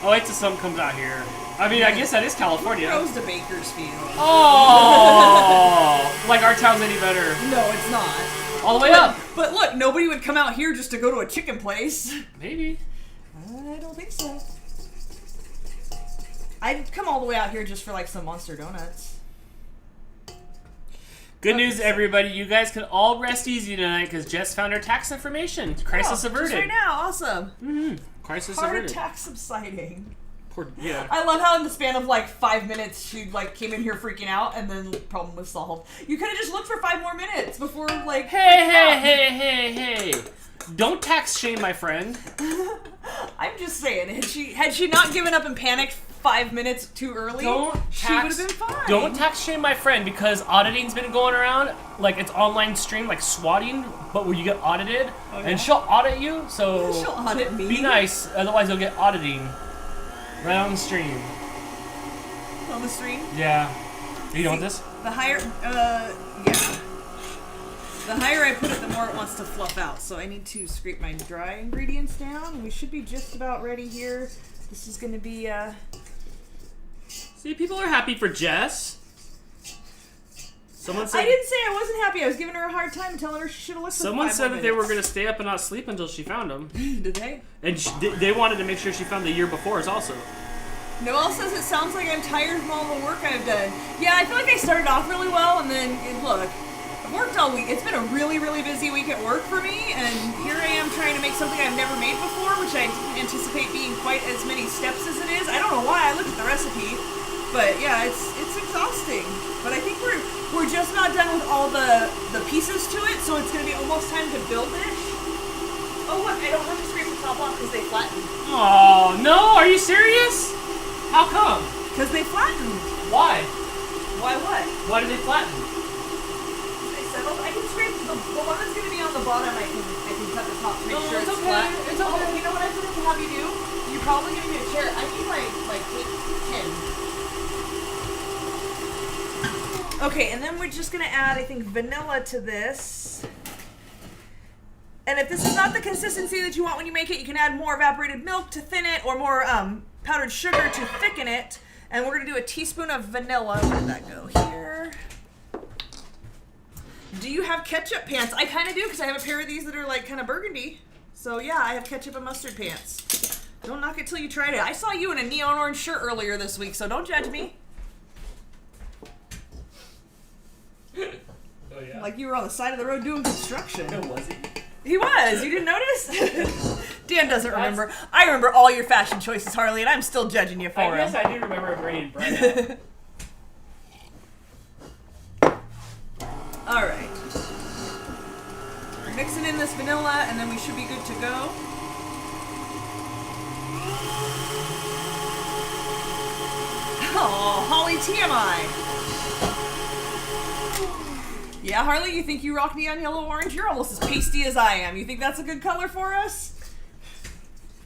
C: I'll wait till something comes out here. I mean, I guess that is California.
A: Who goes to Bakersfield?
C: Oh, like our town's any better.
A: No, it's not.
C: All the way up.
A: But look, nobody would come out here just to go to a chicken place.
C: Maybe.
A: I don't think so. I'd come all the way out here just for like some Monster Donuts.
C: Good news, everybody. You guys can all rest easy tonight because Jess found her tax information. Crisis averted.
A: Just right now, awesome.
C: Mm-hmm. Crisis
A: Heart
C: averted.
A: attack subsiding.
C: Poor, yeah.
A: I love how in the span of like 5 minutes she like came in here freaking out and then the problem was solved. You could have just looked for 5 more minutes before like.
C: Hey. Don't tax shame my friend.
A: I'm just saying, had she not given up and panicked 5 minutes too early, she would have been fine.
C: Don't tax shame my friend because auditing's been going around. Like it's online stream, like swatting, but where you get audited, and she'll audit you. So
A: she'll audit me.
C: Be nice, otherwise you'll get auditing right on the stream.
A: On the stream?
C: Yeah. You want this?
A: The higher, yeah. The higher I put it, the more it wants to fluff out. So I need to scrape my dry ingredients down. We should be just about ready here. This is going to be,
C: See, people are happy for Jess. Someone said
A: I didn't say I wasn't happy. I was giving her a hard time, telling her she should have looked for 5
C: someone
A: more
C: said that they
A: minutes.
C: were going to stay up and not sleep until she found them.
A: Did they?
C: And they wanted to make sure she found the year before's also.
A: Noelle says it sounds like I'm tired from all the work I've done. Yeah, I feel like I started off really well, and then, look, I've worked all week. It's been a really, really busy week at work for me, and here I am trying to make something I've never made before, which I didn't anticipate being quite as many steps as it is. I don't know why. I looked at the recipe, but yeah, it's exhausting. But I think we're just about done with all the pieces to it, so it's going to be almost time to build it. Oh, look, I don't have to scrape the top off because they flattened.
C: Oh, no, are you serious? How come?
A: Because they flattened.
C: Why?
A: Why what?
C: Why did they flatten?
A: They settled. I can scrape the one that's going to be on the bottom. I can cut the top to make sure it's
C: okay.
A: flat.
C: It's okay.
A: Oh, you know what I forgot to have you do? You're probably going to need a chair. I need my pin. Okay, and then we're just going to add, I think, vanilla to this. And if this is not the consistency that you want when you make it, you can add more evaporated milk to thin it, or more powdered sugar to thicken it. And we're going to do a teaspoon of vanilla. Where did that go? Here. Do you have ketchup pants? I kind of do, because I have a pair of these that are like kind of burgundy. So yeah, I have ketchup and mustard pants. Don't knock it till you tried it. I saw you in a neon orange shirt earlier this week, so don't judge me.
C: Oh, yeah.
A: Like you were on the side of the road doing construction.
C: No, was he?
A: He was. You didn't notice? Dan doesn't remember. I remember all your fashion choices, Harley, and I'm still judging you for
C: I guess
A: him.
C: I do remember it raining bright out.
A: All right. We're mixing in this vanilla, and then we should be good to go. Oh, Holly TMI. Yeah, Harley, you think you rock neon yellow orange? You're almost as pasty as I am. You think that's a good color for us?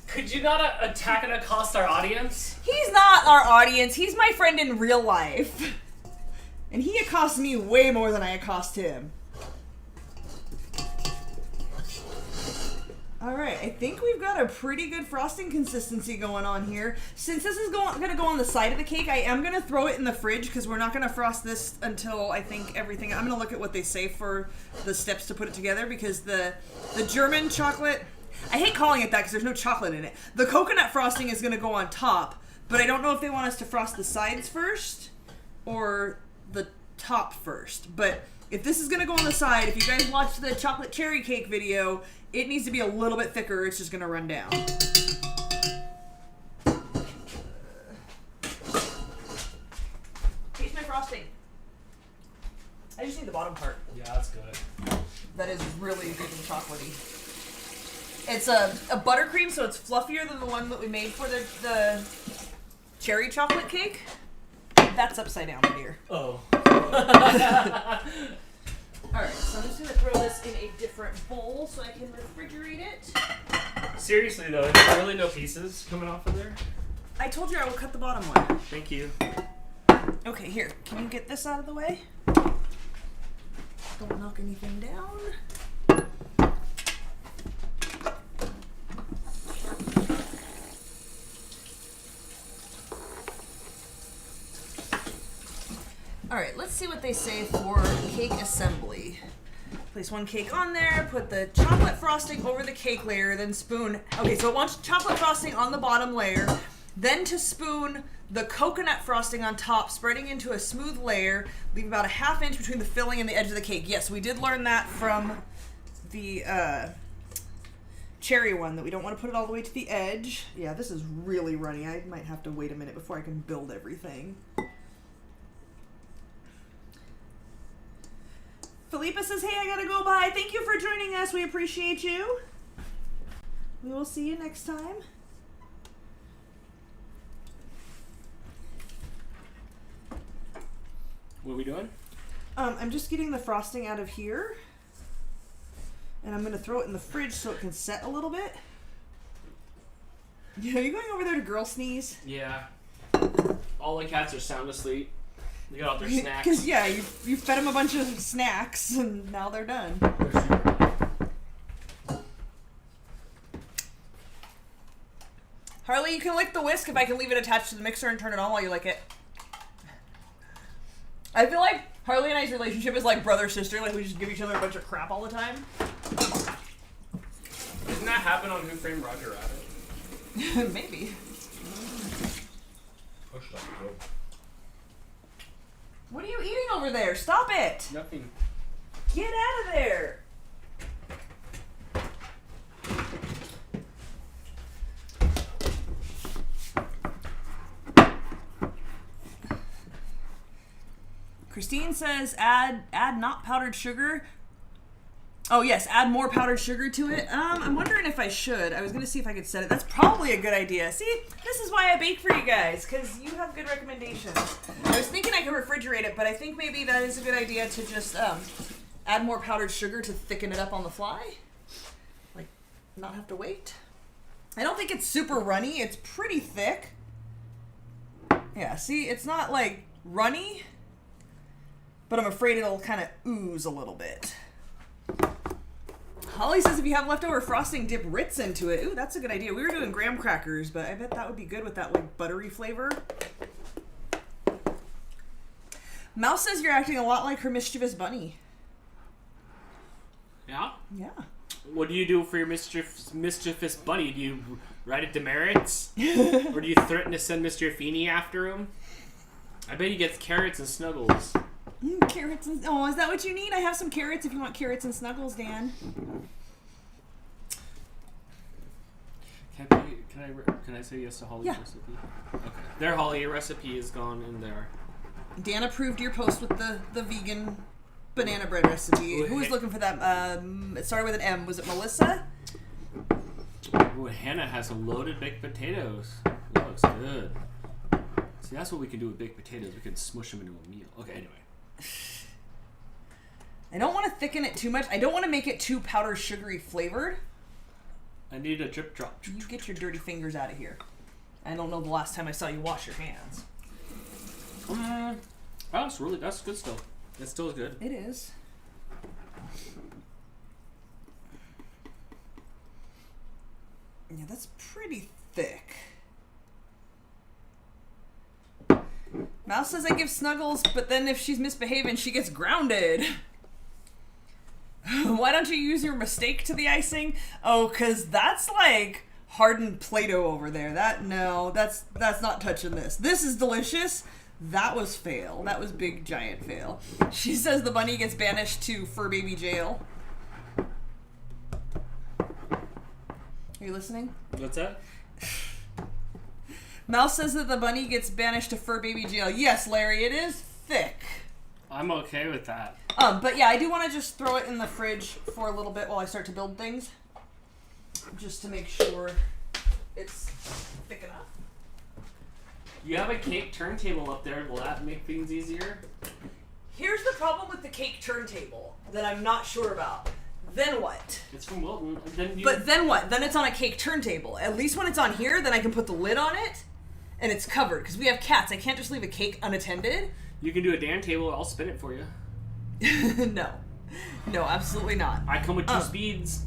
C: Could you not attack and accost our audience?
A: He's not our audience. He's my friend in real life. And he accosts me way more than I accost him. Alright, I think we've got a pretty good frosting consistency going on here. Since this is going to go on the side of the cake, I am going to throw it in the fridge because we're not going to frost this until I think everything... I'm going to look at what they say for the steps to put it together because the German chocolate... I hate calling it that because there's no chocolate in it. The coconut frosting is going to go on top, but I don't know if they want us to frost the sides first or the top first. But if this is going to go on the side, if you guys watch the chocolate cherry cake video, it needs to be a little bit thicker. It's just going to run down. Taste my frosting. I just need the bottom part.
C: Yeah, that's good.
A: That is really good and chocolatey. It's a buttercream, so it's fluffier than the one that we made for the cherry chocolate cake. That's upside down here.
C: Oh.
A: Alright, so I'm just going to throw this in a different bowl so I can refrigerate it.
C: Seriously though, there's really no pieces coming off of there?
A: I told you I will cut the bottom one.
C: Thank you.
A: Okay, here. Can you get this out of the way? Don't knock anything down. Alright, let's see what they say for cake assembly. Place one cake on there, put the chocolate frosting over the cake layer, then spoon. Okay, so it wants chocolate frosting on the bottom layer, then to spoon the coconut frosting on top, spreading into a smooth layer. Leave about a ½ inch between the filling and the edge of the cake. Yes, we did learn that from the cherry one, that we don't want to put it all the way to the edge. Yeah, this is really runny. I might have to wait a minute before I can build everything. Philippa says, hey, I gotta go. Bye. Thank you for joining us. We appreciate you. We will see you next time.
C: What are we doing?
A: I'm just getting the frosting out of here. And I'm gonna throw it in the fridge so it can set a little bit. Yeah, are you going over there to girl sneeze?
C: Yeah. All the cats are sound asleep. They got all their snacks.
A: Because, yeah, you fed them a bunch of snacks, and now they're done. Harley, you can lick the whisk if I can leave it attached to the mixer and turn it on while you lick it. I feel like Harley and I's relationship is like brother-sister, like we just give each other a bunch of crap all the time.
C: Didn't that happen on Who Framed Roger Rabbit?
A: Maybe.
B: Push that good.
A: What are you eating over there? Stop it!
C: Nothing.
A: Get out of there! Christine says add not powdered sugar. Oh yes, add more powdered sugar to it. I'm wondering if I should. I was gonna see if I could set it. That's probably a good idea. See, this is why I bake for you guys, because you have good recommendations. I was thinking I could refrigerate it, but I think maybe that is a good idea to just add more powdered sugar to thicken it up on the fly. Like, not have to wait. I don't think it's super runny. It's pretty thick. Yeah, see, it's not like runny, but I'm afraid it'll kind of ooze a little bit. Holly says if you have leftover frosting, dip Ritz into it. Ooh, that's a good idea. We were doing graham crackers, but I bet that would be good with that like buttery flavor. Mouse says you're acting a lot like her mischievous bunny.
C: Yeah?
A: Yeah.
C: What do you do for your mischievous bunny? Do you write it demerits? Or do you threaten to send Mr. Feeney after him? I bet he gets carrots and snuggles.
A: Carrots and... Oh, is that what you need? I have some carrots if you want carrots and snuggles, Dan.
C: Can I say yes to Holly's recipe? Okay. Their Holly recipe is gone in there.
A: Dan approved your post with the vegan banana bread recipe. Who was looking for that? It started with an M. Was it Melissa?
C: Ooh, Hannah has some loaded baked potatoes. That looks good. See, that's what we can do with baked potatoes. We can smush them into a meal. Okay, anyway.
A: I don't want to thicken it too much. I don't want to make it too powder sugary flavored. I
C: need a drip drop.
A: You get your dirty fingers out of here. I don't know the last time I saw you wash your hands.
C: That's good still. It still is good.
A: It is. Yeah, that's pretty thick. Mouse says I give Snuggles, but then if she's misbehaving, she gets grounded. Why don't you use your mistake to the icing? Oh, because that's like hardened Play-Doh over there. That's not touching this. This is delicious. That was fail. That was big, giant fail. She says the bunny gets banished to fur baby jail. Are you listening?
C: What's that?
A: Mouse says that the bunny gets banished to fur baby jail. Yes, Larry, it is thick.
C: I'm okay with that.
A: But yeah, I do want to just throw it in the fridge for a little bit while I start to build things. Just to make sure it's thick enough.
C: You have a cake turntable up there. Will that make things easier?
A: Here's the problem with the cake turntable that I'm not sure about. Then what?
C: It's from Wilton.
A: But then what? Then it's on a cake turntable. At least when it's on here, then I can put the lid on it, and it's covered. Because we have cats. I can't just leave a cake unattended.
C: You can do a Dan table. I'll spin it for you.
A: No. No, absolutely not.
C: I come with 2 speeds.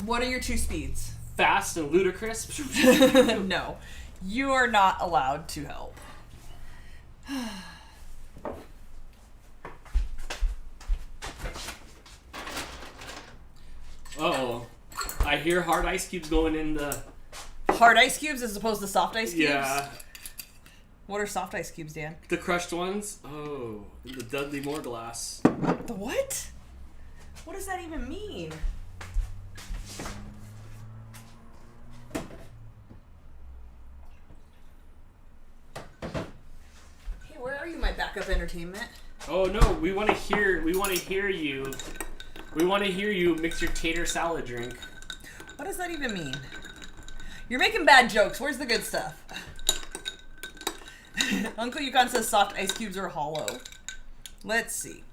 A: What are your 2 speeds?
C: Fast and ludicrous.
A: No. You are not allowed to help.
C: Uh-oh. I hear hard ice cubes going in the...
A: Hard ice cubes as opposed to soft ice cubes?
C: Yeah.
A: What are soft ice cubes, Dan?
C: The crushed ones? Oh. The Dudley Moore glass.
A: The what? What does that even mean? Hey, where are you, my backup entertainment?
C: Oh no, we want to hear you. We want to hear you mix your tater salad drink.
A: What does that even mean? You're making bad jokes. Where's the good stuff? Uncle Yukon says soft ice cubes are hollow. Let's see.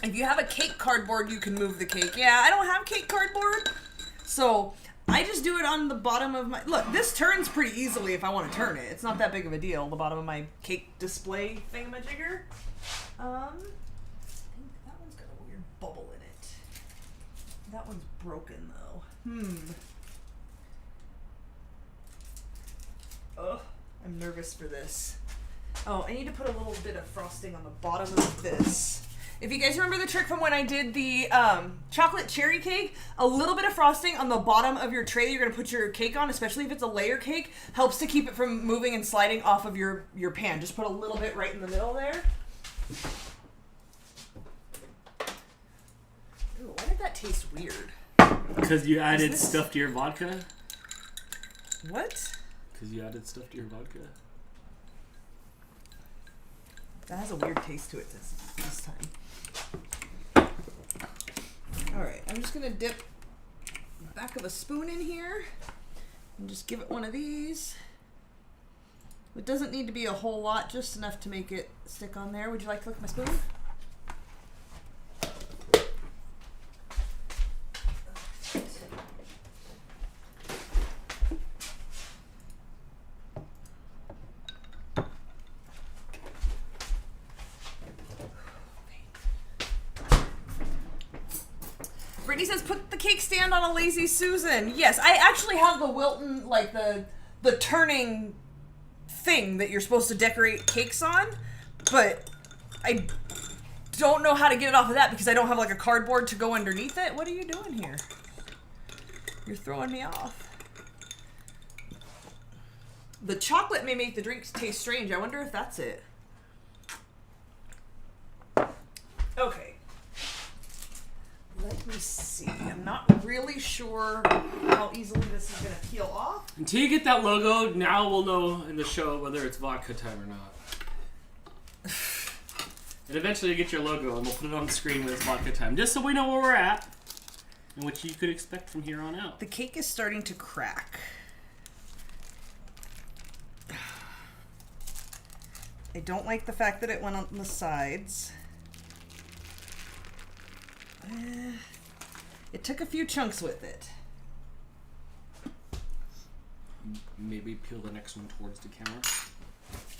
A: If you have a cake cardboard, you can move the cake. Yeah, I don't have cake cardboard. So I just do it on the bottom of my... Look, this turns pretty easily if I want to turn it. It's not that big of a deal, the bottom of my cake display thingamajigger. I think that one's got a weird bubble in it. That one's broken, though. Ugh, I'm nervous for this. Oh, I need to put a little bit of frosting on the bottom of this. If you guys remember the trick from when I did the chocolate cherry cake, a little bit of frosting on the bottom of your tray that you're going to put your cake on, especially if it's a layer cake, helps to keep it from moving and sliding off of your pan. Just put a little bit right in the middle there. Ooh, why did that taste weird?
C: Because you added stuff to your vodka?
A: What?
C: Because you added stuff to your vodka?
A: That has a weird taste to it this time. Alright, I'm just going to dip the back of a spoon in here and just give it one of these. It doesn't need to be a whole lot, just enough to make it stick on there. Would you like to look at my spoon? Brittany says, put the cake stand on a Lazy Susan. Yes, I actually have the Wilton, like the turning thing that you're supposed to decorate cakes on, but I don't know how to get it off of that because I don't have like a cardboard to go underneath it. What are you doing here? You're throwing me off. The chocolate may make the drinks taste strange. I wonder if that's it. Okay. Let me see. I'm not really sure how easily this is going to peel off.
C: Until you get that logo, now we'll know in the show whether it's vodka time or not. And eventually you get your logo and we'll put it on the screen when it's vodka time, just so we know where we're at and what you could expect from here on out.
A: The cake is starting to crack. I don't like the fact that it went on the sides. It took a few chunks with it.
C: Maybe peel the next one towards the camera.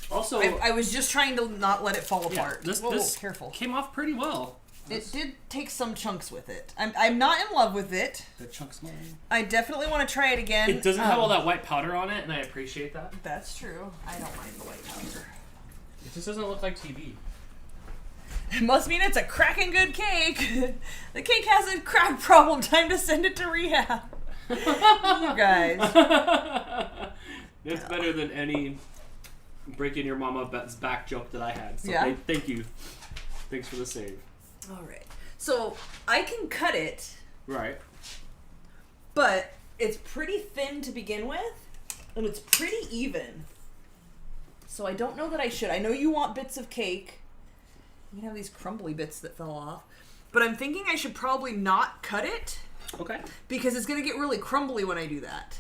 C: Also,
A: I was just trying to not let it fall apart.
C: This
A: careful.
C: Came off pretty well.
A: It did take some chunks with it. I'm not in love with it.
C: That chunk's mine.
A: I definitely want to try it again.
C: It doesn't have all that white powder on it, and I appreciate that.
A: That's true. I don't mind the white powder.
C: It just doesn't look like TV.
A: It must mean it's a cracking good cake. The cake has a crack problem. Time to send it to rehab. You guys.
C: It's better than any breaking your mama's back joke that I had. So
A: yeah.
C: Thank you. Thanks for the save.
A: All right. So I can cut it.
C: Right.
A: But it's pretty thin to begin with. And it's pretty even. So I don't know that I should. I know you want bits of cake. You can have these crumbly bits that fell off. But I'm thinking I should probably not cut it.
C: Okay.
A: Because it's going to get really crumbly when I do that.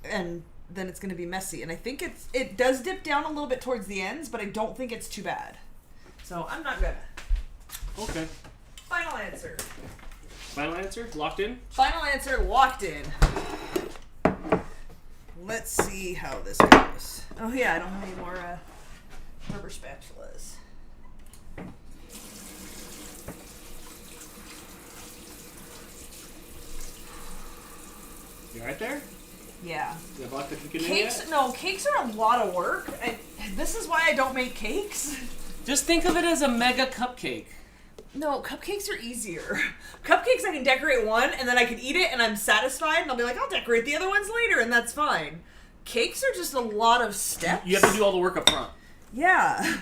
A: and then it's going to be messy. And I think it does dip down a little bit towards the ends, but I don't think it's too bad. So I'm not gonna.
C: Okay.
A: Final answer.
C: Final answer? Locked in?
A: Final answer locked in. Let's see how this goes. Oh yeah, I don't have any more rubber spatulas.
C: You right there?
A: Yeah.
C: You have locked the cooking in
A: Cakes?
C: yet?
A: No, cakes are a lot of work. This is why I don't make cakes.
C: Just think of it as a mega cupcake.
A: No, cupcakes are easier. Cupcakes, I can decorate one, and then I can eat it, and I'm satisfied, and I'll be like, I'll decorate the other ones later, and that's fine. Cakes are just a lot of steps.
C: You have to do all the work up front.
A: Yeah.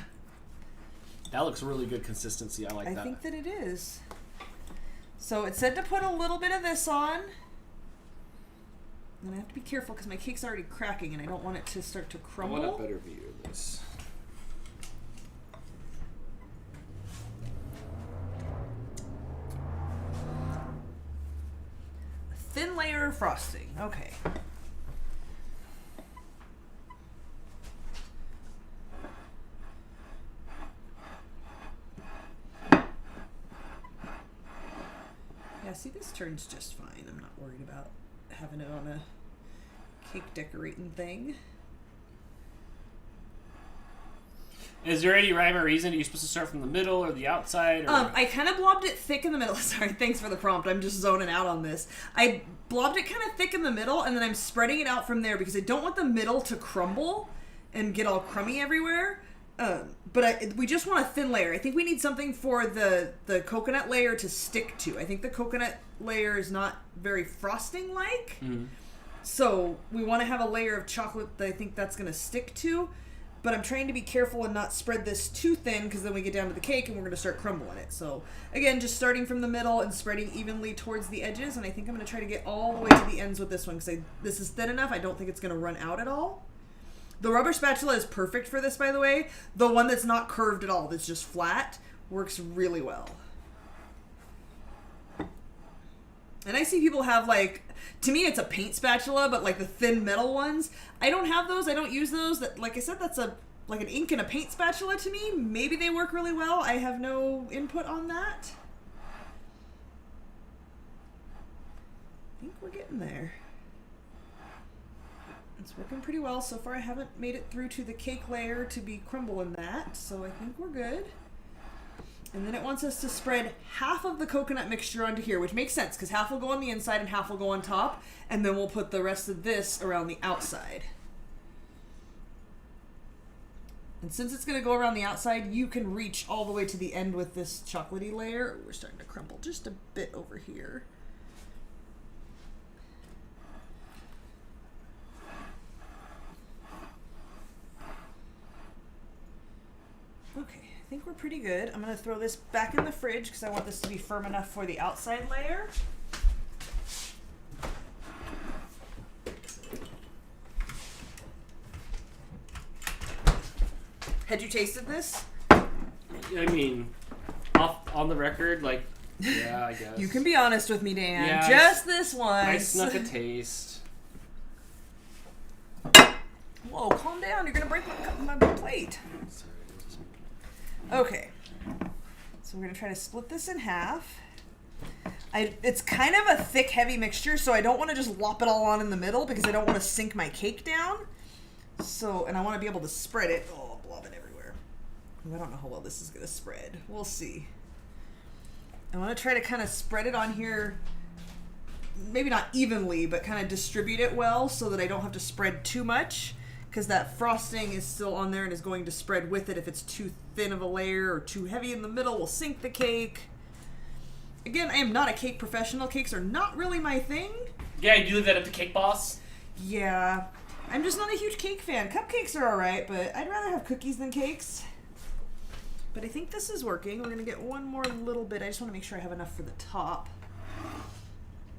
C: That looks really good consistency. I like that.
A: I think that it is. So it said to put a little bit of this on. And I have to be careful because my cake's already cracking, and I don't want it to start to crumble.
C: I want a better view of this.
A: Thin layer of frosting. Okay. Yeah, see, this turns just fine. I'm not worried about having it on a cake decorating thing.
C: Is there any rhyme or reason? Are you supposed to start from the middle or the outside? Or...
A: I kind of blobbed it thick in the middle. Sorry, thanks for the prompt. I'm just zoning out on this. I blobbed it kind of thick in the middle, and then I'm spreading it out from there because I don't want the middle to crumble and get all crummy everywhere. But we just want a thin layer. I think we need something for the coconut layer to stick to. I think the coconut layer is not very frosting-like. Mm-hmm. So we want to have a layer of chocolate that I think that's going to stick to. But I'm trying to be careful and not spread this too thin because then we get down to the cake and we're going to start crumbling it. So again, just starting from the middle and spreading evenly towards the edges. And I think I'm going to try to get all the way to the ends with this one because this is thin enough. I don't think it's going to run out at all. The rubber spatula is perfect for this, by the way. The one that's not curved at all, that's just flat, works really well. And I see people have, like, to me it's a paint spatula, but like the thin metal ones. I don't have those. I don't use those. That, like I said, that's like an ink and a paint spatula to me. Maybe they work really well. I have no input on that. I think we're getting there. It's working pretty well. So far I haven't made it through to the cake layer to be crumbling that. So I think we're good. And then it wants us to spread half of the coconut mixture onto here, which makes sense because half will go on the inside and half will go on top. And then we'll put the rest of this around the outside. And since it's going to go around the outside, you can reach all the way to the end with this chocolatey layer. We're starting to crumble just a bit over here. Okay, I think we're pretty good. I'm going to throw this back in the fridge because I want this to be firm enough for the outside layer. Had you tasted this?
C: I mean, on the record, like, yeah, I guess.
A: You can be honest with me, Dan.
C: Yeah,
A: just this once.
C: I snuck a taste.
A: Whoa, calm down. You're going to break my plate. Okay. So we're going to try to split this in half. It's kind of a thick, heavy mixture, so I don't want to just lop it all on in the middle because I don't want to sink my cake down. So, and I want to be able to spread it. Oh, I'll blob it everywhere. I don't know how well this is going to spread. We'll see. I want to try to kind of spread it on here, maybe not evenly, but kind of distribute it well so that I don't have to spread too much because that frosting is still on there and is going to spread with it. If it's too thin of a layer or too heavy in the middle, we'll sink the cake. Again, I am not a cake professional. Cakes are not really my thing.
C: Yeah, you leave that up to Cake Boss?
A: Yeah. I'm just not a huge cake fan. Cupcakes are alright, but I'd rather have cookies than cakes. But I think this is working. We're going to get one more little bit. I just want to make sure I have enough for the top.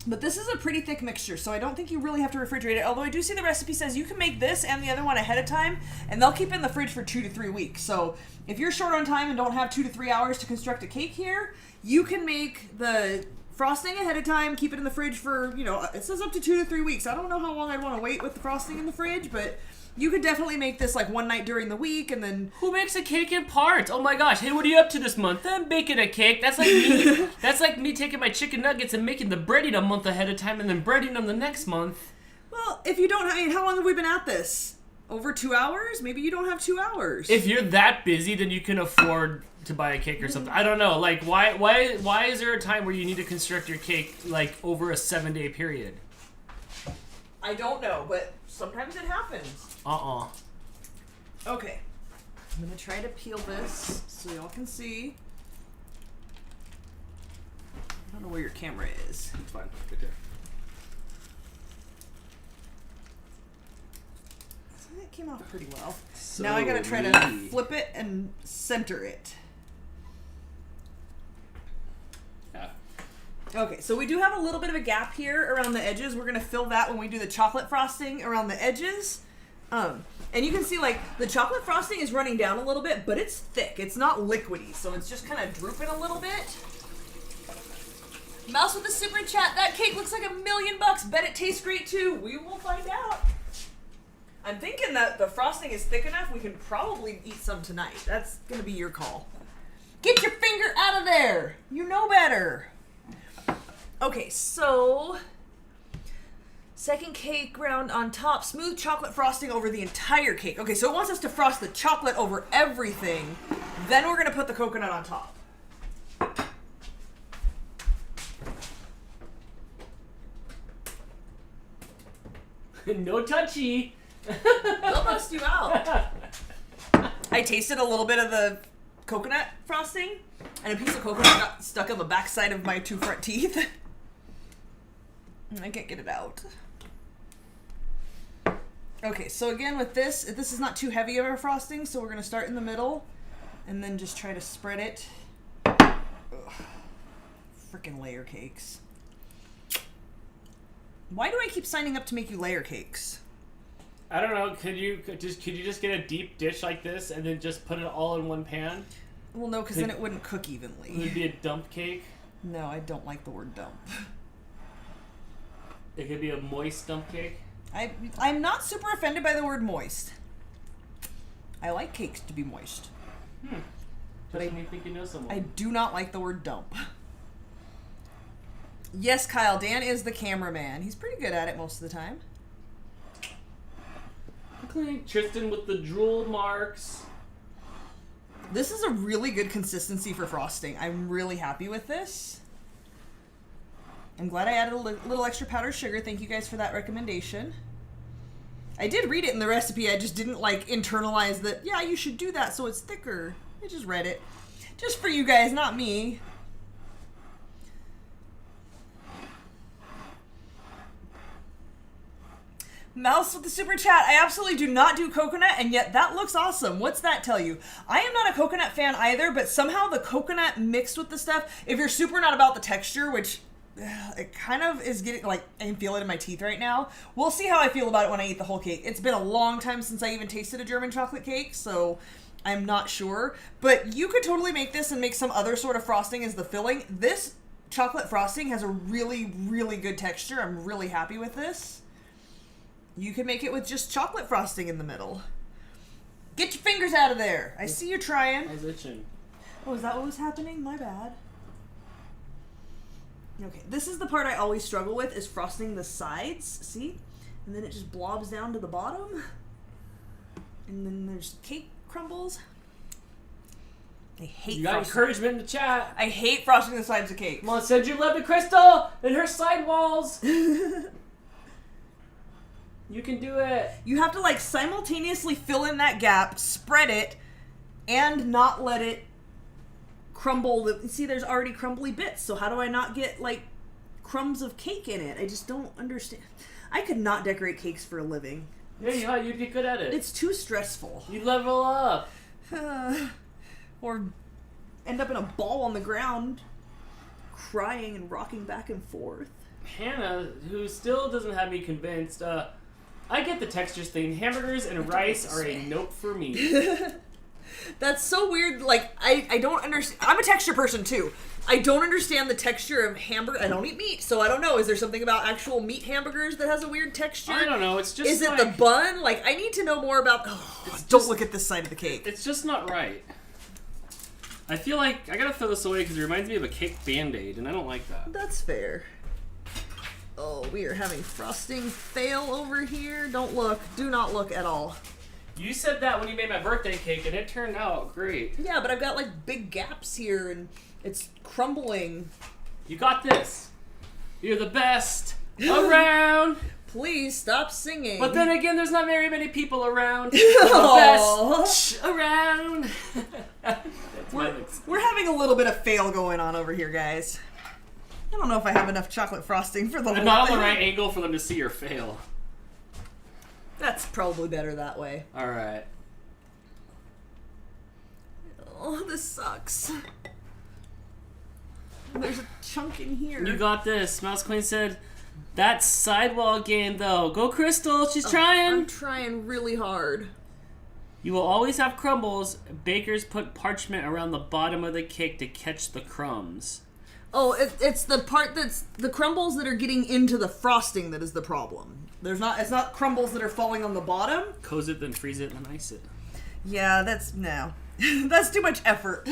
A: But this is a pretty thick mixture, so I don't think you really have to refrigerate it. Although I do see the recipe says you can make this and the other one ahead of time, and they'll keep it in the fridge for 2 to 3 weeks. So if you're short on time and don't have 2 to 3 hours to construct a cake here, you can make the frosting ahead of time, keep it in the fridge for, you know, it says up to 2 to 3 weeks. I don't know how long I'd want to wait with the frosting in the fridge, but you could definitely make this like one night during the week and then...
C: Who makes a cake in parts? Oh my gosh, hey, what are you up to this month? I'm baking a cake. That's like me. That's like me taking my chicken nuggets and making the breading a month ahead of time and then breading them the next month.
A: Well, if you don't, I mean, how long have we been at this? Over 2 hours? Maybe you don't have 2 hours.
C: If you're that busy, then you can afford to buy a cake or something. I don't know. Like, why is there a time where you need to construct your cake like over a 7-day period?
A: I don't know, but sometimes it happens. Okay. I'm gonna try to peel this so y'all can see. I don't know where your camera is.
C: It's fine. Right there.
A: That came off pretty well.
C: So
A: now I gotta try to flip it and center it.
C: Yeah.
A: Okay, so we do have a little bit of a gap here around the edges. We're gonna fill that when we do the chocolate frosting around the edges. And you can see like the chocolate frosting is running down a little bit, but it's thick. It's not liquidy, so it's just kind of drooping a little bit. Mouse with the super chat. That cake looks like $1 million. Bet it tastes great too. We will find out. I'm thinking that the frosting is thick enough we can probably eat some tonight. That's gonna be your call. Get your finger out of there. You know better. Okay, so second cake round on top, smooth chocolate frosting over the entire cake. Okay, so it wants us to frost the chocolate over everything. Then we're gonna put the coconut on top.
C: No touchy.
A: They'll bust you out. I tasted a little bit of the coconut frosting, and a piece of coconut got stuck on the backside of my 2 front teeth. I can't get it out. Okay, so again with this is not too heavy of a frosting, so we're gonna start in the middle, and then just try to spread it. Freaking layer cakes. Why do I keep signing up to make you layer cakes?
C: I don't know. Could you just get a deep dish like this and then just put it all in one pan?
A: Well, no, because then it wouldn't cook evenly.
C: It would be a dump cake.
A: No, I don't like the word dump.
C: It could be a moist dump cake.
A: I'm not super offended by the word moist. I like cakes to be moist.
C: But I think you know someone.
A: I do not like the word dump. Yes, Kyle, Dan is the cameraman. He's pretty good at it most of the time.
C: Okay, Tristan with the drool marks.
A: This is a really good consistency for frosting. I'm really happy with this. I'm glad I added a little extra powdered sugar. Thank you guys for that recommendation. I did read it in the recipe. I just didn't like internalize that, yeah, you should do that so it's thicker. I just read it. Just for you guys, not me. Mouse with the super chat. I absolutely do not do coconut, and yet that looks awesome. What's that tell you? I am not a coconut fan either, but somehow the coconut mixed with the stuff, if you're super not about the texture, which it kind of is getting, like, I can feel it in my teeth right now. We'll see how I feel about it when I eat the whole cake. It's been a long time since I even tasted a German chocolate cake, so I'm not sure. But you could totally make this and make some other sort of frosting as the filling. This chocolate frosting has a really, really good texture. I'm really happy with this. You can make it with just chocolate frosting in the middle. Get your fingers out of there. I see you trying.
C: I was itching.
A: Oh, is that what was happening? My bad. Okay, this is the part I always struggle with, is frosting the sides. See? And then it just blobs down to the bottom. And then there's cake crumbles. I hate
C: You got
A: frosting.
C: encouragement in the chat.
A: I hate frosting the sides of cake.
C: Mom said you love the crystal and her side walls. You can do it.
A: You have to like simultaneously fill in that gap, spread it, and not let it crumble. See, there's already crumbly bits, so how do I not get like crumbs of cake in it? I just don't understand. I could not decorate cakes for a living.
C: Yeah, you'd be good at it.
A: It's too stressful.
C: You level up.
A: Or end up in a ball on the ground, crying and rocking back and forth.
C: Hannah, who still doesn't have me convinced, I get the textures thing. Hamburgers and rice are a nope for me.
A: That's so weird. Like, I don't understand. I'm a texture person too. I don't understand the texture of hamburger. I don't eat meat, so I don't know. Is there something about actual meat hamburgers that has a weird texture?
C: I don't know. It's just
A: Is it
C: like,
A: the bun? Like, I need to know more about... don't look at this side of the cake.
C: It's just not right. I feel like I gotta throw this away because it reminds me of a cake Band-Aid, and I don't like that.
A: That's fair. Oh, we are having frosting fail over here. Don't look. Do not look at all.
C: You said that when you made my birthday cake, and it turned out great.
A: Yeah, but I've got, like, big gaps here, and it's crumbling.
C: You got this. You're the best around.
A: Please stop singing.
C: But then again, there's not very many people around. You're the best around. That's my mix.
A: We're having a little bit of fail going on over here, guys. I don't know if I have enough chocolate frosting for the
C: I'm not on the right angle for them to see your fail.
A: That's probably better that way.
C: All right.
A: Oh, this sucks. There's a chunk in here.
C: You got this. Mouse Queen said, that sidewall game, though. Go, Crystal. She's trying.
A: I'm trying really hard.
C: You will always have crumbles. Bakers put parchment around the bottom of the cake to catch the crumbs.
A: Oh, it's the part that's the crumbles that are getting into the frosting that is the problem. It's not crumbles that are falling on the bottom.
C: Coat it, then freeze it, then ice it.
A: Yeah, no. That's too much effort.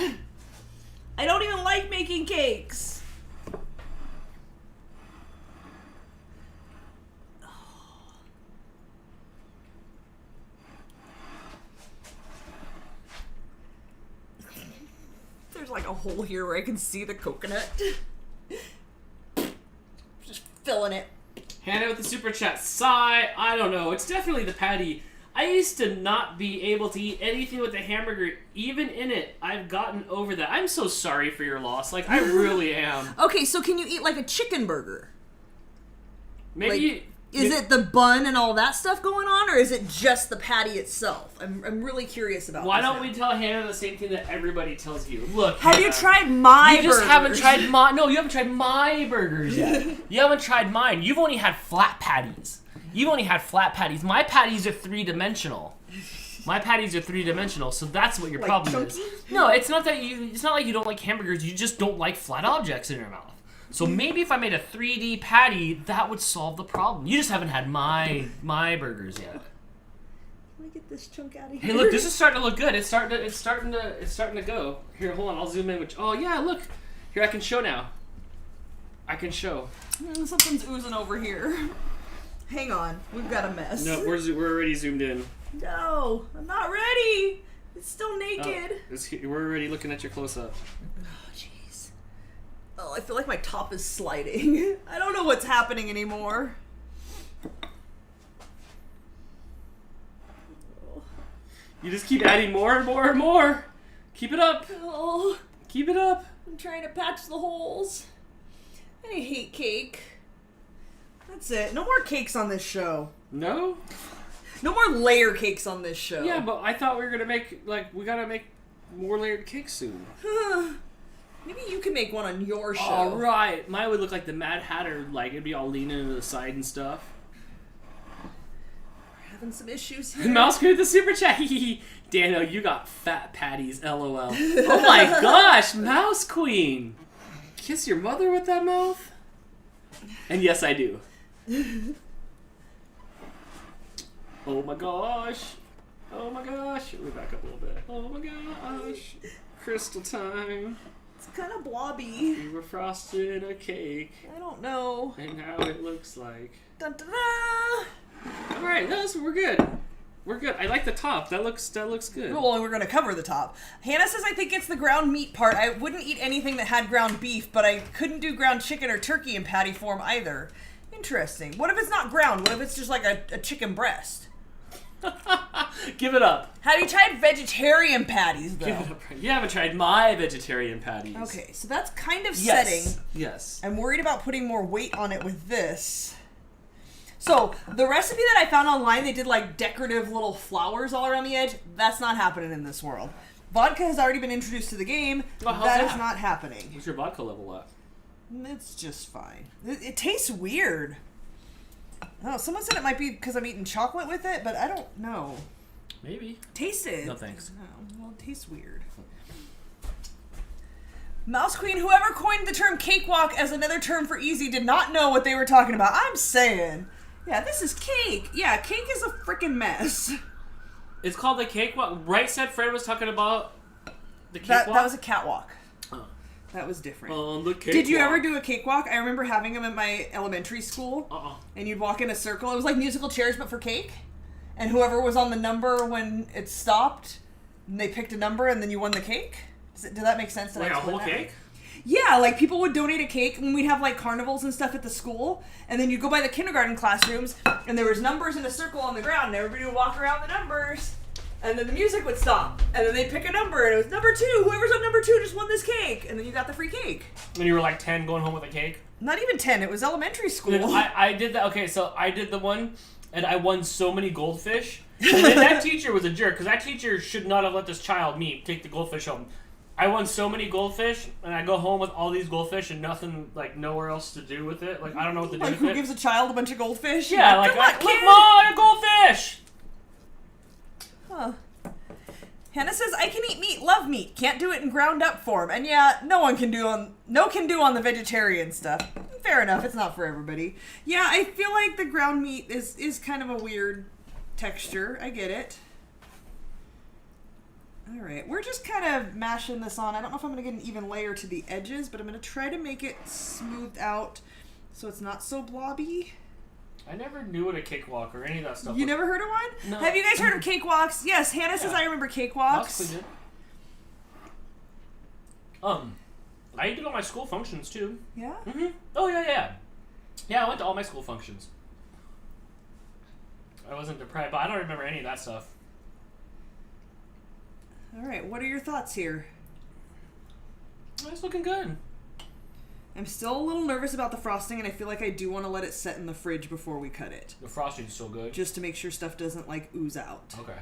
A: I don't even like making cakes. There's like a hole here where I can see the coconut. Just filling it.
C: Hannah with the super chat. Sigh. I don't know. It's definitely the patty. I used to not be able to eat anything with a hamburger, even in it. I've gotten over that. I'm so sorry for your loss. Like, I really am.
A: Okay, so can you eat like a chicken burger?
C: Maybe...
A: Is it the bun and all that stuff going on, or is it just the patty itself? I'm really curious about
C: Why
A: this
C: don't
A: now.
C: we tell Hannah the same thing that everybody tells you? Look,
A: Have
C: Hannah,
A: you tried my
C: You just
A: burgers?
C: haven't tried my... No, you haven't tried my burgers yet. You haven't tried mine. You've only had flat patties. You've only had flat patties. My patties are three-dimensional. My patties are three-dimensional, so that's what your
A: Like
C: problem
A: chunky?
C: is. No, it's not that you... It's not like you don't like hamburgers. You just don't like flat objects in your mouth. So maybe if I made a 3D patty, that would solve the problem. You just haven't had my burgers yet.
A: Let me get this chunk out of here.
C: Hey, look, this is starting to look good. It's starting to go. Here, hold on. I'll zoom in. Oh yeah, look. Here, I can show now. I can show.
A: Something's oozing over here. Hang on, we've got a mess.
C: No, we're already zoomed in.
A: No, I'm not ready. It's still naked.
C: We're already looking at your close-up.
A: Oh, jeez. Oh, I feel like my top is sliding. I don't know what's happening anymore.
C: You just keep adding more and more and more. Keep it up.
A: Oh,
C: Keep it up.
A: I'm trying to patch the holes. I hate cake. That's it. No more cakes on this show.
C: No?
A: No more layer cakes on this show.
C: Yeah, but I thought we were gonna make we gotta make more layered cakes soon.
A: Maybe you can make one on your show.
C: All right, mine would look like the Mad Hatter. Like it'd be all leaning to the side and stuff.
A: We're having some issues here.
C: Mouse Queen with the super chat. Daniel, you got fat patties. LOL. Oh my gosh, Mouse Queen. Kiss your mother with that mouth? And yes, I do. Oh my gosh. Oh my gosh. Let me back up a little bit. Oh my gosh. Crystal time.
A: It's kind of blobby.
C: We were frosting a cake.
A: I don't know.
C: And now it looks like.
A: Dun, dun, dun.
C: Alright, we're good. We're good. I like the top. That looks good.
A: Well, we're going to cover the top. Hannah says I think it's the ground meat part. I wouldn't eat anything that had ground beef, but I couldn't do ground chicken or turkey in patty form either. Interesting. What if it's not ground? What if it's just like a chicken breast?
C: Give it up.
A: Have you tried vegetarian patties, though?
C: Give it up. You haven't tried my vegetarian patties.
A: Okay, so that's kind of
C: Yes.
A: setting.
C: Yes.
A: I'm worried about putting more weight on it with this. So, the recipe that I found online, they did like decorative little flowers all around the edge. That's not happening in this world. Vodka has already been introduced to the game.
C: Well, how's
A: that
C: that?
A: is not happening.
C: What's your vodka level at?
A: It's just fine. It tastes weird. Oh, someone said it might be because I'm eating chocolate with it, but I don't know.
C: Maybe.
A: Taste it.
C: No thanks.
A: No, well, it tastes weird. Mouse Queen, whoever coined the term cakewalk as another term for easy did not know what they were talking about. I'm saying. Yeah, this is cake. Yeah, cake is a freaking mess.
C: It's called the cakewalk. Right said Fred was talking about the cakewalk?
A: That was a catwalk.
C: Oh.
A: That was different.
C: On the cakewalk.
A: Did you ever do a cakewalk? I remember having them at my elementary school.
C: Uh-uh.
A: And you'd walk in a circle. It was like musical chairs, but for cake. And whoever was on the number when it stopped, they picked a number, and then you won the cake. Did that make sense?
C: Like a whole cake?
A: Yeah, like people would donate a cake, and we'd have like carnivals and stuff at the school, and then you'd go by the kindergarten classrooms, and there was numbers in a circle on the ground, and everybody would walk around the numbers, and then the music would stop, and then they'd pick a number, and it was number 2. Whoever's on number 2 just won this cake, and then you got the free cake.
C: When you were like 10 going home with a cake?
A: Not even 10, it was elementary school.
C: I did that. Okay, so I did the one, and I won so many goldfish. And then that teacher was a jerk, because that teacher should not have let this child, me, take the goldfish home. I won so many goldfish, and I go home with all these goldfish and nothing, like, nowhere else to do with it. Like, I don't know what to do
A: Like,
C: with
A: who
C: it.
A: gives a child a bunch of goldfish?
C: Yeah, like,
A: Come on,
C: look,
A: kid.
C: Mom, a goldfish!
A: Huh. Hannah says, I can eat meat, love meat, can't do it in ground up form. And yeah, no can do on the vegetarian stuff. Fair enough, it's not for everybody. Yeah, I feel like the ground meat is kind of a weird texture. I get it. Alright, we're just kind of mashing this on. I don't know if I'm going to get an even layer to the edges, but I'm going to try to make it smoothed out so it's not so blobby.
C: I never knew what a cakewalk or any of that stuff
A: You
C: was.
A: never heard of one?
C: No.
A: Have you guys heard of cakewalks? Yes, Hannah says I remember cakewalks.
C: Possibly did. I did all my school functions too.
A: Yeah?
C: Mm-hmm. Oh, yeah. Yeah, I went to all my school functions. I wasn't deprived, but I don't remember any of that stuff.
A: Alright, what are your thoughts here?
C: It's looking good.
A: I'm still a little nervous about the frosting, and I feel like I do want to let it set in the fridge before we cut it.
C: The frosting's so good.
A: Just to make sure stuff doesn't, like, ooze out.
C: Okay.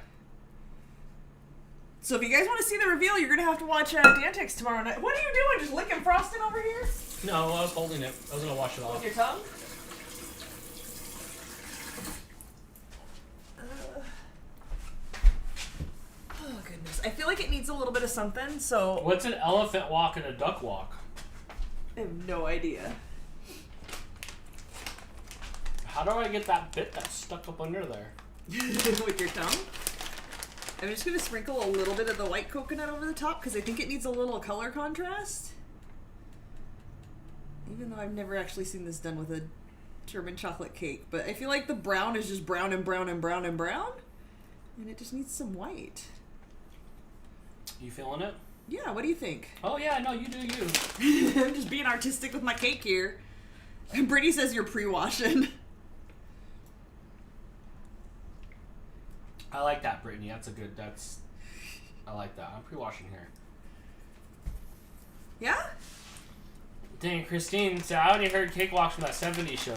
A: So if you guys want to see the reveal, you're going to have to watch Dantex tomorrow night. What are you doing? Just licking frosting over here?
C: No, I was holding it. I was going to wash it off.
A: With your tongue? Oh, goodness. I feel like it needs a little bit of something, so...
C: What's an elephant walk and a duck walk?
A: I have no idea.
C: How do I get that bit that's stuck up under there?
A: With your tongue? I'm just going to sprinkle a little bit of the white coconut over the top because I think it needs a little color contrast. Even though I've never actually seen this done with a German chocolate cake. But I feel like the brown is just brown and brown and brown and brown. And it just needs some white.
C: You feeling it?
A: Yeah, what do you think?
C: Oh, yeah, no, you do you.
A: I'm just being artistic with my cake here. And Brittany says you're pre-washing.
C: I like that, Brittany. I like that. I'm pre-washing here.
A: Yeah?
C: Dang, Christine, so I already heard cakewalks from that 70s show.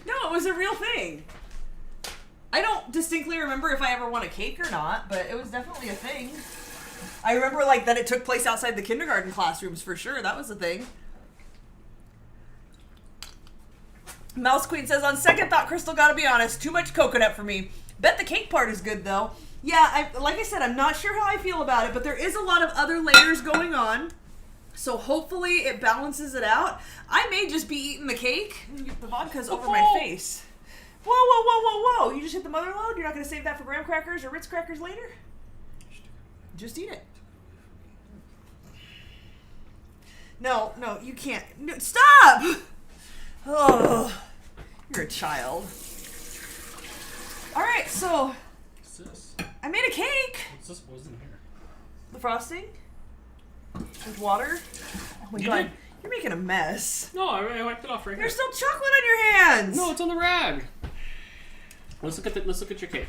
A: No, it was a real thing. I don't distinctly remember if I ever won a cake or not, but it was definitely a thing. I remember, like, that it took place outside the kindergarten classrooms for sure. That was a thing. Mouse Queen says, on second thought, Crystal, gotta be honest, too much coconut for me. Bet the cake part is good, though. Yeah, like I said, I'm not sure how I feel about it, but there is a lot of other layers going on. So hopefully it balances it out. I may just be eating the cake. The vodka's over my face. Whoa, whoa, whoa, whoa, whoa. You just hit the mother load? You're not going to save that for graham crackers or Ritz crackers later? Just eat it. No, you can't. No, stop! Oh, you're a child. All right, so
C: What's this?
A: I made a cake.
C: What's this? What's in here?
A: The frosting with water. Oh my
C: You
A: god,
C: did-
A: you're making a mess.
C: No, I wiped it off right here.
A: There's still chocolate on your hands.
C: No, it's on the rag. Let's look at your cake.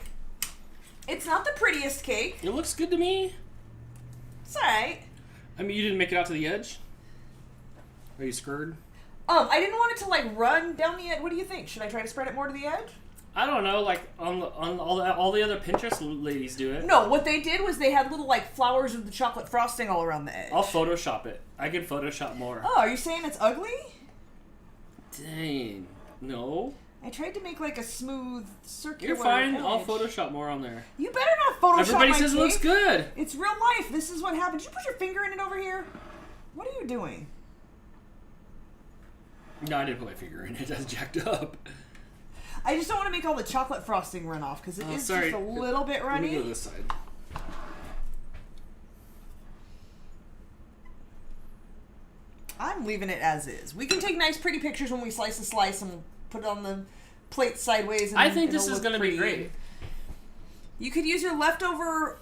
A: It's not the prettiest cake.
C: It looks good to me.
A: It's alright.
C: I mean, you didn't make it out to the edge? Are you scared?
A: I didn't want it to like run down the edge. What do you think? Should I try to spread it more to the edge?
C: I don't know, like on all the other Pinterest ladies do it.
A: No, what they did was they had little like flowers of the chocolate frosting all around the edge.
C: I'll Photoshop it. I can Photoshop more.
A: Oh, are you saying it's ugly?
C: Dang. No.
A: I tried to make like a smooth circular
C: You're fine.
A: edge.
C: I'll Photoshop more on there.
A: You better not Photoshop
C: Everybody
A: my
C: says
A: cake.
C: it looks good.
A: It's real life. This is what happened. Did you put your finger in it over here? What are you doing?
C: No, I didn't put my finger in it. That's jacked up.
A: I just don't want to make all the chocolate frosting run off because it is just a little bit runny.
C: Let me go this side.
A: I'm leaving it as is. We can take nice, pretty pictures when we slice a slice and we'll put it on the plate sideways. And
C: I think this is going to be great.
A: You could use your leftover...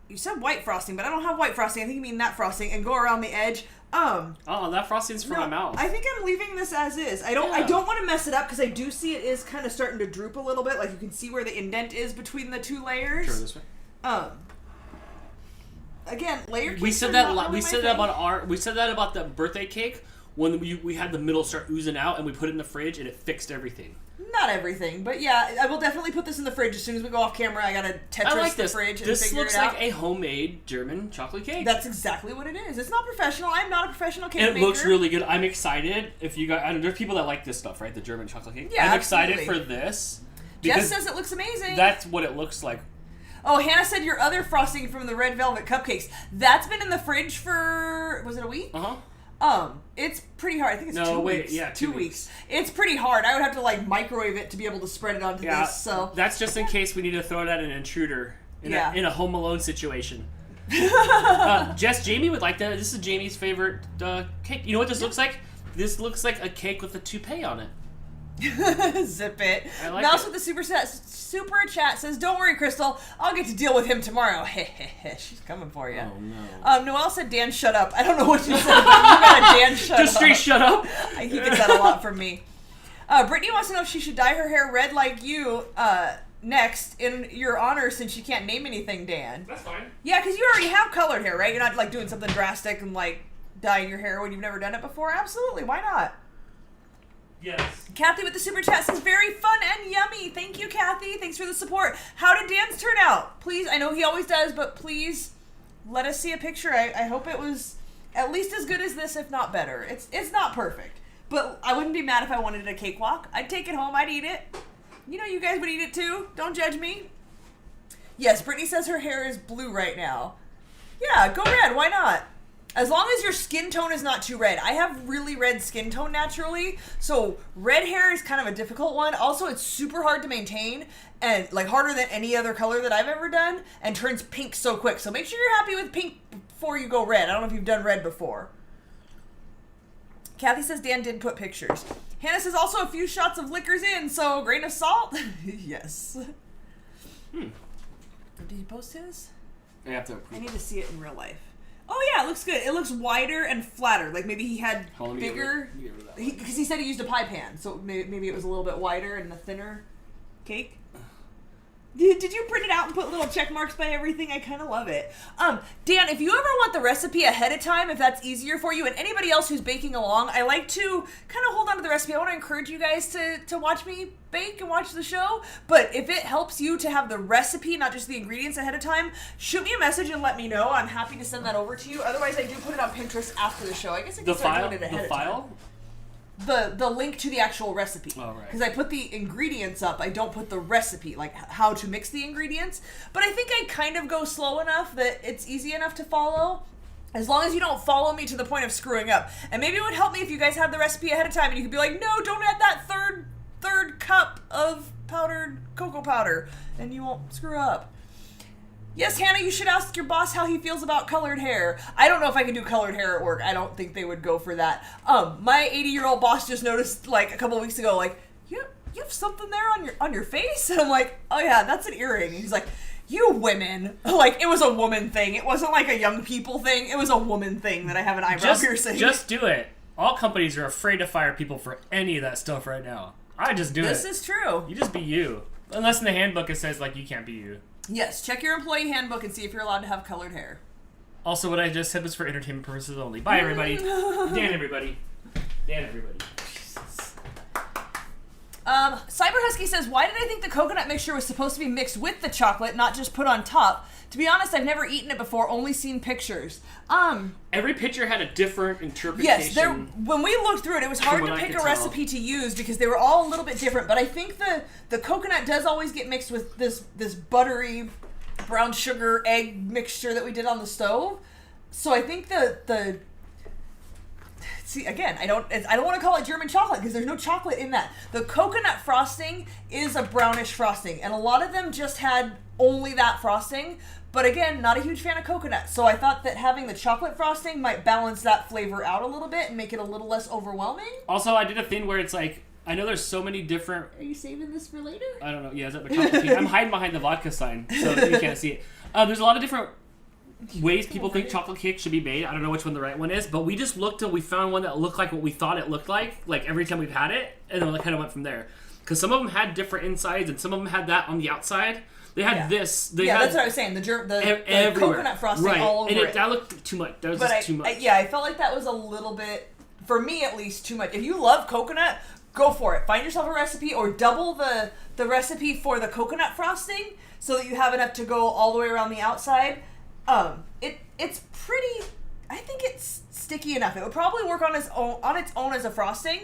A: you said white frosting, but I don't have white frosting. I think you mean that frosting, and go around the edge.
C: Oh, that frosting's for my mouth.
A: I think I'm leaving this as is. I don't want to mess it up because I do see it is kind of starting to droop a little bit. Like you can see where the indent is between the two layers.
C: Sure, this way.
A: Again, layer cakes
C: we said that about the birthday cake when we had the middle start oozing out and we put it in the fridge and it fixed everything.
A: Not everything, but yeah, I will definitely put this in the fridge as soon as we go off camera. I gotta Tetris the fridge and figure it out.
C: This looks like a homemade German chocolate cake.
A: That's exactly what it is. It's not professional. I'm not a professional cake maker.
C: It looks really good. I'm excited. If you guys, I know there's people that like this stuff, right? The German chocolate cake.
A: Yeah,
C: I'm excited for this.
A: Jess says it looks amazing.
C: That's what it looks like.
A: Oh, Hannah said your other frosting from the red velvet cupcakes. That's been in the fridge for, was it a week?
C: Uh-huh.
A: It's pretty hard. I think it's 2 weeks.
C: Yeah,
A: 2 weeks. It's pretty hard. I would have to like microwave it to be able to spread it onto this. So
C: that's just in case we need to throw it at an intruder in a Home Alone situation. Jess, Jamie would like that. This is Jamie's favorite cake. You know what this looks like? This looks like a cake with a toupee on it.
A: Zip it.
C: I like
A: Mouse
C: it.
A: with the super chat says, "Don't worry, Crystal. I'll get to deal with him tomorrow." She's coming for you.
C: Oh no.
A: Noelle said, "Dan, shut up." I don't know what you said, but you got a Dan, shut up.
C: Just straight shut up.
A: He gets that a lot from me. Brittany wants to know if she should dye her hair red like you next in your honor since she can't name anything, Dan.
C: That's fine.
A: Yeah, because you already have colored hair, right? You're not like doing something drastic and like dyeing your hair when you've never done it before. Absolutely, why not?
C: Yes.
A: Kathy with the super chat says, "Very fun and yummy." Thank you, Kathy. Thanks for the support. How did Dan's turn out? Please, I know he always does, but please let us see a picture. I hope it was at least as good as this, if not better. It's not perfect, but I wouldn't be mad if I wanted a cakewalk. I'd take it home. I'd eat it. You know, you guys would eat it too. Don't judge me. Yes, Brittany says her hair is blue right now. Yeah, go red. Why not? As long as your skin tone is not too red. I have really red skin tone naturally, so red hair is kind of a difficult one. Also, it's super hard to maintain and like harder than any other color that I've ever done and turns pink so quick. So make sure you're happy with pink before you go red. I don't know if you've done red before. Kathy says Dan did put pictures. Hannah says also a few shots of liquors in, so a grain of salt. Yes. Did you post his?
C: I have to.
A: I need to see it in real life. Oh yeah, it looks good. It looks wider and flatter. Like maybe he had bigger. Because he said he used a pie pan, so maybe it was a little bit wider and a thinner cake. Did you print it out and put little check marks by everything? I kind of love it. Dan, if you ever want the recipe ahead of time, if that's easier for you, and anybody else who's baking along, I like to kind of hold on to the recipe. I want to encourage you guys to watch me bake and watch the show. But if it helps you to have the recipe, not just the ingredients ahead of time, shoot me a message and let me know. I'm happy to send that over to you. Otherwise, I do put it on Pinterest after the show. I guess I can start doing it ahead of time. The link to the actual recipe.
C: Oh, right.
A: Because I put the ingredients up, I don't put the recipe, like how to mix the ingredients. But I think I kind of go slow enough that it's easy enough to follow. As long as you don't follow me to the point of screwing up. And maybe it would help me if you guys had the recipe ahead of time and you could be like, no, don't add that third cup of powdered cocoa powder and you won't screw up. Yes, Hannah, you should ask your boss how he feels about colored hair. I don't know if I can do colored hair at work. I don't think they would go for that. My 80-year-old boss just noticed like a couple weeks ago, like, you have something there on your face? And I'm like, oh yeah, that's an earring. And he's like, you women. Like, it was a woman thing. It wasn't like a young people thing. It was a woman thing that I have an eyebrow piercing.
C: Just do it. All companies are afraid to fire people for any of that stuff right now. I just do it.
A: This is true.
C: You just be you. Unless in the handbook it says, like, you can't be you.
A: Yes, check your employee handbook and see if you're allowed to have colored hair.
C: Also, what I just said was for entertainment purposes only. Bye, everybody. Dan, everybody.
A: Cyber Husky says, why did I think the coconut mixture was supposed to be mixed with the chocolate, not just put on top? To be honest, I've never eaten it before, only seen pictures.
C: Every picture had a different interpretation.
A: Yes, when we looked through it, it was hard to pick a recipe to use because they were all a little bit different. But I think the coconut does always get mixed with this buttery brown sugar egg mixture that we did on the stove. So I think the see, again, I don't want to call it German chocolate because there's no chocolate in that. The coconut frosting is a brownish frosting, and a lot of them just had only that frosting. But again, not a huge fan of coconut, so I thought that having the chocolate frosting might balance that flavor out a little bit and make it a little less overwhelming.
C: Also, I did a thing where it's like, I know there's so many different...
A: Are you saving this for later?
C: I don't know. Yeah, is that the chocolate tea? I'm hiding behind the vodka sign, so you can't see it. There's a lot of different ways people think chocolate cake should be made. I don't know which one the right one is, but we just looked and we found one that looked like what we thought it looked like every time we've had it, and then we kind of went from there. Because some of them had different insides, and some of them had that on the outside. They had this. They had
A: that's what I was saying. The coconut frosting all over it.
C: That looked too much. That was just too much.
A: I felt like that was a little bit, for me at least, too much. If you love coconut, go for it. Find yourself a recipe or double the recipe for the coconut frosting so that you have enough to go all the way around the outside. It's pretty. I think it's sticky enough. It would probably work on its own as a frosting.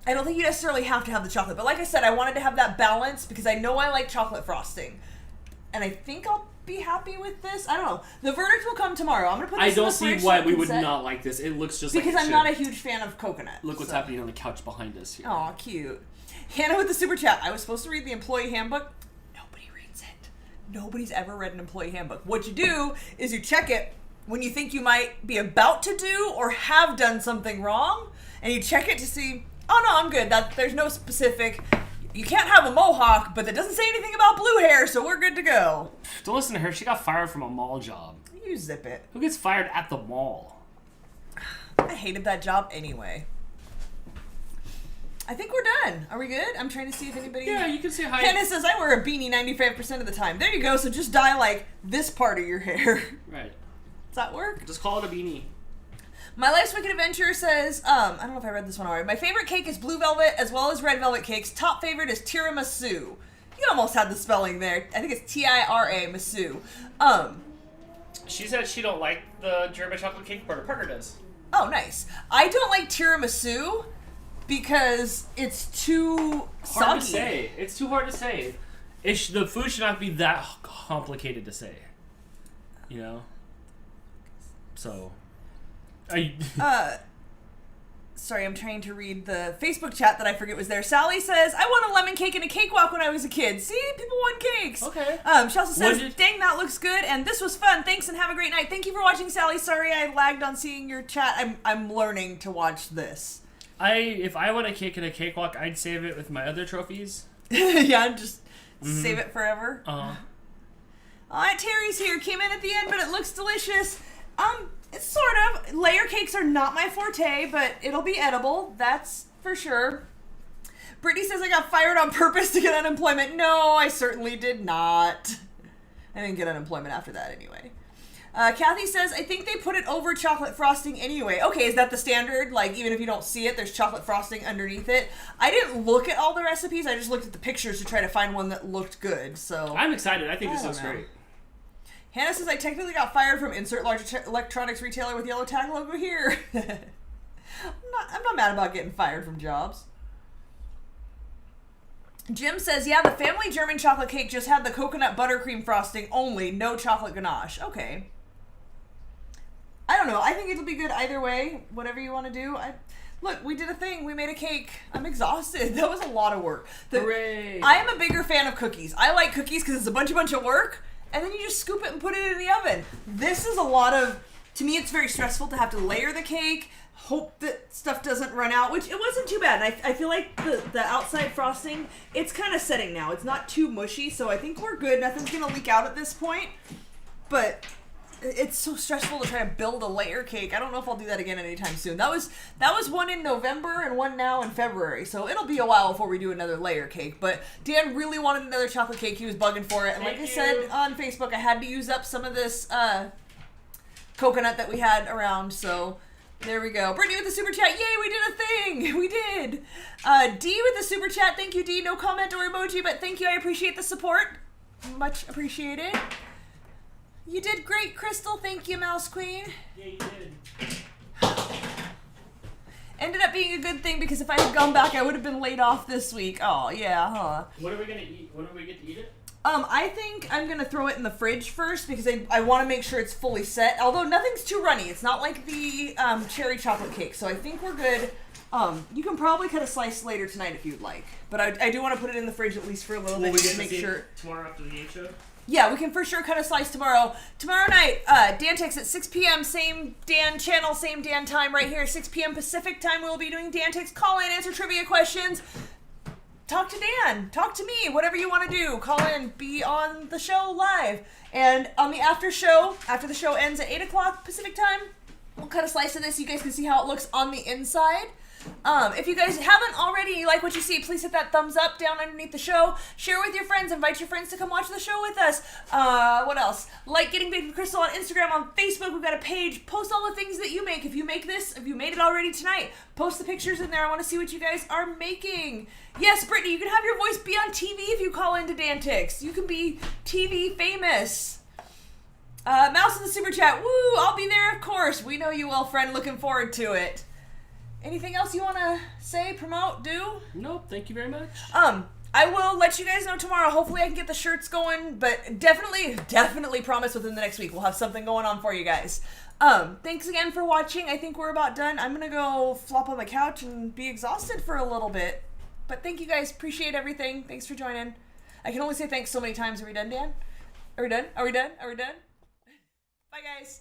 A: I don't think you necessarily have to have the chocolate, but like I said, I wanted to have that balance because I know I like chocolate frosting, and I think I'll be happy with this. I don't know. The verdict will come tomorrow. I'm gonna put this in the fridge. I don't see
C: why we would not like this. It looks just
A: because
C: like
A: I'm not a huge fan of coconut.
C: Look what's happening on the couch behind us here.
A: Aw, cute. Hannah with the super chat. I was supposed to read the employee handbook. Nobody reads it. Nobody's ever read an employee handbook. What you do is you check it when you think you might be about to do or have done something wrong, and you check it to see, oh no, I'm good. There's no specific, you can't have a mohawk, but that doesn't say anything about blue hair, so we're good to go.
C: Don't listen to her. She got fired from a mall job.
A: You zip it.
C: Who gets fired at the mall?
A: I hated that job anyway. I think we're done. Are we good? I'm trying to see if anybody...
C: Yeah, you can say hi.
A: Hannah says, I wear a beanie 95% of the time. There you go, so just dye, like, this part of your hair.
C: Right.
A: Does that work?
C: Just call it a beanie.
A: My Life's Wicked Adventure says, I don't know if I read this one already. My favorite cake is blue velvet as well as red velvet cakes. Top favorite is tiramisu. You almost had the spelling there. I think it's T-I-R-A, Masu.
C: She said she don't like the German chocolate cake, but her partner does.
A: Oh, nice. I don't like tiramisu because it's too soggy.
C: Hard to say. It's too hard to say. The food should not be that complicated to say. You know? So...
A: Sorry, I'm trying to read the Facebook chat that I forget was there. Sally says, I won a lemon cake and a cakewalk when I was a kid. See? People won cakes.
C: Okay.
A: She also says, dang, that looks good, and this was fun. Thanks, and have a great night. Thank you for watching, Sally. Sorry I lagged on seeing your chat. I'm learning to watch this.
C: If I won a cake and a cakewalk, I'd save it with my other trophies.
A: Yeah, just save it forever.
C: Uh-huh.
A: Terry's here. Came in at the end, but it looks delicious. It's sort of. Layer cakes are not my forte, but it'll be edible. That's for sure. Brittany says I got fired on purpose to get unemployment. No, I certainly did not. I didn't get unemployment after that anyway. Kathy says, I think they put it over chocolate frosting anyway. Okay, is that the standard? Like, even if you don't see it, there's chocolate frosting underneath it? I didn't look at all the recipes. I just looked at the pictures to try to find one that looked good. So
C: I'm excited. I think this looks great.
A: Hannah says, I technically got fired from insert large electronics retailer with yellow tag logo here. I'm not mad about getting fired from jobs. Jim says, yeah, the family German chocolate cake just had the coconut buttercream frosting only, no chocolate ganache. Okay. I don't know. I think it'll be good either way, whatever you want to do. Look, we did a thing. We made a cake. I'm exhausted. That was a lot of work.
C: Hooray.
A: I am a bigger fan of cookies. I like cookies because it's a bunch of work. And then you just scoop it and put it in the oven. This is a lot of, to me, it's very stressful to have to layer the cake, hope that stuff doesn't run out, which it wasn't too bad. And I feel like the outside frosting, it's kind of setting now. It's not too mushy, so I think we're good. Nothing's going to leak out at this point. But it's so stressful to try to build a layer cake. I don't know if I'll do that again anytime soon. That was one in November and one now in February. So it'll be a while before we do another layer cake. But Dan really wanted another chocolate cake. He was bugging for it. And like I said on Facebook, I had to use up some of this coconut that we had around. So there we go. Brittany with the super chat. Yay, we did a thing. We did. D with the super chat. Thank you, D. No comment or emoji, but thank you. I appreciate the support. Much appreciated. You did great, Crystal. Thank you, Mouse Queen.
C: Yeah, you did.
A: Ended up being a good thing because if I had gone back, I would have been laid off this week. Oh, yeah, huh?
C: What are we going to eat? When do we get to eat it?
A: I think I'm going to throw it in the fridge first because I want to make sure it's fully set. Although nothing's too runny. It's not like the cherry chocolate cake, so I think we're good. You can probably cut a slice later tonight if you'd like. But I do want to put it in the fridge at least for a little bit just to make sure.
C: Tomorrow after the game show?
A: Yeah, we can for sure cut a slice tomorrow. Tomorrow night, Dantex at 6 p.m., same Dan channel, same Dan time right here, 6 p.m. Pacific time. We'll be doing Dantex. Call in, answer trivia questions. Talk to Dan. Talk to me. Whatever you want to do. Call in. Be on the show live. And on the after show, after the show ends at 8 o'clock Pacific time, we'll cut a slice of this. You guys can see how it looks on the inside. If you guys haven't already, you like what you see, please hit that thumbs up down underneath the show. Share with your friends. Invite your friends to come watch the show with us. What else? Like Getting Baked with Crystal on Instagram, on Facebook. We've got a page. Post all the things that you make. If you make this, if you made it already tonight, post the pictures in there. I want to see what you guys are making. Yes, Brittany, you can have your voice be on TV if you call into Dantix. You can be TV famous. Mouse in the super chat. Woo! I'll be there, of course. We know you will, friend. Looking forward to it. Anything else you want to say, promote, do?
C: Nope, thank you very much.
A: I will let you guys know tomorrow. Hopefully I can get the shirts going, but definitely promise within the next week we'll have something going on for you guys. Thanks again for watching. I think we're about done. I'm going to go flop on the couch and be exhausted for a little bit. But thank you guys. Appreciate everything. Thanks for joining. I can only say thanks so many times. Are we done, Dan? Are we done? Are we done? Are we done? Bye, guys.